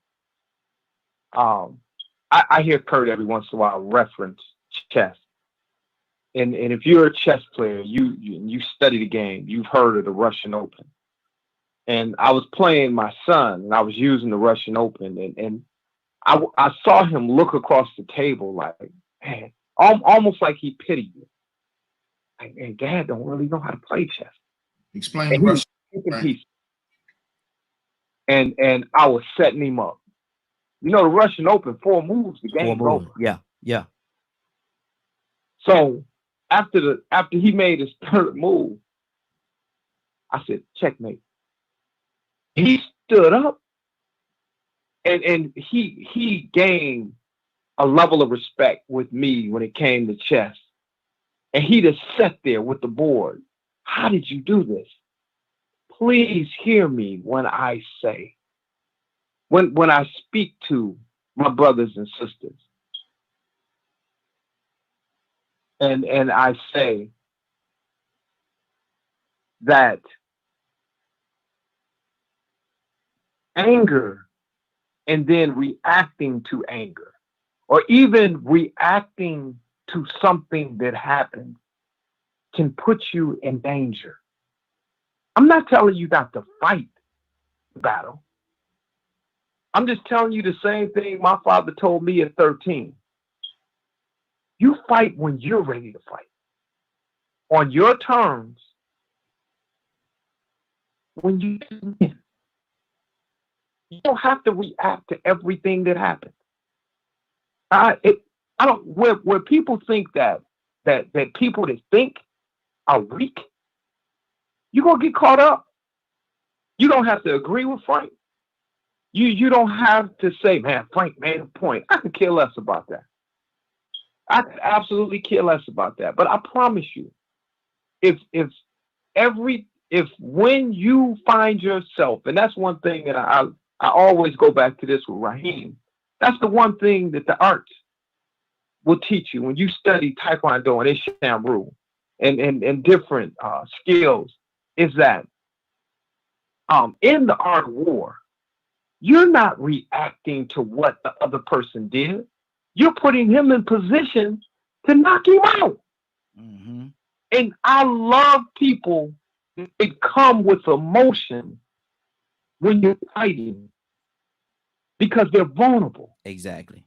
I hear Kurt every once in a while reference chess, and if you're a chess player, you study the game, you've heard of the Russian Open. And I was playing my son, and I was using the Russian Open, and I saw him look across the table like, man, almost like he pitied me. Like, hey, Dad don't really know how to play chess. Explain the Russian piece. And I was setting him up. You know, the Russian Open, 4 moves, the game's over. Yeah. So after he made his 3rd move, I said, checkmate. He stood up and he gained a level of respect with me when it came to chess. And he just sat there with the board. How did you do this? Please hear me when I say, when I speak to my brothers and sisters. And I say that anger and then reacting to anger, or even reacting to something that happened, can put you in danger. I'm not telling you not to fight the battle. I'm just telling you the same thing my father told me at 13. You fight when you're ready to fight, on your terms, when you win. You don't have to react to everything that happens. Where people think that people that think are weak, you're gonna get caught up. You don't have to agree with Frank. You don't have to say, man, Frank made a point. I could care less about that. I could absolutely care less about that. But I promise you, if when you find yourself, and that's one thing that I always go back to this with Raheem. That's the one thing that the arts will teach you when you study Taekwondo and Ishamru and different skills, is that in the art of war, you're not reacting to what the other person did. You're putting him in position to knock him out. Mm-hmm. And I love people that come with emotion when you're fighting, because they're vulnerable. Exactly.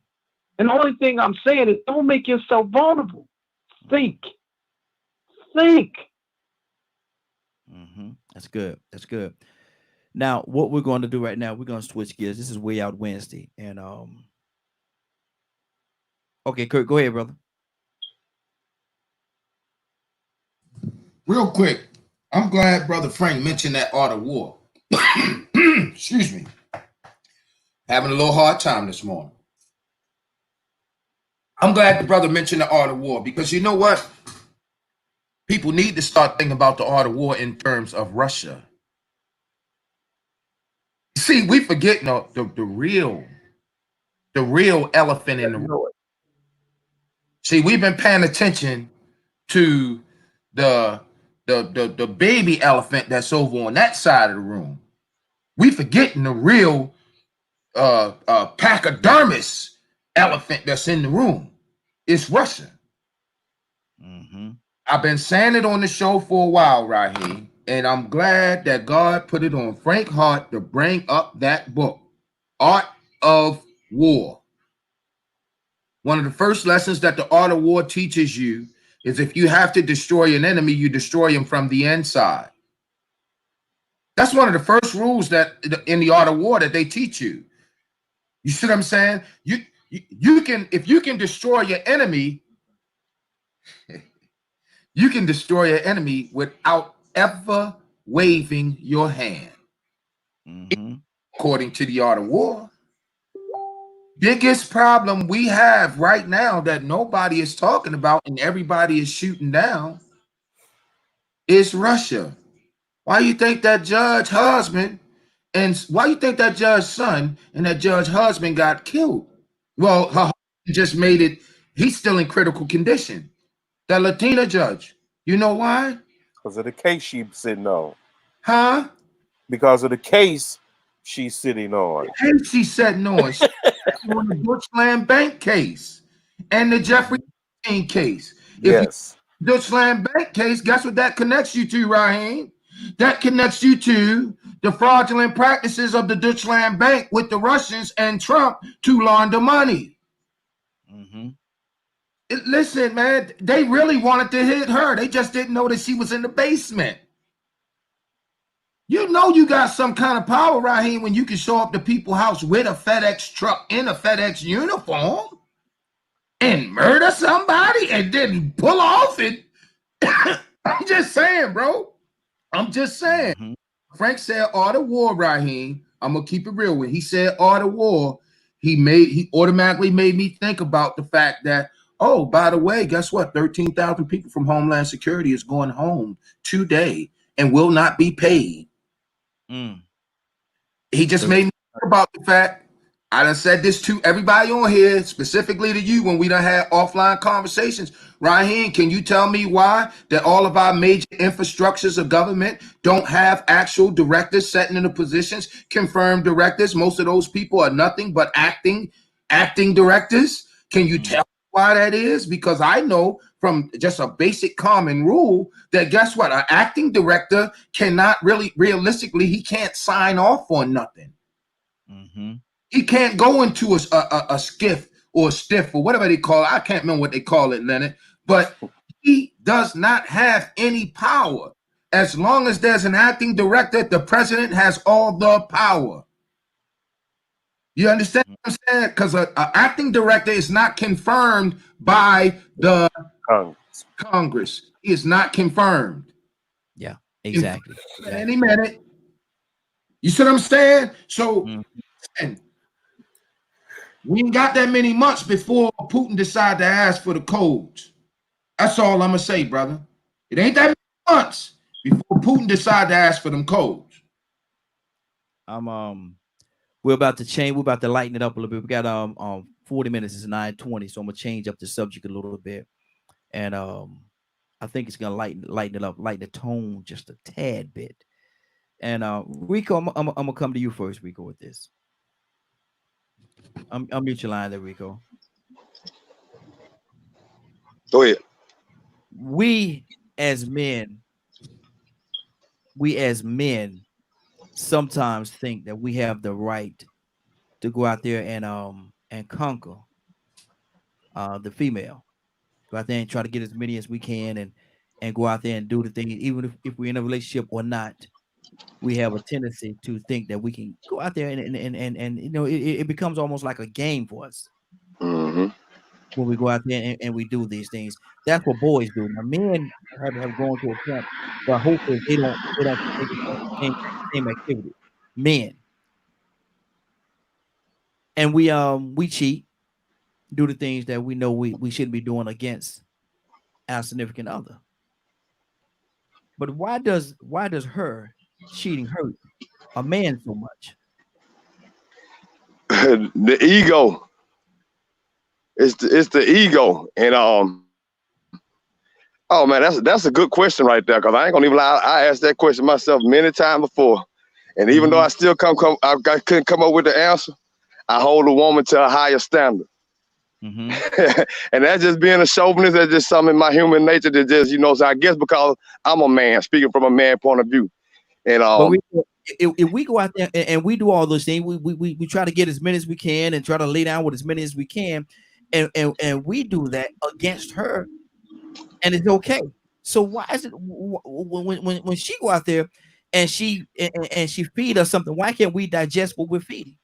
And the only thing I'm saying is, don't make yourself vulnerable. Think. Mm-hmm. That's good. Now, what we're going to do right now, we're going to switch gears. This is Way Out Wednesday. And okay, Kurt, go ahead, brother. Real quick, I'm glad Brother Frank mentioned that art of war. Excuse me. Having a little hard time this morning. I'm glad the brother mentioned the art of war, because you know what? People need to start thinking about the art of war in terms of Russia. See, we forget the real elephant in the room. See, we've been paying attention to the baby elephant that's over on that side of the room. We forgetting the real pachydermis elephant that's in the room. It's Russia. Mm-hmm. I've been saying it on the show for a while, Raheem, and I'm glad that God put it on Frank Hart to bring up that book, Art of War. One of the first lessons that the art of war teaches you is if you have to destroy an enemy, you destroy him from the inside. That's one of the first rules that in the art of war that they teach you. You see what I'm saying? You can, if you can destroy your enemy, you can destroy your enemy without ever waving your hand. Mm-hmm. According to the art of war. Biggest problem we have right now that nobody is talking about and everybody is shooting down is Russia. Why you think that judge husband and why you think that judge son and that judge husband got killed? Well, her husband just made it, he's still in critical condition. That Latina judge. You know why? Because of the case she's sitting on. Huh? Because of the case she's sitting on. Hey, she's sitting on. She's on the Deutschland Bank case and the Jeffrey Epstein case. Yes. Deutschland Bank case, guess what that connects you to, Raheem? That connects you to the fraudulent practices of the Deutschland Bank with the Russians and Trump to launder money. Mm-hmm. Listen, man, they really wanted to hit her. They just didn't know that she was in the basement. You know you got some kind of power, Raheem, when you can show up to people's house with a FedEx truck in a FedEx uniform and murder somebody and then pull off it. I'm just saying, bro. I'm just saying. Mm-hmm. Frank said art of war, Raheem. I'm gonna keep it real. When he said art of war, he automatically made me think about the fact that, oh, by the way, guess what? 13,000 people from Homeland Security is going home today and will not be paid. He just made me think about the fact, I done said this to everybody on here, specifically to you when we done had offline conversations. Raheem, can you tell me why that all of our major infrastructures of government don't have actual directors sitting in the positions, confirmed directors? Most of those people are nothing but acting directors. Can you tell me why that is? Because I know from just a basic common rule that guess what? An acting director cannot really, realistically, he can't sign off on nothing. Mm-hmm. He can't go into a skiff or a stiff or whatever they call it. I can't remember what they call it, Leonard. But he does not have any power. As long as there's an acting director, the president has all the power. You understand what I'm saying? Because an acting director is not confirmed by the Congress. He is not confirmed. Yeah, exactly. Any minute. You see what I'm saying? So, we ain't got that many months before Putin decided to ask for the codes. That's all I'm gonna say, brother. It ain't that many months before Putin decided to ask for them codes. We're about to change. We're about to lighten it up a little bit. We got 40 minutes. It's 9:20, so I'm gonna change up the subject a little bit, and I think it's gonna lighten it up, lighten the tone just a tad bit. And Rico, I'm gonna come to you first, Rico, with this. I'll mute your line there, Rico. Go ahead. We as men sometimes think that we have the right to go out there and conquer the female. Go out there and try to get as many as we can and go out there and do the thing, even if we're in a relationship or not. We have a tendency to think that we can go out there and you know, it becomes almost like a game for us. Mm-hmm. When we go out there and we do these things. That's what boys do. Now, men have gone to a point where hopefully they don't take the same activity. Men. And we cheat. do the things that we know we shouldn't be doing against our significant other. But why does her cheating hurt a man so much? The ego. It's the ego. And oh man, that's a good question right there. Cause I ain't gonna even lie, I asked that question myself many times before. And even though I still I couldn't come up with the answer, I hold a woman to a higher standard. And that's just being a chauvinist. That's just something in my human nature that just, so I guess because I'm a man, speaking from a man point of view. And but if we go out there and we do all those things, we try to get as many as we can and try to lay down with as many as we can, and we do that against her, and it's okay. So why is it when she go out there and she feed us something, why can't we digest what we're feeding?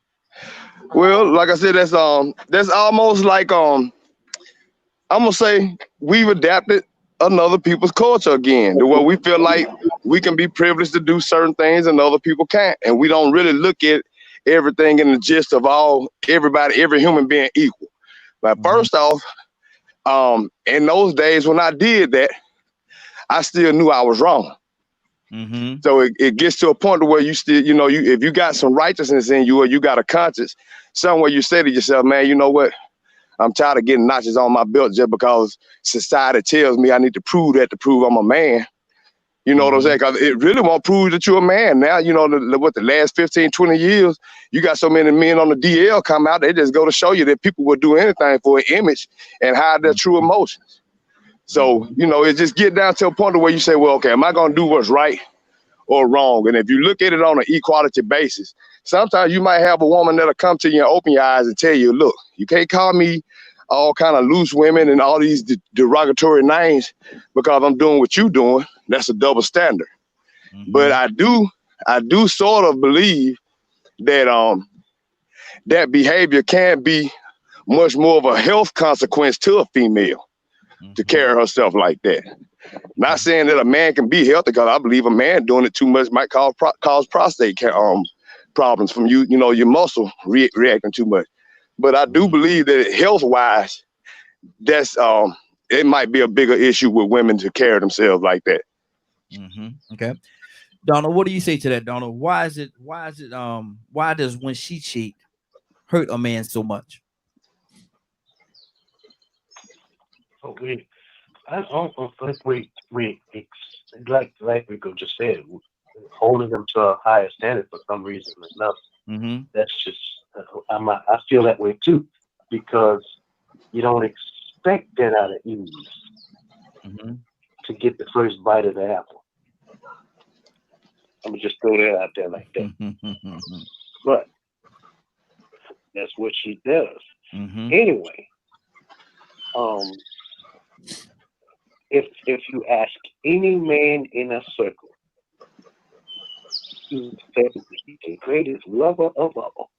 Well, like I said, that's almost like I'm gonna say we've adapted another people's culture again, to where we feel like we can be privileged to do certain things and other people can't, and we don't really look at everything in the gist of every human being equal. But first off, in those days when I did that, I still knew I was wrong. So it gets to a point where you still, if you got some righteousness in you or you got a conscience, somewhere you say to yourself, man, you know what? I'm tired of getting notches on my belt just because society tells me I need to prove I'm a man. You know what I'm saying? Because it really won't prove that you're a man. Now, the last 15, 20 years, you got so many men on the DL come out, they just go to show you that people will do anything for an image and hide their true emotions. So, it just get down to a point where you say, well, okay, am I going to do what's right or wrong? And if you look at it on an equality basis, sometimes you might have a woman that'll come to you and open your eyes and tell you, look, you can't call me all kind of loose women and all these derogatory names because I'm doing what you're doing. That's a double standard. But I do sort of believe that that behavior can be much more of a health consequence to a female to carry herself like that. Not saying that a man can be healthy, because I believe a man doing it too much might cause prostate problems from your muscle reacting too much. But I do believe that health-wise, that's it might be a bigger issue with women to carry themselves like that. Okay, Donald, what do you say to that, Donald? Why does when she cheat hurt a man so much? Okay, I don't think we like Rico just said, holding them to a higher standard for some reason or another. That's just I feel that way too, because you don't expect that out of Eve to get the first bite of the apple. I'm gonna just throw that out there like that. But that's what she does. Anyway, if you ask any man in a circle, he's the greatest lover of all.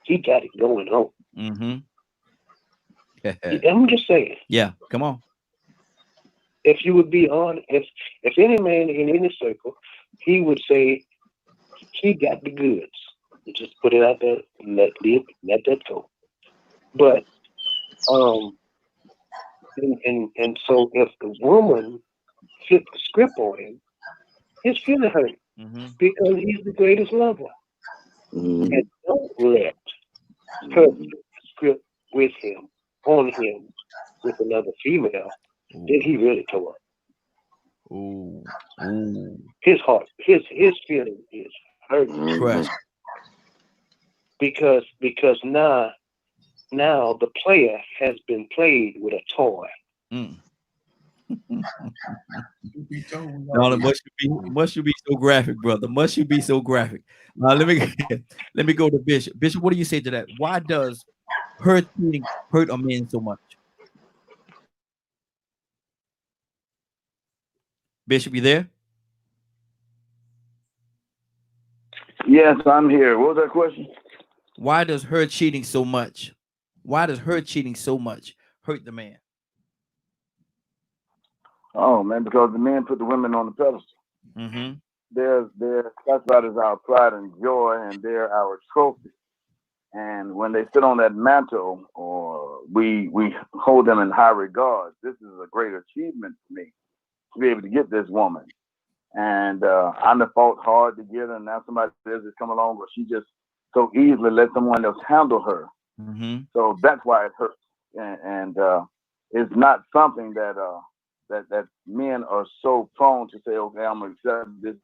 He got it going on. I'm just saying. Yeah, come on. If you would be on, if any man in any circle, he would say he got the goods. You just put it out there and let that go. But and so if the woman flipped the script on him, his feeling hurt because he's the greatest lover. And don't let her flip the script with him, on him, with another female, then he really tore up. His heart, his feeling is hurting. Right. Because now the player has been played with a toy. Donald, must you be so graphic, brother? Must you be so graphic? Let me go to Bishop. Bishop, what do you say to that? Why does her cheating hurt a man so much? Bishop, you there? Yes, I'm here. What was that question? Why does her cheating so much? Why does her cheating so much hurt the man? Oh man, because the men put the women on the pedestal. They're classified as our pride and joy, and they're our trophy. And when they sit on that mantle, or we hold them in high regard, this is a great achievement for me to be able to get this woman. And I done fought hard to get her, and now somebody says it's come along, or she just so easily let someone else handle her. Mm-hmm. So that's why it hurts, and it's not something that that men are so prone to say, okay, I'm gonna accept this.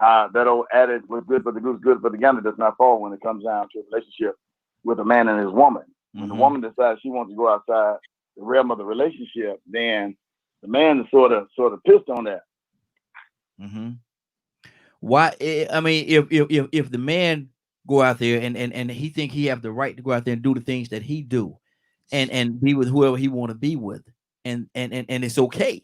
That old adage, "What's good for the goose, good for the gander," does not fall when it comes down to a relationship with a man and his woman. When the woman decides she wants to go outside the realm of the relationship, then the man is sort of pissed on that. Mm-hmm. Why? I mean, if the man go out there and he think he have the right to go out there and do the things that he do, and be with whoever he want to be with, and it's okay.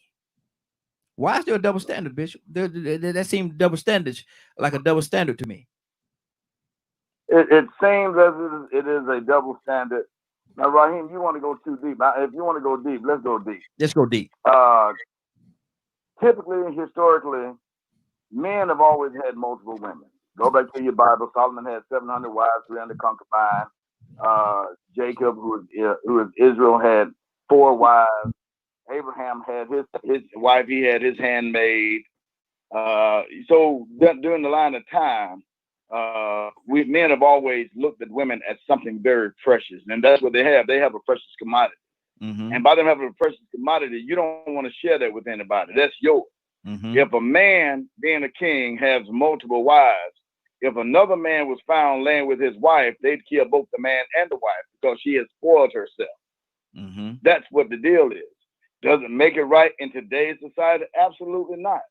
Why is there a double standard, Bishop? That seems double standards, like a double standard to me. It seems as it is a double standard. Now, Raheem, you want to go too deep. If you want to go deep, let's go deep. Let's go deep. Typically, historically, men have always had multiple women. Go back to your Bible. Solomon had 700 wives, 300 concubines. Jacob, who is Israel, had 4 wives. Abraham had his wife. He had his handmaid. So during the line of time, men have always looked at women as something very precious, and that's what they have. They have a precious commodity, and by them having a precious commodity, you don't want to share that with anybody. That's yours. If a man, being a king, has multiple wives, if another man was found laying with his wife, they'd kill both the man and the wife because she has spoiled herself. That's what the deal is. Does it make it right in today's society? Absolutely not.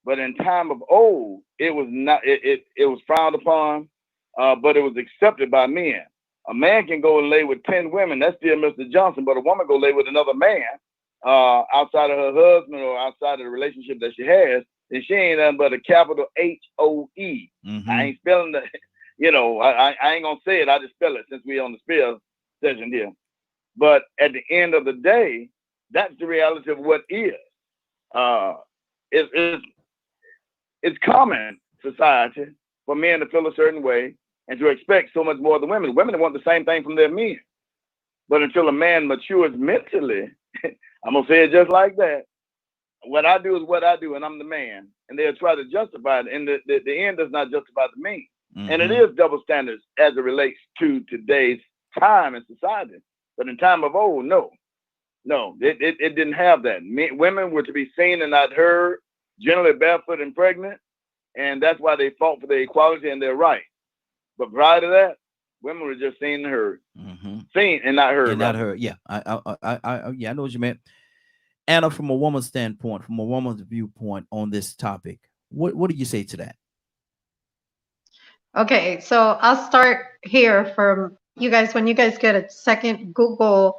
But in time of old, it was not. It was frowned upon, but it was accepted by men. A man can go and lay with 10 women. That's still Mr. Johnson. But a woman go lay with another man outside of her husband or outside of the relationship that she has, and she ain't nothing but a capital HOE. I ain't spelling the, I ain't gonna say it. I just spell it since we on the spell session here. But at the end of the day, that's the reality of what is. It's common society for men to feel a certain way and to expect so much more of the women. Women want the same thing from their men. But until a man matures mentally, I'm going to say it just like that. What I do is what I do, and I'm the man. And they'll try to justify it. And the end does not justify the means. And it is double standards as it relates to today's time and society. But in time of old, no, it didn't have that. Women were to be seen and not heard, generally barefoot and pregnant, and that's why they fought for their equality and their right. But prior to that, women were just seen and heard, seen and not heard. And not heard. Yeah, I know what you meant. Anna, from a woman's standpoint, from a woman's viewpoint on this topic, what do you say to that? Okay, so I'll start here from you guys. When you guys get a second, Google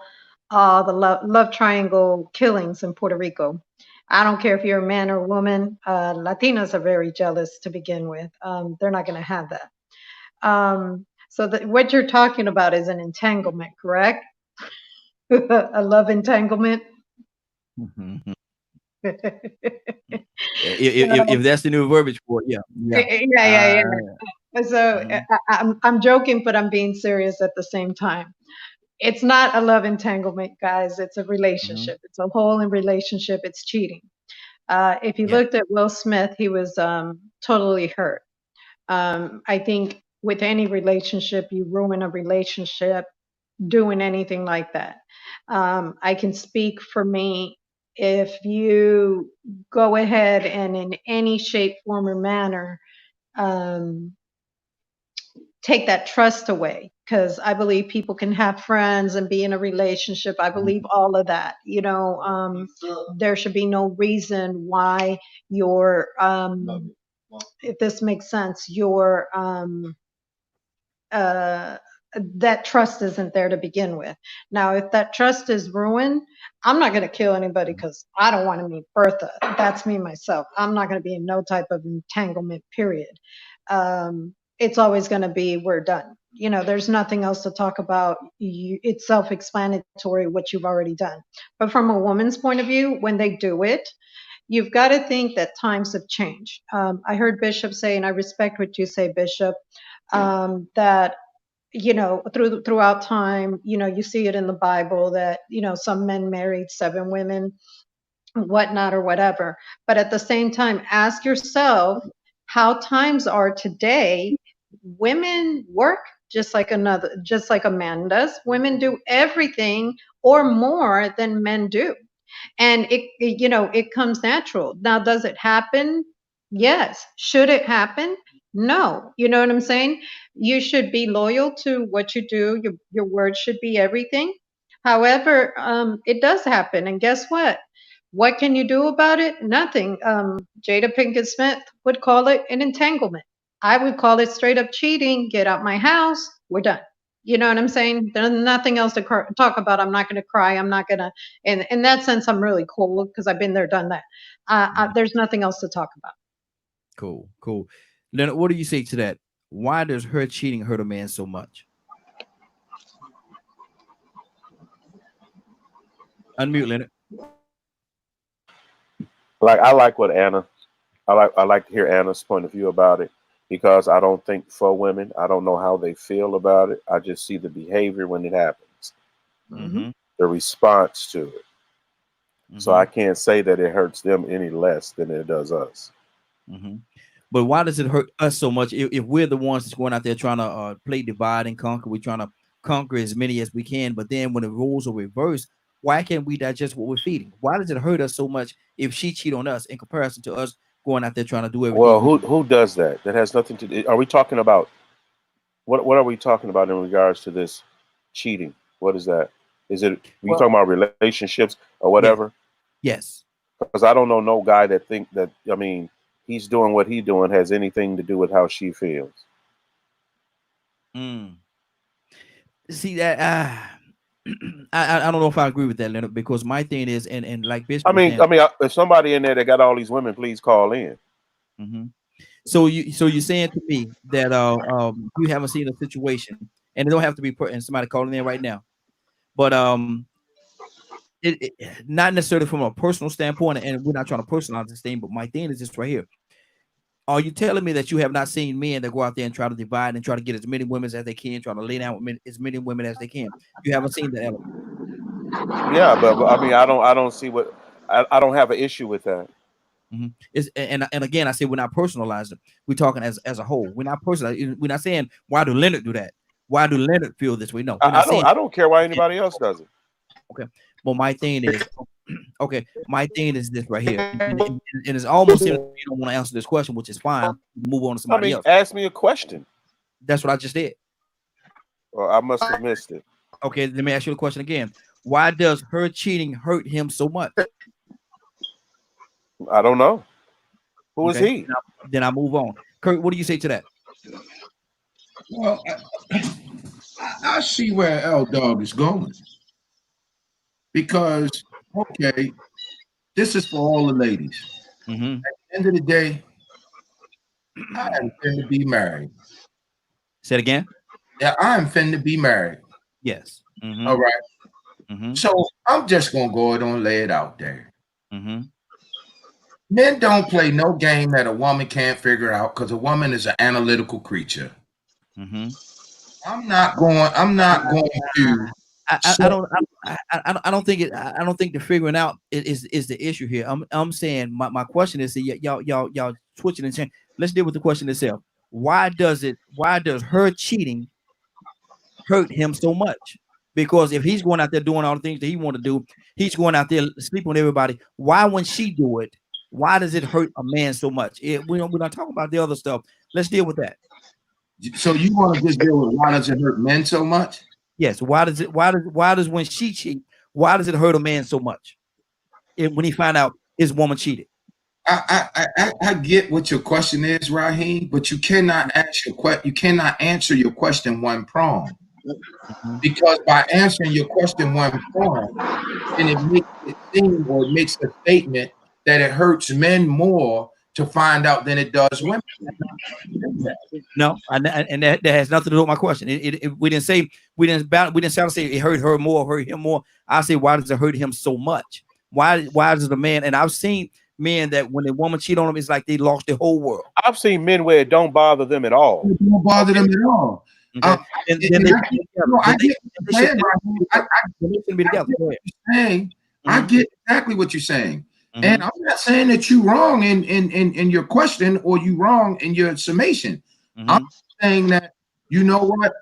the love triangle killings in Puerto Rico. I don't care if you're a man or a woman. Latinos are very jealous to begin with. They're not going to have that. So what you're talking about is an entanglement, correct? A love entanglement. If that's the new verbiage for it, yeah. So I'm joking, but I'm being serious at the same time. It's not a love entanglement, guys. It's a relationship. It's a whole in relationship. It's cheating. If you looked at Will Smith, he was totally hurt. I think with any relationship, you ruin a relationship doing anything like that. I can speak for me. If you go ahead and in any shape, form, or manner take that trust away, because I believe people can have friends and be in a relationship. I believe all of that. There should be no reason why your if this makes sense, your that trust isn't there to begin with. Now, if that trust is ruined, I'm not going to kill anybody because I don't want to meet Bertha. That's me, myself. I'm not going to be in no type of entanglement, period. It's always going to be, we're done. There's nothing else to talk about. It's self-explanatory what you've already done. But from a woman's point of view, when they do it, you've got to think that times have changed. I heard Bishop say, and I respect what you say, Bishop, that you know, throughout time, you know, you see it in the Bible that, you know, some men married 7 women, whatnot or whatever. But at the same time, ask yourself how times are today. Women work just like a man does. Women do everything or more than men do. And you know, it comes natural. Now, does it happen? Yes. Should it happen? No. You know what I'm saying? You should be loyal to what you do. Your word should be everything. However, it does happen. And guess what? What can you do about it? Nothing. Jada Pinkett Smith would call it an entanglement. I would call it straight up cheating. Get out my house. We're done. You know what I'm saying? There's nothing else to talk about. I'm not going to cry. I'm not going to. In that sense, I'm really cool because I've been there, done that. There's nothing else to talk about. Cool, cool. Leonard, what do you say to that? Why does her cheating hurt a man so much? Unmute, Leonard. I like what Anna. I like to hear Anna's point of view about it, because I don't think for women, I don't know how they feel about it. I just see the behavior when it happens, the response to it. So I can't say that it hurts them any less than it does us. But why does it hurt us so much if we're the ones that's going out there trying to play divide and conquer? We're trying to conquer as many as we can. But then when the roles are reversed, why can't we digest what we're feeding? Why does it hurt us so much if she cheat on us in comparison to us going out there trying to do everything? Well, who does that? That has nothing to do. Are we talking about what are we talking about in regards to this cheating? What is that? Is it we talking about relationships or whatever? Yes. Because I don't know no guy that think that, I mean, he's doing what he's doing has anything to do with how she feels. See that I don't know if I agree with that, Leonard, because my thing is, and like Bishop, I mean, if somebody in there that got all these women, please call in. So you're saying to me that you haven't seen a situation, and it don't have to be and somebody calling in right now, but it not necessarily from a personal standpoint, and we're not trying to personalize this thing, but my thing is this right here. Are you telling me that you have not seen men that go out there and try to divide and try to get as many women as they can, try to lay down with as many women as they can? You haven't seen that element. Yeah, but I mean, I don't see what I don't have an issue with that. And again, I say we're not personalizing. We're talking as a whole. We're not personalizing. We're not saying why do Leonard do that? Why do Leonard feel this way? No, I don't care why anybody else does it. Okay. Well, my thing is, my thing is this right here, and it's almost you don't want to answer this question, which is fine. Move on to somebody else. Ask me a question. That's what I just did. Well, I must have missed it. Okay, let me ask you the question again. Why does her cheating hurt him so much? I don't know. Who is he? Then I move on. Kurt, what do you say to that? Well, I see where L Dog is going. Because, okay, this is for all the ladies. At the end of the day, I am finna be married. Say it again. Yeah, I am finna be married. Yes. All right. So I'm just gonna go ahead and lay it out there. Men don't play no game that a woman can't figure out, because a woman is an analytical creature. I'm not going to. I don't think the figuring out is the issue here. I'm saying my question is, y'all switching and changing. Let's deal with the question itself. Why does her cheating hurt him so much? Because if he's going out there doing all the things that he want to do, he's going out there sleeping with everybody. Why when she do it? Why does it hurt a man so much? We're not talking about the other stuff. Let's deal with that. So you want to just deal with why does it hurt men so much? Yes. Why does when she cheat, why does it hurt a man so much? When he find out his woman cheated. I get what your question is, Raheem, but you cannot answer your question one prong. Because by answering your question one prong, then it makes it seem, or it makes a statement that it hurts men more to find out than it does women. No, and that has nothing to do with my question. We didn't say it hurt her more, hurt him more. I say, why does it hurt him so much? Why does the man? And I've seen men that when a woman cheat on them, it's like they lost their whole world. I've seen men where it don't bother them at all. It don't bother them at all. Okay. And then they shouldn't be together. Go ahead. I get exactly what you're saying. Mhm. And I'm not saying that you're wrong in your question or you wrong in your summation. I'm saying that, you know what?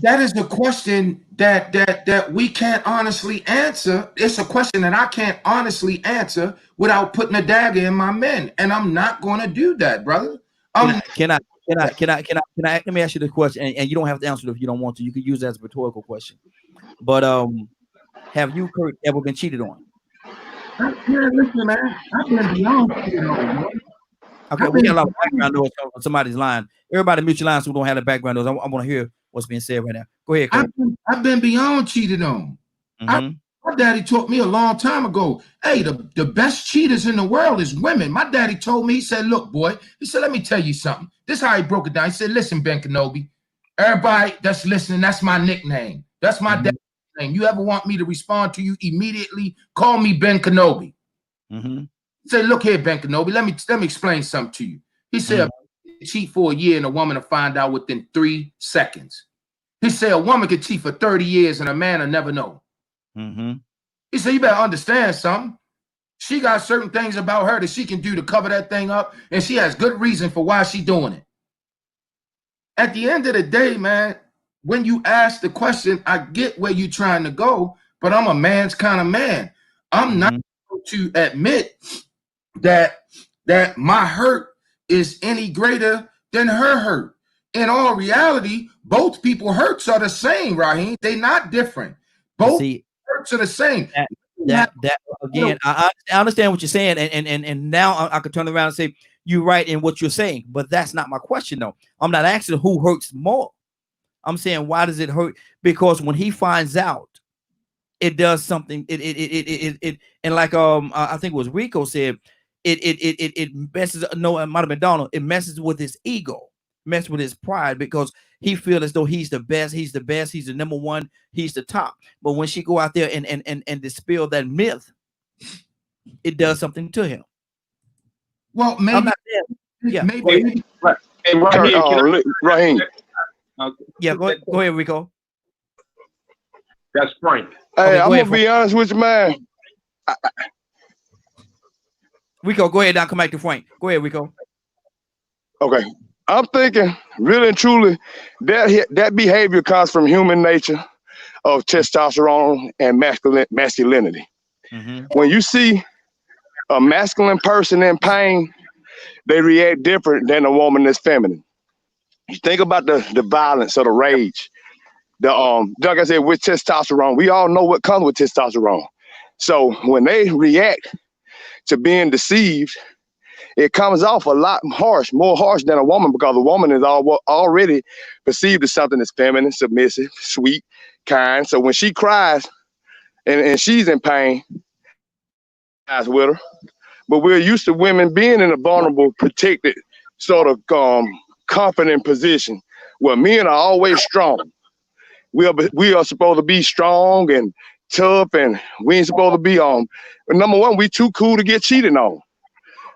That is a question that we can't honestly answer. It's a question that I can't honestly answer without putting a dagger in my men, and I'm not going to do that, brother. Can I? Let me ask you the question, and you don't have to answer it if you don't want to. You could use it as a rhetorical question. But have you, Kurt, ever been cheated on? Listen, man, I've been beyond cheated on, man. Okay, we got a lot of background noise on somebody's line. Everybody mute your lines who don't have the background noise. I want to hear what's being said right now. Go ahead, Kurt. I've been beyond cheated on. My daddy taught me a long time ago, hey, the best cheaters in the world is women. My daddy told me, he said, look, boy, he said, let me tell you something. This is how he broke it down. He said, listen, Ben Kenobi, everybody that's listening, that's my nickname. That's my daddy's name. You ever want me to respond to you immediately, call me Ben Kenobi. He said, look here, Ben Kenobi, let me explain something to you. He said, cheat for a year and a woman will find out within 3 seconds. He said, a woman could cheat for 30 years and a man will never know. He said, you better understand something. She got certain things about her that she can do to cover that thing up, and she has good reason for why she's doing it. At the end of the day, man, when you ask the question, I get where you're trying to go, but I'm a man's kind of man. I'm not going to admit that my hurt is any greater than her hurt. In all reality, both people hurts are the same, Raheem. They're not different. Both hurts are the same. That again, I understand what you're saying, and now I could turn around and say you're right in what you're saying, but that's not my question though. I'm not asking who hurts more. I'm saying why does it hurt? Because when he finds out, it does something. It and like I think it was Rico said, it messes. No, it might have been Donald. It messes with his ego, messes with his pride because he feels as though he's the best, he's the number one, he's the top. But when she go out there and dispel that myth, it does something to him. Well, maybe, maybe. Right. Hey, Raheem. Yeah, go ahead, Rico. That's Frank. Hey, I'm gonna be honest with you, man. Rico, go ahead. Now come back to Frank. Go ahead, Rico. Okay. I'm thinking, really and truly, that behavior comes from human nature of testosterone and masculinity. When you see a masculine person in pain, they react different than a woman that's feminine. You think about the violence or the rage. Like I said, with testosterone, we all know what comes with testosterone. So when they react to being deceived, it comes off a lot harsh, more harsh than a woman, because a woman is already perceived as something that's feminine, submissive, sweet, kind. So when she cries and she's in pain, eyes with her. But we're used to women being in a vulnerable, protected, sort of confident position where men are always strong. We are supposed to be strong and tough, and we ain't supposed to be number one, we too cool to get cheated on.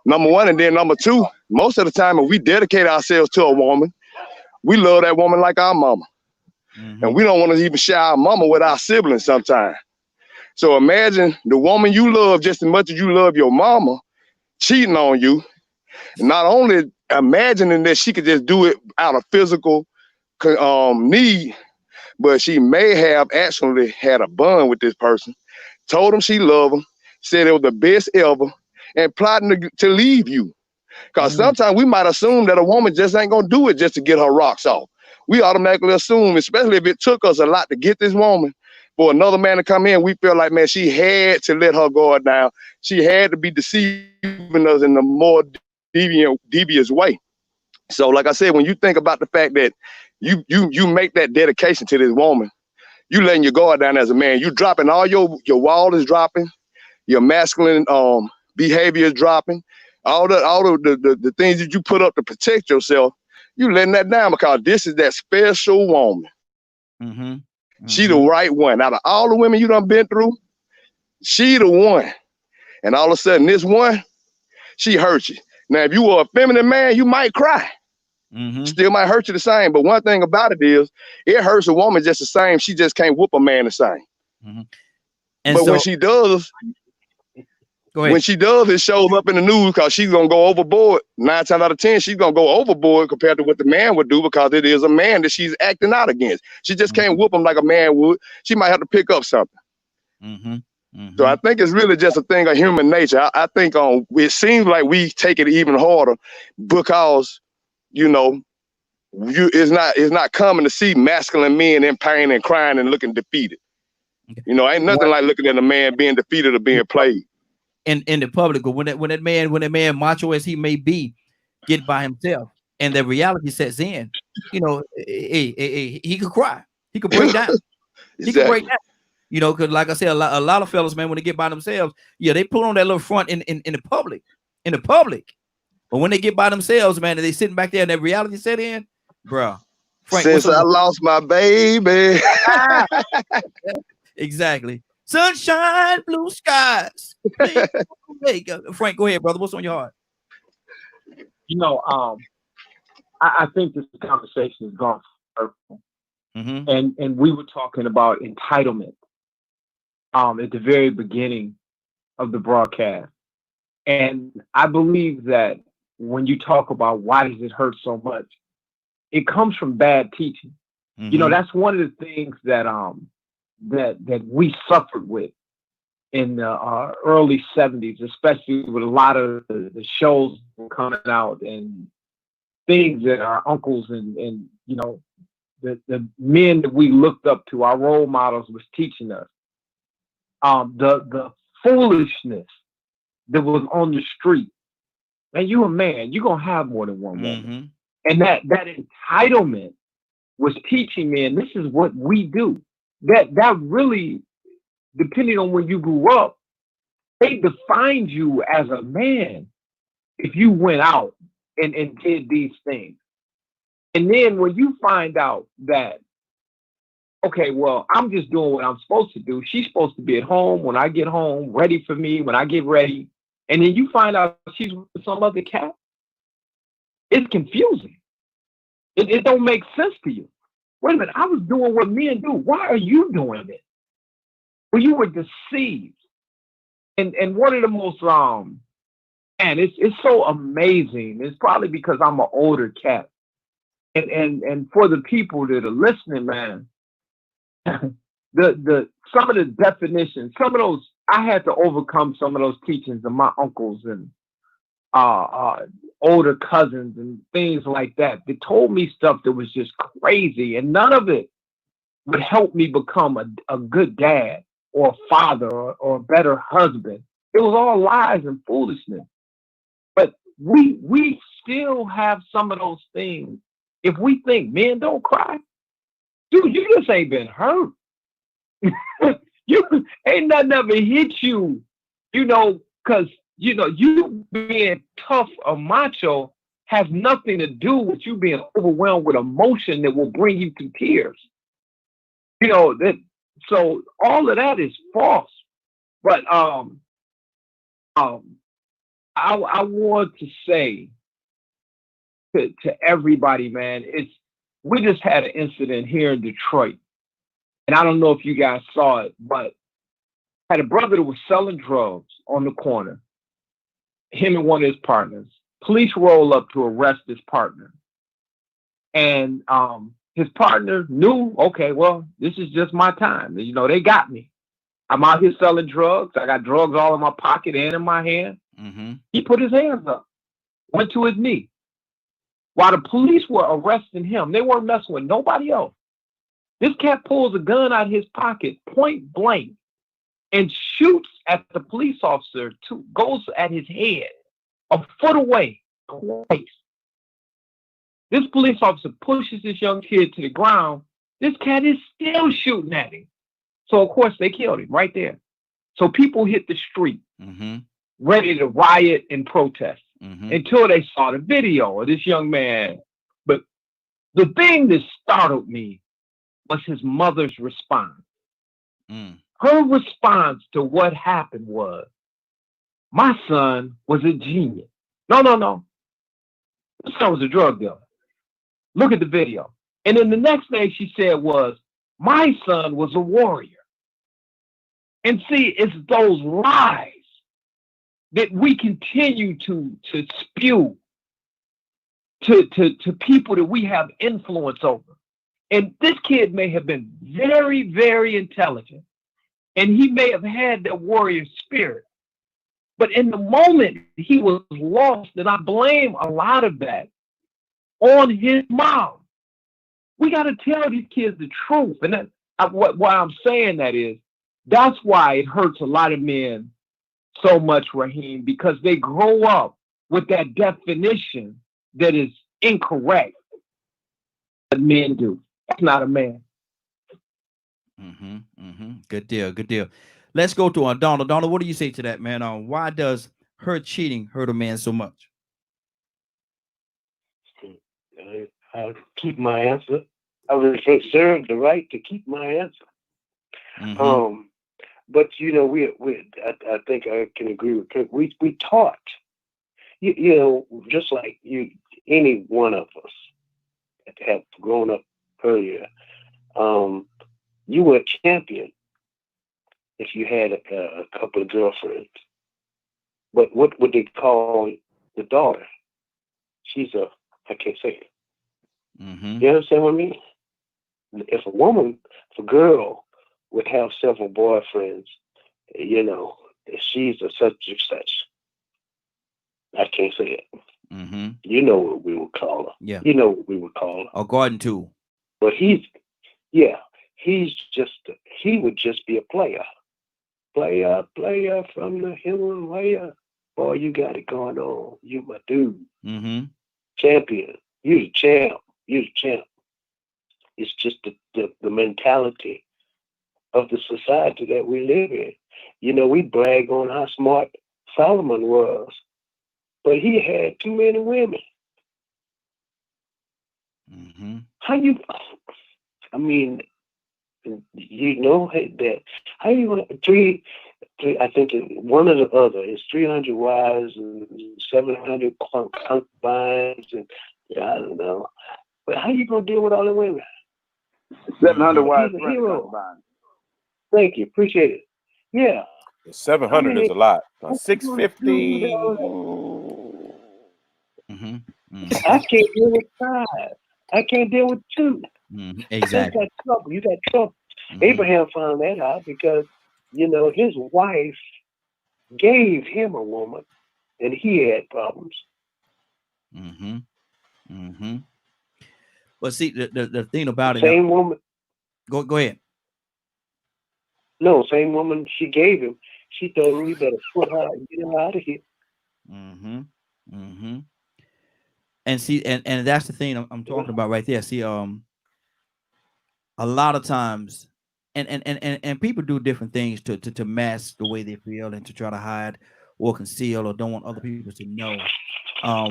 Number one, and then number two, most of the time, if we dedicate ourselves to a woman, we love that woman like our mama. And we don't want to even share our mama with our siblings sometimes. So imagine the woman you love just as much as you love your mama cheating on you. And not only imagining that she could just do it out of physical need, but she may have actually had a bond with this person, told him she loved him, said it was the best ever, and plotting to leave you. Because sometimes we might assume that a woman just ain't gonna do it just to get her rocks off. We automatically assume, especially if it took us a lot to get this woman, for another man to come in, we feel like, man, she had to let her guard down. She had to be deceiving us in a more devious way. So like I said, when you think about the fact that you make that dedication to this woman, you letting your guard down as a man, you dropping all your wall is dropping, your masculine behavior is dropping, all the things that you put up to protect yourself, you letting that down because this is that special woman. She the right one. Out of all the women you done been through, she the one. And all of a sudden, this one, she hurt you. Now, if you were a feminine man, you might cry. Still might hurt you the same. But one thing about it is, it hurts a woman just the same. She just can't whoop a man the same. And but so, when she does, go ahead. when she does, it shows up in the news because she's gonna go overboard. 9 times out of 10, she's gonna go overboard compared to what the man would do because it is a man that she's acting out against. She just can't whoop him like a man would. She might have to pick up something. So I think it's really just a thing of human nature. I think it seems like we take it even harder because, you know, it's not common to see masculine men in pain and crying and looking defeated. You know, ain't nothing like looking at a man being defeated or being played. In the public, but when that man, macho as he may be, get by himself and the reality sets in, you know, he could cry, he could break down, he could break down. You know, because like I said, a lot of fellas, man, when they get by themselves, yeah, they put on that little front in the public, but when they get by themselves, man, and they sitting back there and that reality set in, bro. Frank, since I lost my baby. Exactly. Sunshine, blue skies. Hey, Frank, go ahead, brother. What's on your heart? You know, I think this conversation has gone circle. And we were talking about entitlement at the very beginning of the broadcast. And I believe that when you talk about why does it hurt so much, it comes from bad teaching. You know, that's one of the things that that we suffered with in the early 70s, especially with a lot of the shows coming out and things that our uncles and you know, the men that we looked up to, our role models, was teaching us. The foolishness that was on the street. And you a man, you're gonna have more than one woman. And that entitlement was teaching me, and this is what we do. That really, depending on when you grew up, they defined you as a man if you went out and did these things. And then when you find out that, okay, well, I'm just doing what I'm supposed to do. She's supposed to be at home when I get home, ready for me when I get ready. And then you find out she's with some other cat. It's confusing. It don't make sense to you. Wait a minute, I was doing what men do. Why are you doing it? Well, you were deceived. And one of the most and it's so amazing. It's probably because I'm an older cat. And for the people that are listening, man, the some of the definitions, some of those, I had to overcome some of those teachings of my uncles and older cousins and things like that. They told me stuff that was just crazy, and none of it would help me become a good dad or a father or a better husband. It was all lies and foolishness. But we still have some of those things. If we think men don't cry, dude, you just ain't been hurt. You ain't nothing ever hit you, you know, because you know, you being tough or macho has nothing to do with you being overwhelmed with emotion that will bring you to tears. You know, so all of that is false. But I want to say to everybody, man, we just had an incident here in Detroit. And I don't know if you guys saw it, but I had a brother that was selling drugs on the corner. Him and one of his partners. Police roll up to arrest his partner. And his partner knew, okay, well, this is just my time. You know, they got me. I'm out here selling drugs. I got drugs all in my pocket and in my hand. He put his hands up, went to his knee. While the police were arresting him, they weren't messing with nobody else. This cat pulls a gun out of his pocket, point blank, and shoots at the police officer, goes at his head, a foot away, twice. This police officer pushes this young kid to the ground. This cat is still shooting at him. So, of course, they killed him right there. So people hit the street, ready to riot and protest until they saw the video of this young man. But the thing that startled me was his mother's response. Her response to what happened was, my son was a genius. No. My son was a drug dealer. Look at the video. And then the next thing she said was, my son was a warrior. And see, it's those lies that we continue to spew to people that we have influence over. And this kid may have been very, very intelligent, and he may have had that warrior spirit. But in the moment, he was lost, and I blame a lot of that on his mom. We got to tell these kids the truth. And why I'm saying that is, that's why it hurts a lot of men so much, Raheem, because they grow up with that definition that is incorrect. That men do. That's not a man. Good deal. Good deal. Let's go to Donald. Donald, what do you say to that, man? Why does her cheating hurt a man so much? I'll keep my answer. I reserve the right to keep my answer. But you know, I think I can agree with Kirk. We taught, you know, just like any one of us that have grown up earlier. You were a champion if you had a couple of girlfriends. But what would they call the daughter? She's I can't say it. You understand what I mean? If a girl would have several boyfriends, you know, she's a such and such. I can't say it. You know what we would call her. Yeah. You know what we would call her. A garden tool. But he would just be a player. Player from the Himalaya. Boy, you got it going on. You my dude. Champion. You the champ. You the champ. It's just the mentality of the society that we live in. You know, we brag on how smart Solomon was, but he had too many women. I mean, you know that. How you want three? I think one or the other is 300 wives and 700 concubines, and I don't know. But how you gonna deal with all the women? 700 wives. He's a hero. Thank you, appreciate it. Yeah. 700 is a lot. 650. I can't deal with 5. I can't deal with 2. Exactly. You got trouble. Abraham found that out because, you know, his wife gave him a woman and he had problems. But see, the thing about it. Same woman. Go ahead. No, same woman she gave him. She told him, you better put her and get her out of here. And see, and that's the thing I'm talking about right there. See, a lot of times, and people do different things to mask the way they feel and to try to hide or conceal or don't want other people to know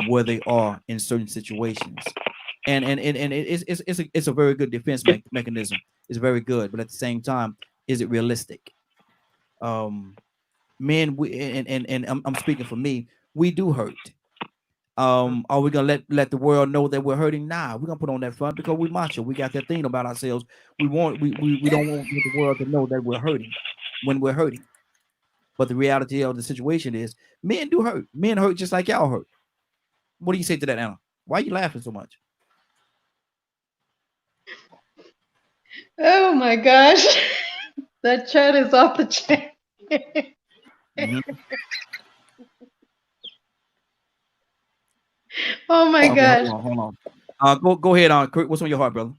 where they are in certain situations. And it's a very good defense mechanism. It's very good, but at the same time, is it realistic? Men, I'm speaking for me. We do hurt. Are we gonna let the world know that we're hurting? Nah, we're gonna put on that front because we macho. We got that thing about ourselves. We don't want the world to know that we're hurting when we're hurting. But the reality of the situation is, men do hurt. Men hurt just like y'all hurt. What do you say to that, Anna? Why are you laughing so much? Oh my gosh, that chat is off the chain. Oh my gosh. Hold on. Go ahead, Kurt. What's on your heart, brother?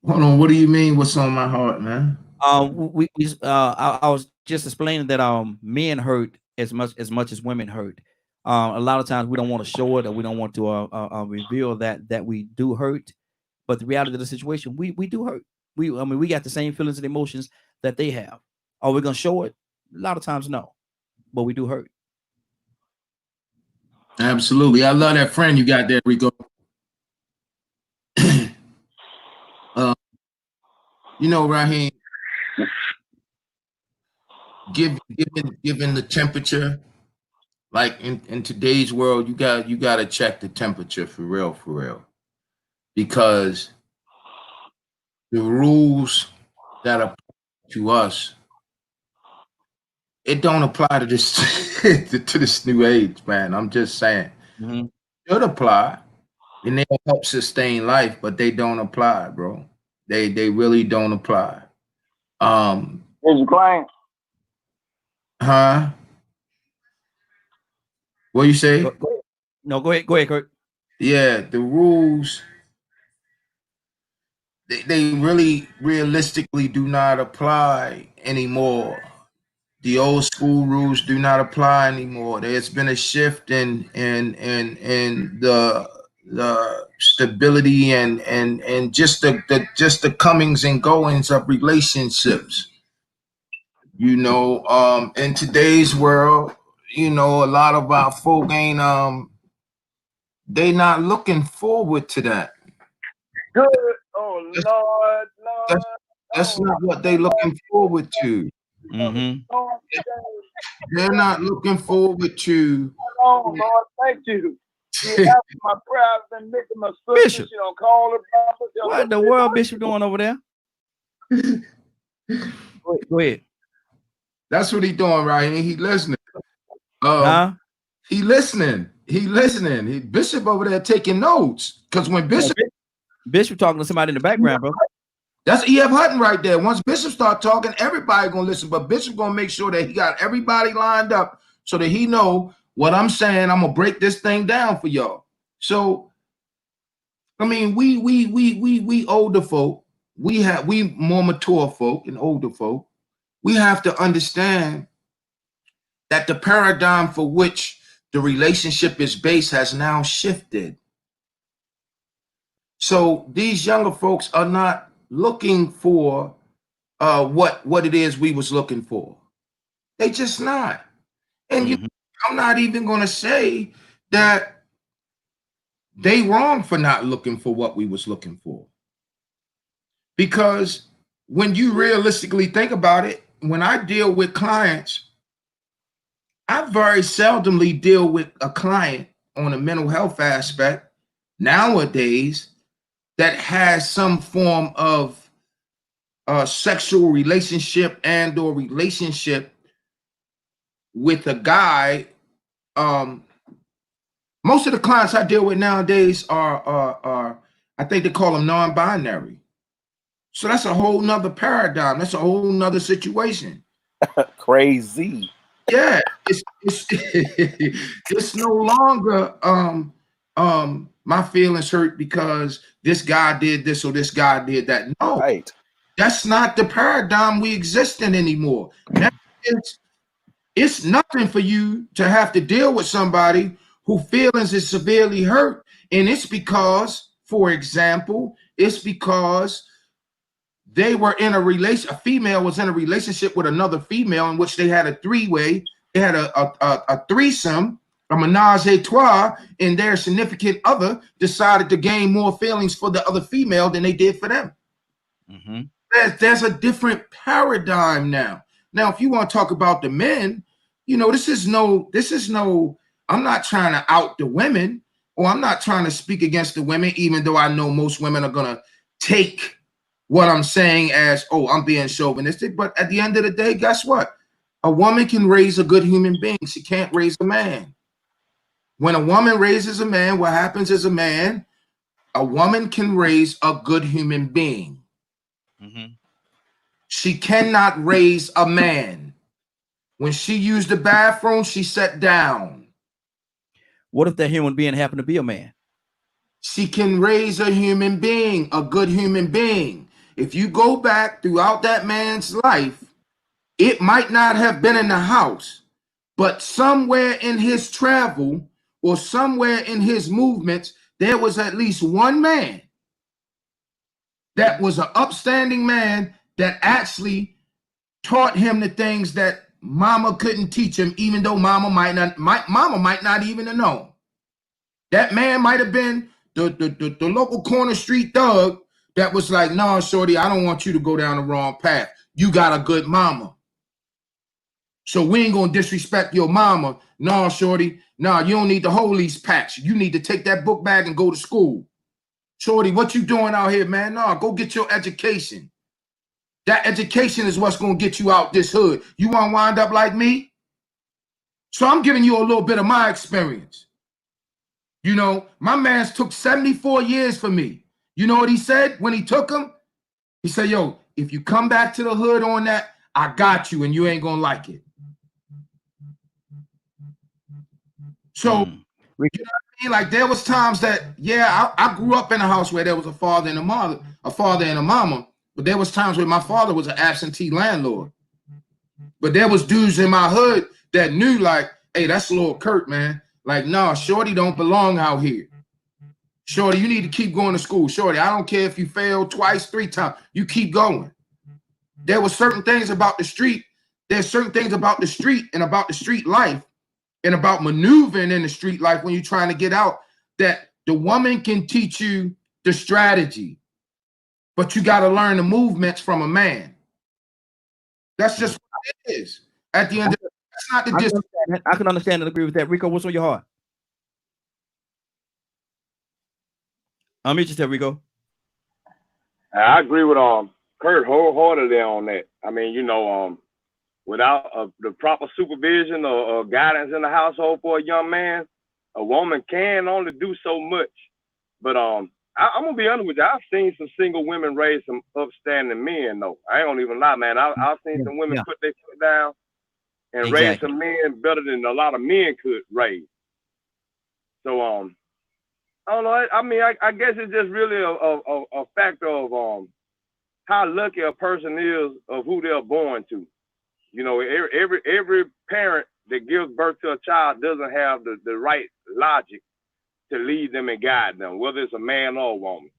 Hold on. What do you mean? What's on my heart, man? I was just explaining that men hurt as much as women hurt. A lot of times we don't want to show it, or we don't want to reveal that we do hurt. But the reality of the situation, we do hurt. We got the same feelings and emotions that they have. Are we gonna show it? A lot of times, no. But we do hurt. Absolutely. I love that friend you got there, Rico. You know, Raheem, given the temperature Like in today's world, you got to check the temperature for real, because the rules that apply to us, it don't apply to this to this new age, man. I'm just saying, should apply, and they'll help sustain life, but they don't apply, bro. They really don't apply. Here's your claim. Huh? What you say? No, go ahead, Kurt. Yeah, the rules, they really realistically do not apply anymore. The old school rules do not apply anymore. There's been a shift in the stability and just the comings and goings of relationships. You know, in today's world, you know, a lot of our folk ain't they not looking forward to that. Good. Oh Lord, Lord. That's not what they looking forward to. They're not looking forward to. Oh Lord, thank you. You have my prayers and making my sister. Bishop. She don't call her. What in the world, Bishop, doing over there? Go ahead. That's what he doing, right? He listening. He listening. Bishop over there taking notes. Because when Bishop talking to somebody in the background, bro. That's E.F. Hutton right there. Once Bishop start talking, everybody gonna listen. But Bishop gonna make sure that he got everybody lined up so that he know what I'm saying. I'm gonna break this thing down for y'all. So, I mean, we older folk, we more mature folk and older folk. We have to understand that the paradigm for which the relationship is based has now shifted. So these younger folks are not looking for what it is we was looking for. They just not. And I'm not even going to say that they wrong for not looking for what we was looking for. Because when you realistically think about it, when I deal with clients, I very seldomly deal with a client on a mental health aspect nowadays that has some form of sexual relationship and or relationship with a guy. Most of the clients I deal with nowadays are I think they call them non-binary. So that's a whole nother paradigm. That's a whole nother situation. Crazy. Yeah, it's no longer my feelings hurt because this guy did this or this guy did that. No, right. That's not the paradigm we exist in anymore. Now it's nothing for you to have to deal with somebody whose feelings is severely hurt, and it's because, for example, it's because they were in a relation. A female was in a relationship with another female in which they had a three-way. They had a threesome, a menage a trois, and their significant other decided to gain more feelings for the other female than they did for them. There's a different paradigm now. Now, if you want to talk about the men, you know, this is no. I'm not trying to out the women, or I'm not trying to speak against the women, even though I know most women are gonna take what I'm saying as, oh, I'm being chauvinistic. But at the end of the day, guess what? A woman can raise a good human being. She can't raise a man. When a woman raises a man, what happens is a woman can raise a good human being. She cannot raise a man. When she used the bathroom, she sat down. What if that human being happened to be a man? She can raise a human being, a good human being. If you go back throughout that man's life, it might not have been in the house, but somewhere in his travel or somewhere in his movements, there was at least one man that was an upstanding man that actually taught him the things that mama couldn't teach him, even though mama might not even have known. That man might have been the local corner street thug that was like, no, shorty, I don't want you to go down the wrong path. You got a good mama. So we ain't gonna disrespect your mama. No, shorty. No, you don't need to hold these packs. You need to take that book bag and go to school. Shorty, what you doing out here, man? No, go get your education. That education is what's gonna get you out this hood. You wanna wind up like me? So I'm giving you a little bit of my experience. You know, my man's took 74 years for me. You know what he said when he took him? He said, yo, if you come back to the hood on that, I got you and you ain't gonna like it. So, you know what I mean? Like there was times that, yeah, I grew up in a house where there was a father and a mother, a father and a mama, but there was times where my father was an absentee landlord. But there was dudes in my hood that knew like, hey, that's a little Kurt, man. Like, no, shorty don't belong out here. Shorty, you need to keep going to school. Shorty, I don't care if you fail twice, 3 times. You keep going. There were certain things about the street. There's certain things about the street and about the street life and about maneuvering in the street life when you're trying to get out that the woman can teach you the strategy, but you got to learn the movements from a man. That's just what it is. At the end of the day, that's not the I can understand and agree with that. Rico, what's on your heart? I'm interested, Rico. I agree with Kurt wholeheartedly on that. I mean, you know, without the proper supervision or guidance in the household for a young man, a woman can only do so much. But I'm gonna be honest with you. I've seen some single women raise some upstanding men, though. I ain't gonna even lie, man. I've seen some women put their foot down and raise some men better than a lot of men could raise. So I don't know. I mean, I guess it's just really a factor of how lucky a person is of who they're born to. You know, every parent that gives birth to a child doesn't have the right logic to lead them and guide them, whether it's a man or a woman.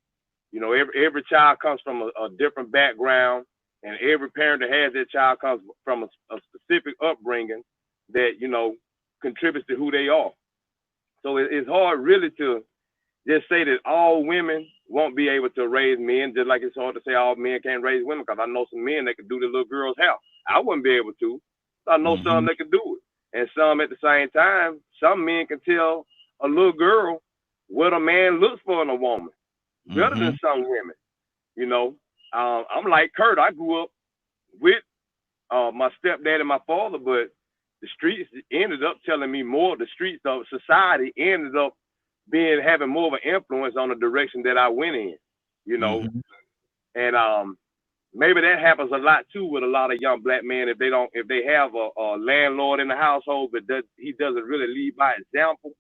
You know, every child comes from a different background, and every parent that has their child comes from a specific upbringing that, you know, contributes to who they are. So it's hard really to just say that all women won't be able to raise men, just like it's hard to say all men can't raise women, because I know some men that can do the little girl's hair. I wouldn't be able to. I know some that can do it. And some at the same time, some men can tell a little girl what a man looks for in a woman better than some women. You know, I'm like Kurt. I grew up with my stepdad and my father, but the streets ended up telling me more. The streets of society ended up having more of an influence on the direction that I went in, you know. And maybe that happens a lot too with a lot of young black men if they have a landlord in the household, but he doesn't really lead by example.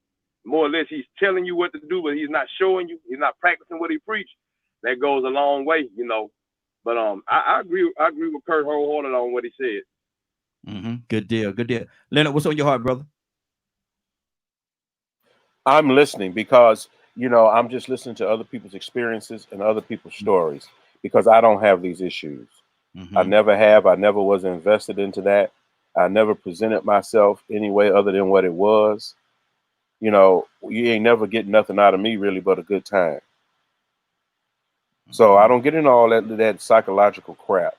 More or less, he's telling you what to do, but he's not showing you. He's not practicing what he preached. That goes a long way, you know. But I agree with Kurt wholeheartedly on what he said. Good deal. Leonard, what's on your heart, brother? I'm listening because, you know, I'm just listening to other people's experiences and other people's stories because I don't have these issues. I never have. I never was invested into that. I never presented myself any way other than what it was. You know, you ain't never getting nothing out of me really but a good time. So I don't get into all that psychological crap.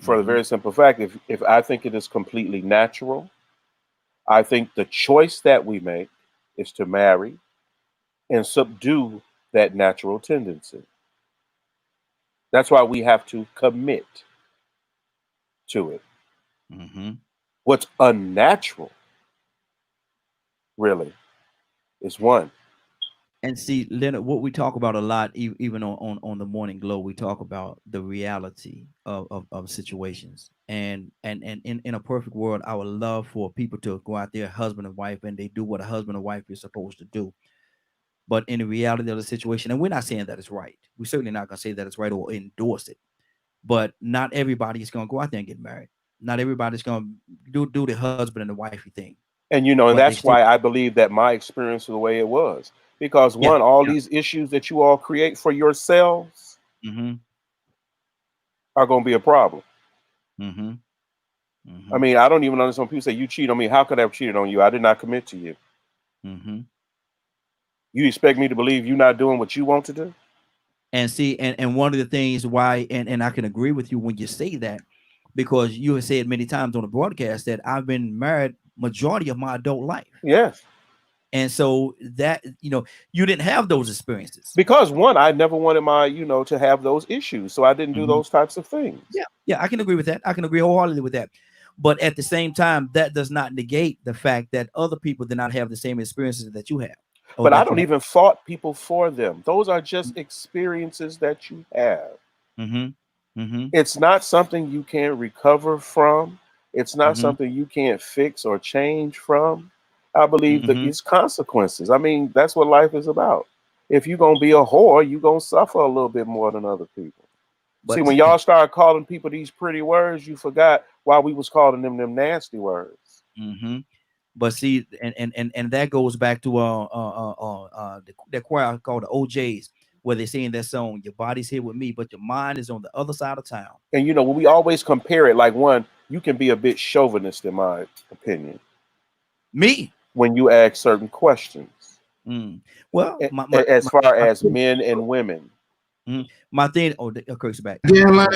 For the very simple fact, if I think it is completely natural, I think the choice that we make is to marry and subdue that natural tendency. That's why we have to commit to it. What's unnatural, really, is one. And see, Leonard, what we talk about a lot, even on the Morning Glow, we talk about the reality of situations. And in a perfect world, I would love for people to go out there, husband and wife, and they do what a husband and wife is supposed to do. But in the reality of the situation, and we're not saying that it's right. We're certainly not going to say that it's right or endorse it. But not everybody is going to go out there and get married. Not everybody's going to do the husband and the wifey thing. And, you know, and that's why I believe that my experience was the way it was. Because one, all these issues that you all create for yourselves are going to be a problem. I mean, I don't even understand when people say you cheat on me. How could I have cheated on you? I did not commit to you. You expect me to believe you're not doing what you want to do? And see, and one of the things why, and I can agree with you when you say that, because you have said many times on the broadcast that I've been married majority of my adult life. Yes. And so that, you didn't have those experiences. Because one, I never wanted my, to have those issues. So I didn't do those types of things. Yeah, I can agree with that. I can agree wholeheartedly with that. But at the same time, that does not negate the fact that other people did not have the same experiences that you have. But I don't even fault people for them. Those are just experiences that you have. It's not something you can't recover from. It's not something you can't fix or change from. I believe that it's consequences. I mean, that's what life is about. If you're going to be a whore, you're going to suffer a little bit more than other people. See, when y'all start calling people these pretty words, you forgot why we was calling them nasty words. But see, and that goes back to the choir called the OJs, where they sing that song, "Your body's here with me, but your mind is on the other side of town." And when we always compare it, like you can be a bit chauvinist in my opinion. Me? When you ask certain questions. Well, as far as men and women. My thing, Kirk's back. Yeah,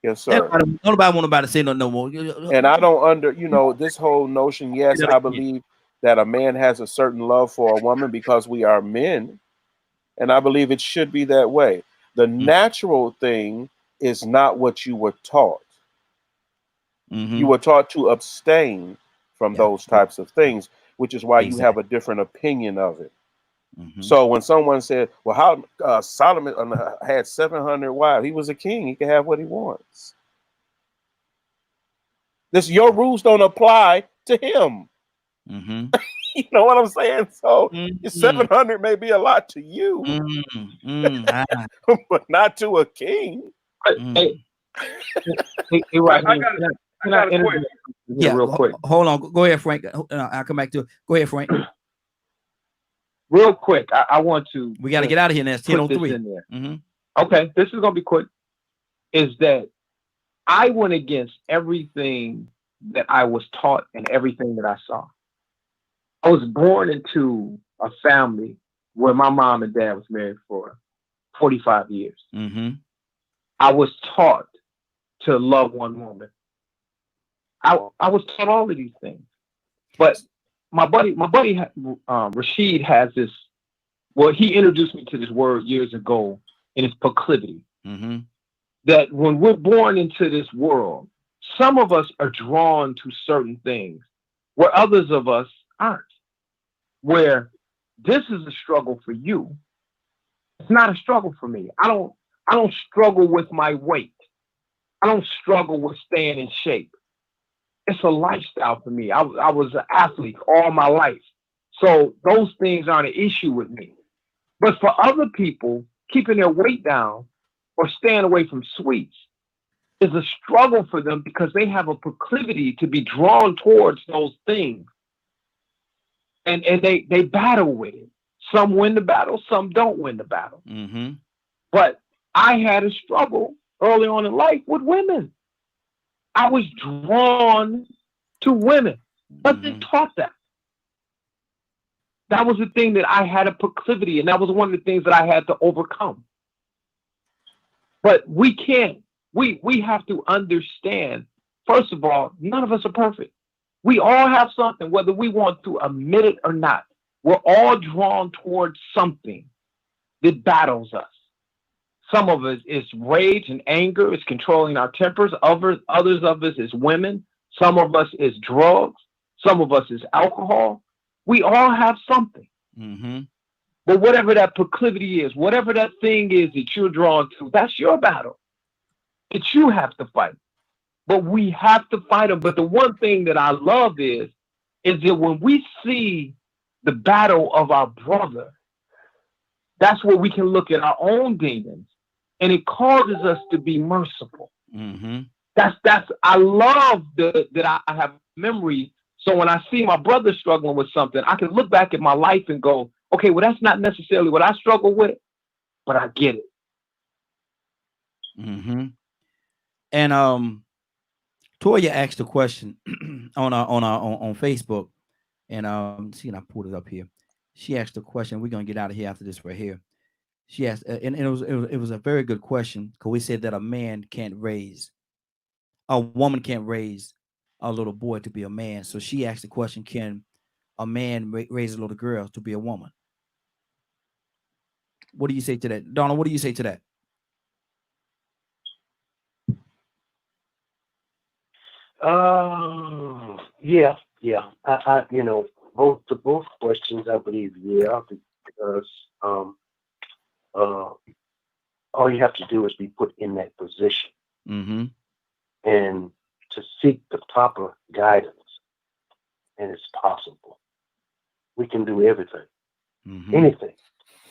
yes, sir. Nobody want to say no more. And I don't this whole notion. Yes, I believe that a man has a certain love for a woman because we are men, and I believe it should be that way. The natural thing is not what you were taught. You were taught to abstain from those types of things, which is why you have a different opinion of it. So when someone said, well, how Solomon had 700 wives, he was a king, he can have what he wants. Your rules don't apply to him. You know what I'm saying? So 700 may be a lot to you, but not to a king. Hey, right. I got a question. Yeah, real quick. Hold on. Go ahead, Frank. I'll come back to it. Go ahead, Frank. Real quick, I want to. We got to get out of here now. It's 10:03. Okay, this is gonna be quick. Is that I went against everything that I was taught and everything that I saw. I was born into a family where my mom and dad was married for 45 years. I was taught to love one woman. I was taught all of these things, but my buddy Rashid has this. Well, he introduced me to this word years ago, and it's proclivity. That when we're born into this world, some of us are drawn to certain things, where others of us aren't. Where this is a struggle for you, it's not a struggle for me. I don't struggle with my weight. I don't struggle with staying in shape. It's a lifestyle for me. I was an athlete all my life. So those things aren't an issue with me. But for other people, keeping their weight down or staying away from sweets is a struggle for them because they have a proclivity to be drawn towards those things. And they battle with it. Some win the battle, some don't win the battle. But I had a struggle early on in life with women. I was drawn to women, but they taught that. That was the thing that I had a proclivity, and that was one of the things that I had to overcome. But we can't. We have to understand, first of all, none of us are perfect. We all have something, whether we want to admit it or not. We're all drawn towards something that battles us. Some of us is rage and anger, it's controlling our tempers. Others of us is women. Some of us is drugs. Some of us is alcohol. We all have something. But whatever that proclivity is, whatever that thing is that you're drawn to, that's your battle that you have to fight. But we have to fight them. But the one thing that I love is that when we see the battle of our brother, that's where we can look at our own demons, and it causes us to be merciful. I love that I have memory. So when I see my brother struggling with something, I can look back at my life and go, okay, well, that's not necessarily what I struggle with, but I get it. And Toya asked a question on Facebook, and see, and I pulled it up here. She asked a question. We're gonna get out of here after this right here. She asked, and it was a very good question, because we said that a man can't raise a woman can't raise a little boy to be a man. So she asked the question, can a man raise a little girl to be a woman? What do you say to that? Donna, what do you say to that? Yeah. You know, both questions, I believe, yeah, because all you have to do is be put in that position and to seek the proper guidance, and it's possible. We can do everything, anything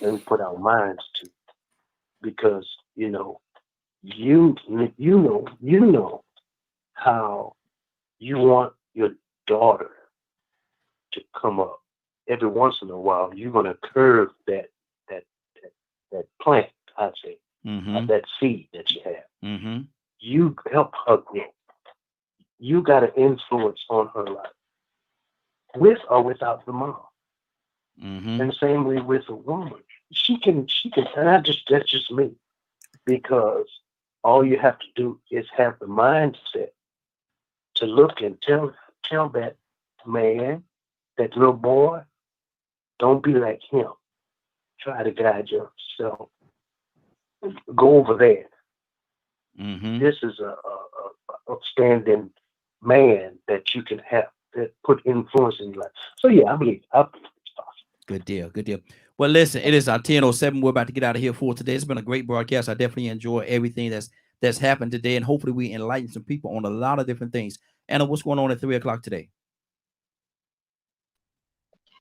that we put our minds to, because you know how you want your daughter to come up. Every once in a while, you're going to curve that plant, I'd say, that seed that you have. You help her grow. You got an influence on her life, with or without the mom. And same way with a woman, she can, and that's just me, because all you have to do is have the mindset to look and tell that man, that little boy, don't be like him. Try to guide yourself. Go over there. This is a upstanding man that you can have, that put influence in your life. So yeah, I believe it's possible. Good deal. Well, listen, it is our 10:07. We're about to get out of here for today. It's been a great broadcast. I definitely enjoy everything that's happened today, and hopefully we enlighten some people on a lot of different things. Anna, what's going on at 3:00 today?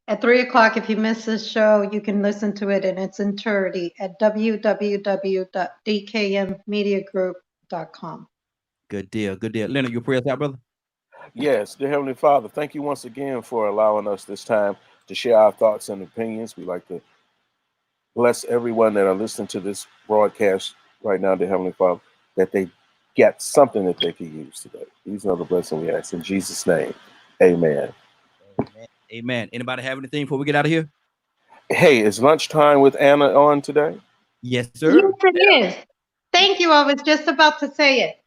At 3:00, if you miss this show, you can listen to it in its entirety at www.dkmmediagroup.com. Good deal. Leonard, your prayers out, brother? Yes, dear Heavenly Father, thank you once again for allowing us this time to share our thoughts and opinions. We'd like to bless everyone that are listening to this broadcast right now, dear Heavenly Father, that they get something that they can use today. These are the blessings we ask in Jesus' name. Amen. Amen. Anybody have anything before we get out of here? Hey, is lunchtime with Anna on today? Yes, sir. Yes, it is. Thank you. I was just about to say it.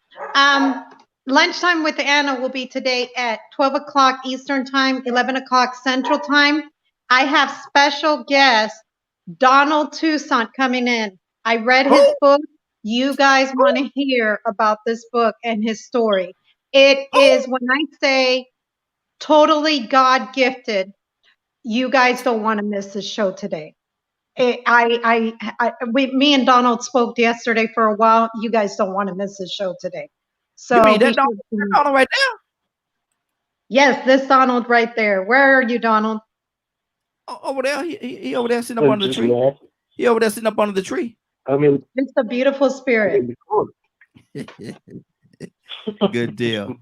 Lunchtime with Anna will be today at 12:00 Eastern Time, 11:00 Central Time. I have special guest Donald Toussaint coming in. I read his book. You guys want to hear about this book and his story. It is, when I say totally God gifted, you guys don't want to miss this show today. Me and Donald spoke yesterday for a while. You guys don't want to miss this show today. So you mean that Donald right there? Yes, this Donald right there. Where are you, Donald? Over there. He over there sitting up under the tree. He over there sitting up under the tree. It's a beautiful spirit. Good deal.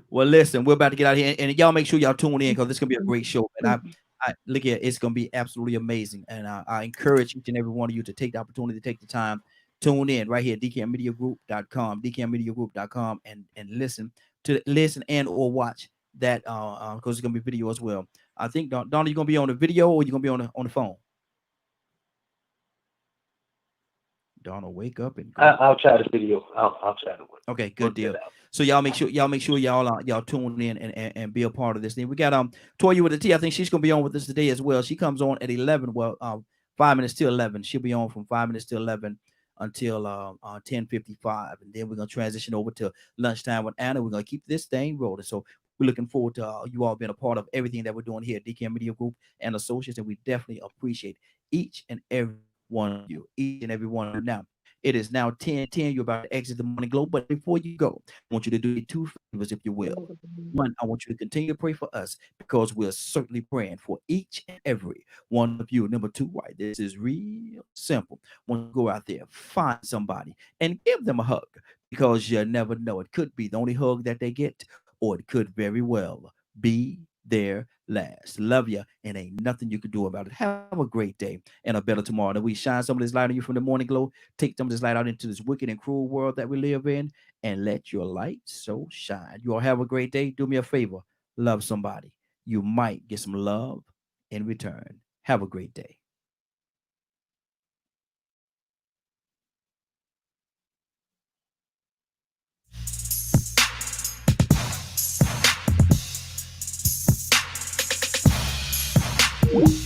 Well, listen, we're about to get out of here, and y'all make sure y'all tune in, because this is gonna be a great show. And I look at it's gonna be absolutely amazing. And I encourage each and every one of you to take the opportunity, to take the time, tune in right here, dkmmediagroup.com, and listen and or watch that because it's gonna be video as well. I think Donna, you gonna be on the video, or you gonna be on the phone? Donna, wake up and go. I'll try the video. I'll try to work. Okay, good deal. So y'all make sure y'all tune in and be a part of this thing. We got Toya with the T. I think she's gonna be on with us today as well. She comes on at 11. Well, 5 minutes to 11. She'll be on from 5 minutes to 11 until 10:55, and then we're gonna transition over to lunchtime with Anna. We're gonna keep this thing rolling. So we're looking forward to you all being a part of everything that we're doing here at DKM Media Group and Associates, and we definitely appreciate each and every one of you, Now, it is now 10:10. You're about to exit the Morning Glow, but before you go, I want you to do 2 favors, if you will. One, I want you to continue to pray for us, because we're certainly praying for each and every one of you. Number 2, right? This is real simple. When you go out there, find somebody and give them a hug, because you never know. It could be the only hug that they get, or it could very well be their last. Love you, and ain't nothing you can do about it. Have a great day and a better tomorrow. And we shine some of this light on you from the Morning Glow. Take some of this light out into this wicked and cruel world that we live in, and let your light so shine. You all have a great day. Do me a favor. Love somebody. You might get some love in return. Have a great day. Peace.